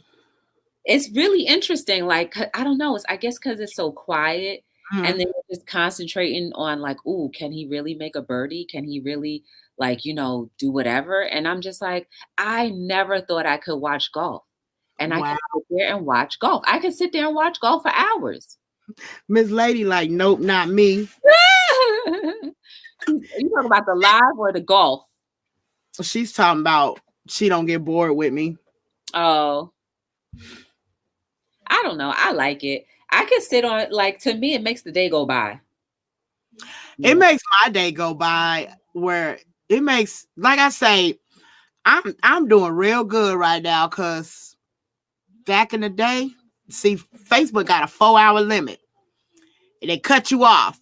It's really interesting. Like, I don't know. I guess because it's so quiet, and then you're just concentrating on like, ooh, can he really make a birdie? Can he really do whatever? And I'm just like, I never thought I could watch golf, and I can sit there and watch golf. I can sit there and watch golf for hours. Miss Lady, like, nope, not me. You talking about the live or the golf? She's talking about she don't get bored with me. Oh. I don't know. I like it. I can sit on, like, to me, it makes the day go by. It makes my day go by where it makes, like I say, I'm doing real good right now because back in the day, see, Facebook got a 4-hour limit. And they cut you off.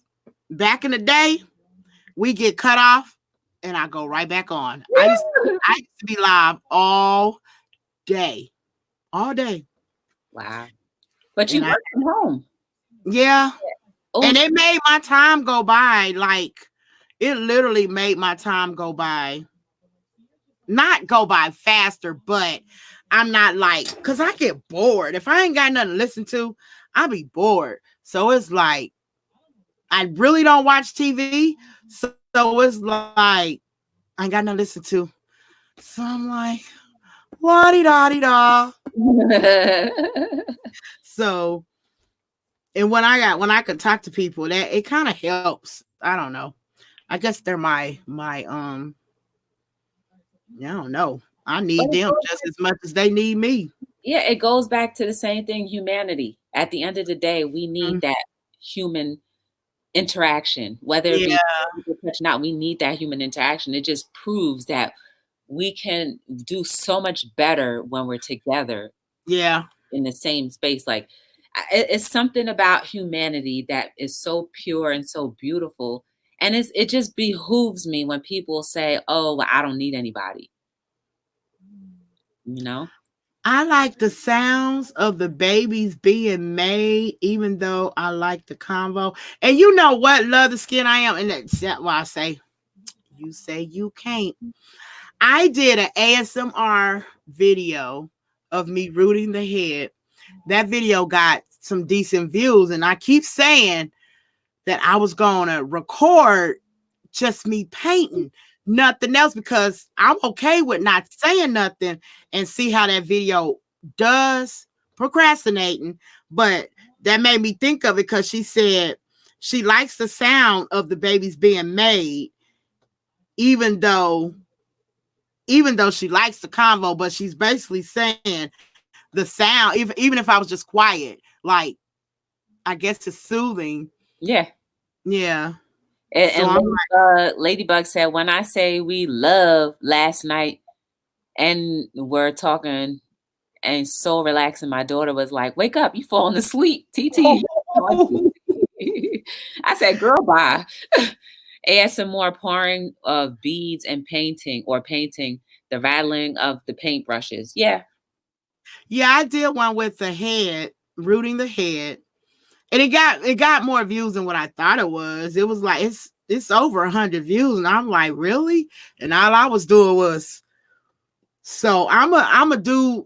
Back in the day, we get cut off and I go right back on. I used to be live all day. All day. Wow. But you work from home. Yeah. And it made my time go by. Like, it literally made my time go by. Not go by faster, but I'm not like, because I get bored. If I ain't got nothing to listen to, I'll be bored. So it's like, I really don't watch TV. So it's like, I ain't got nothing to listen to. So I'm like, wa-di-da-di-da. So, and when I could talk to people, that it kind of helps. I don't know. I guess they're my I don't know. I need them just as much as they need me. Yeah, it goes back to the same thing, humanity. At the end of the day, we need that human interaction, whether it be touch not, we need that human interaction. It just proves that we can do so much better when we're together. Yeah. In the same space. Like, it's something about humanity that is so pure and so beautiful. And it just behooves me when people say, oh, well, I don't need anybody. I like the sounds of the babies being made, even though I like the convo. And you know what, love the skin I am. And that's why I say, you say you can't. I did an ASMR video of me rooting the head. That video got some decent views. And I keep saying that I was going to record just me painting, nothing else, because I'm okay with not saying nothing and see how that video does, procrastinating. But that made me think of it because she said she likes the sound of the babies being made, even though she likes the convo, but she's basically saying the sound, even if I was just quiet, like, I guess it's soothing. Yeah. Yeah. And, so Ladybug said, when I say we love last night and we're talking and so relaxing, my daughter was like, wake up, you falling asleep, TT. I said, girl, bye. Add some more pouring of beads and painting, the rattling of the paintbrushes. Yeah. Yeah, I did one with the head, rooting the head. And it got more views than what I thought it was. It was like it's over 100 views, and I'm like, really? And all I was doing was, so I'm a do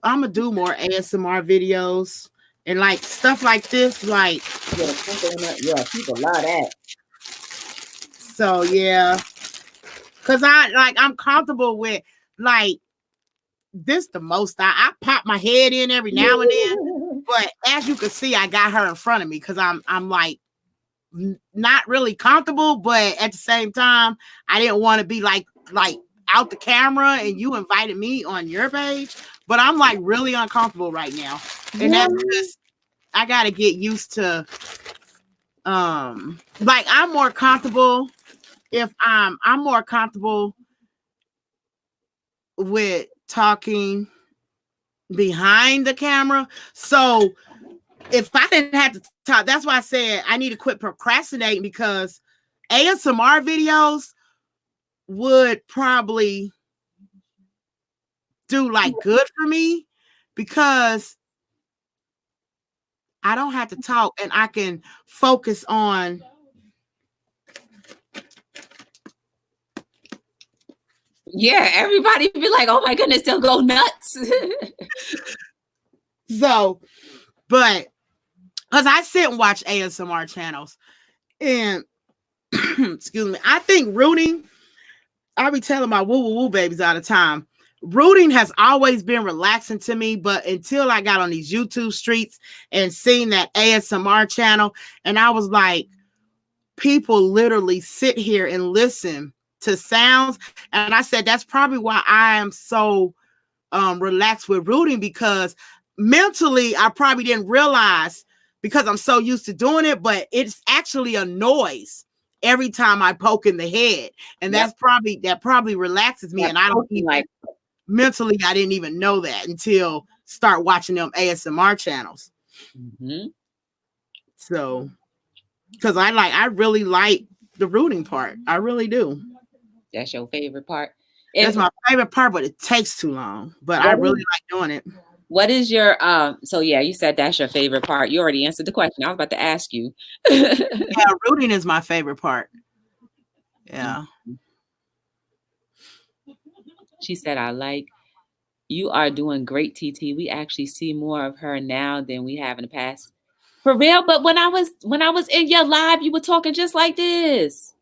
more ASMR videos and like stuff like this, like people love that. So yeah, because I'm comfortable with like this the most. I pop my head in every now and then. But as you can see, I got her in front of me because I'm like not really comfortable, but at the same time, I didn't want to be like out the camera and you invited me on your page, but I'm like really uncomfortable right now. And that's just, I got to get used to, like I'm more comfortable if I'm more comfortable with talking behind the camera. So if I didn't have to talk, that's why I said I need to quit procrastinating, because ASMR videos would probably do like good for me, because I don't have to talk and I can focus on everybody be like, oh my goodness, they'll go nuts. So, but because I sit and watch ASMR channels and excuse me, I think rooting, I be telling my woo woo woo babies all the time, rooting has always been relaxing to me, but until I got on these YouTube streets and seen that ASMR channel, and I was like, people literally sit here and listen to sounds, and I said that's probably why I am so relaxed with rooting, because mentally I probably didn't realize, because I'm so used to doing it, but it's actually a noise every time I poke in the head, and that probably relaxes me, and I don't even like mentally, I didn't even know that until start watching them ASMR channels. So, because I really like the rooting part, I really do. That's your favorite part? That's my favorite part, but it takes too long. But I really like doing it. What is your so yeah, you said that's your favorite part. You already answered the question. I was about to ask you. Yeah, rooting is my favorite part. Yeah. She said, I like, you are doing great, TT. We actually see more of her now than we have in the past. For real? But when I was in your live, you were talking just like this.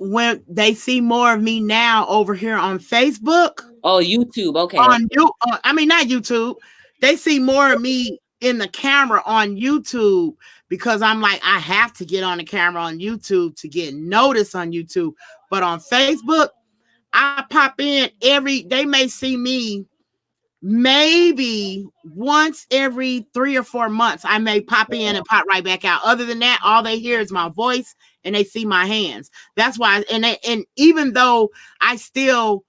When they see more of me now over here on Facebook. Oh, YouTube. Okay. I mean, not YouTube. They see more of me in the camera on YouTube, because I'm like, I have to get on the camera on YouTube to get noticed on YouTube. But on Facebook, I pop in they may see me maybe once every 3 or 4 months. I may pop in and pop right back out. Other than that, all they hear is my voice and they see my hands. That's why, and even though I still,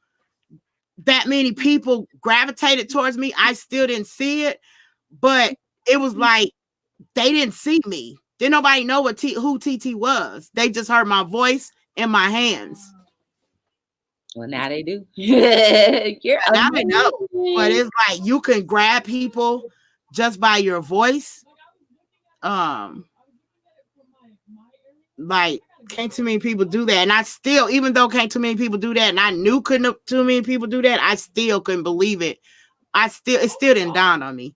that many people gravitated towards me, I still didn't see it, but it was like they didn't see me. Didn't nobody know who TT was. They just heard my voice and my hands. Well, now they do. Now they know. But it's like you can grab people just by your voice. Like, can't too many people do that. And I still, even though can't too many people do that, and I knew couldn't too many people do that, I still couldn't believe it. It still didn't dawn on me.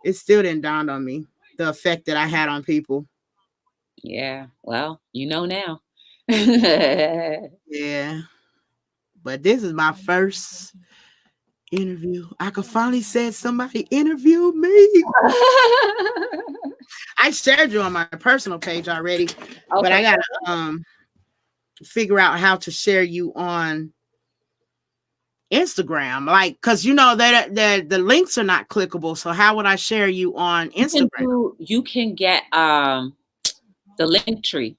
It still didn't dawn on me, the effect that I had on people. Yeah. Well, you know now. Yeah. But this is my first interview. I could finally say somebody interviewed me. I shared you on my personal page already, but I gotta figure out how to share you on Instagram, like, because you know that the links are not clickable. So how would I share you on Instagram? You can get the link tree.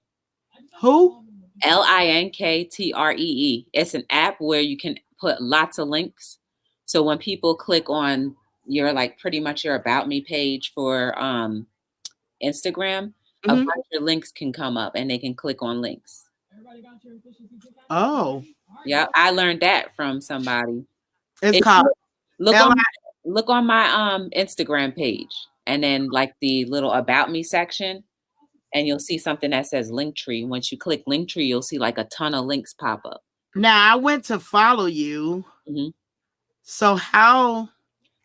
Who? LINKTREE. It's an app where you can put lots of links. So when people click on your, like, pretty much your about me page for Instagram, a bunch of links can come up and they can click on links. Oh. Yeah, I learned that from somebody. It's called look on my Instagram page, and then like the little about me section, and you'll see something that says Linktree. Once you click Linktree, you'll see like a ton of links pop up. Now I went to follow you. So how?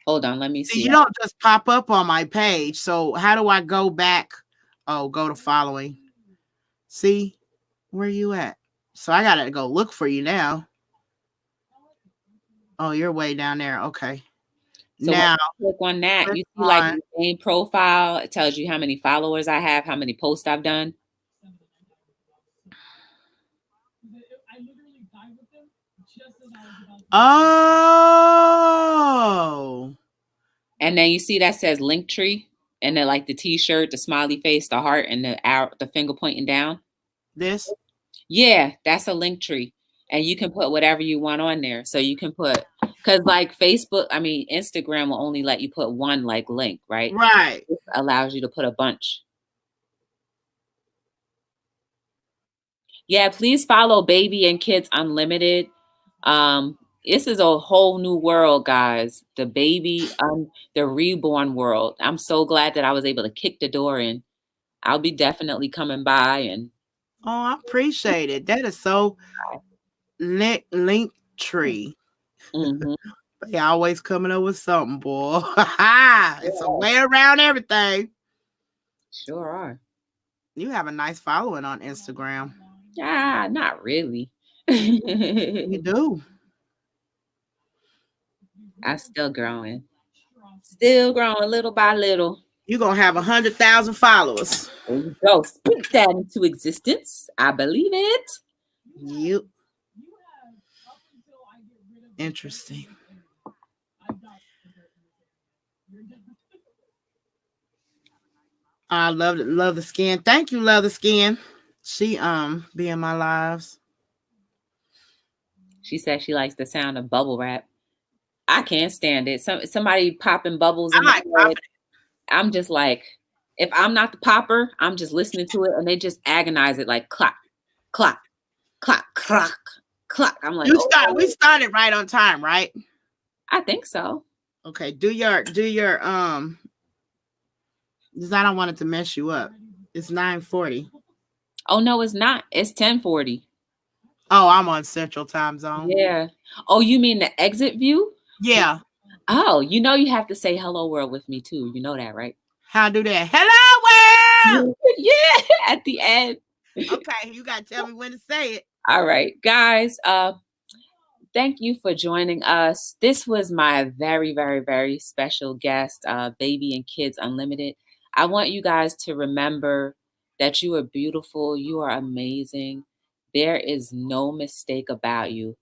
Hold on, let me see. You don't just pop up on my page. So how do I go back? Oh, go to following. See, where you at? So I gotta go look for you now. Oh, you're way down there. Okay. So now click on that. You see like the main profile. It tells you how many followers I have, how many posts I've done. Oh. And then you see that says Linktree, and then like the T-shirt, the smiley face, the heart, and the arrow, the finger pointing down. This? Yeah, that's a Linktree, and you can put whatever you want on there. So you can put, because like Instagram will only let you put one like link, right? Right. This allows you to put a bunch. Yeah, please follow Baby and Kids Unlimited. This is a whole new world, guys. The reborn world. I'm so glad that I was able to kick the door in. I'll be definitely coming by and. Oh, I appreciate it. That is so link tree. Mm-hmm. They always coming up with something, boy. It's a way around everything. Sure are. You have a nice following on Instagram. Not really. You do. I'm still growing. Still growing little by little. You're going to have 100,000 followers. There you go. Speak that into existence. I believe it. Yep. Interesting. I love the skin. Thank you, Love the Skin. She be in my lives. She said she likes the sound of bubble wrap. I can't stand it. Somebody popping bubbles in I my head. I'm just like, if I'm not the popper, I'm just listening to it, and they just agonize it like clock, clock, clock, clock, clock. I'm like, we started right on time, right? I think so. Okay, do your because I don't want it to mess you up. It's 9:40. Oh no, it's not. It's 10:40. Oh, I'm on Central Time Zone. Yeah. Oh, you mean the exit view? Yeah. Oh, you have to say hello world with me too. You know that, right? How I do that? Hello world. Yeah, at the end. Okay, you gotta tell me when to say it. All right, guys. Thank you for joining us. This was my very, very, very special guest, Baby and Kids Unlimited. I want you guys to remember that you are beautiful. You are amazing. There is no mistake about you.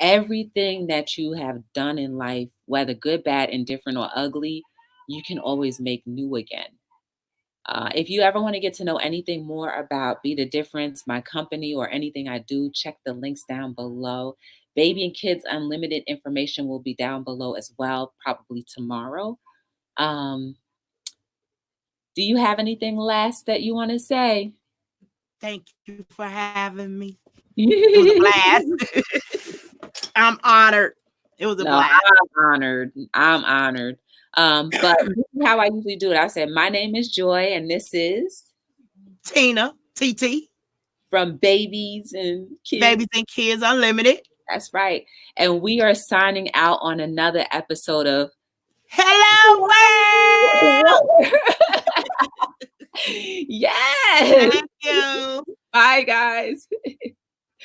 Everything that you have done in life, whether good, bad, indifferent, or ugly, you can always make new again. If you ever want to get to know anything more about Be the Difference, my company, or anything I do, check the links down below. Baby and Kids Unlimited information will be down below as well, probably tomorrow. Do you have anything last that you want to say? Thank you for having me. It was a blast. I'm honored. It was a blast. I'm honored. But this is how I usually do it. I said, my name is Joy, and this is Tina, TT. From Babies and Kids. Babies and Kids Unlimited. That's right. And we are signing out on another episode of Hello World. Yes. Thank you. Bye, guys.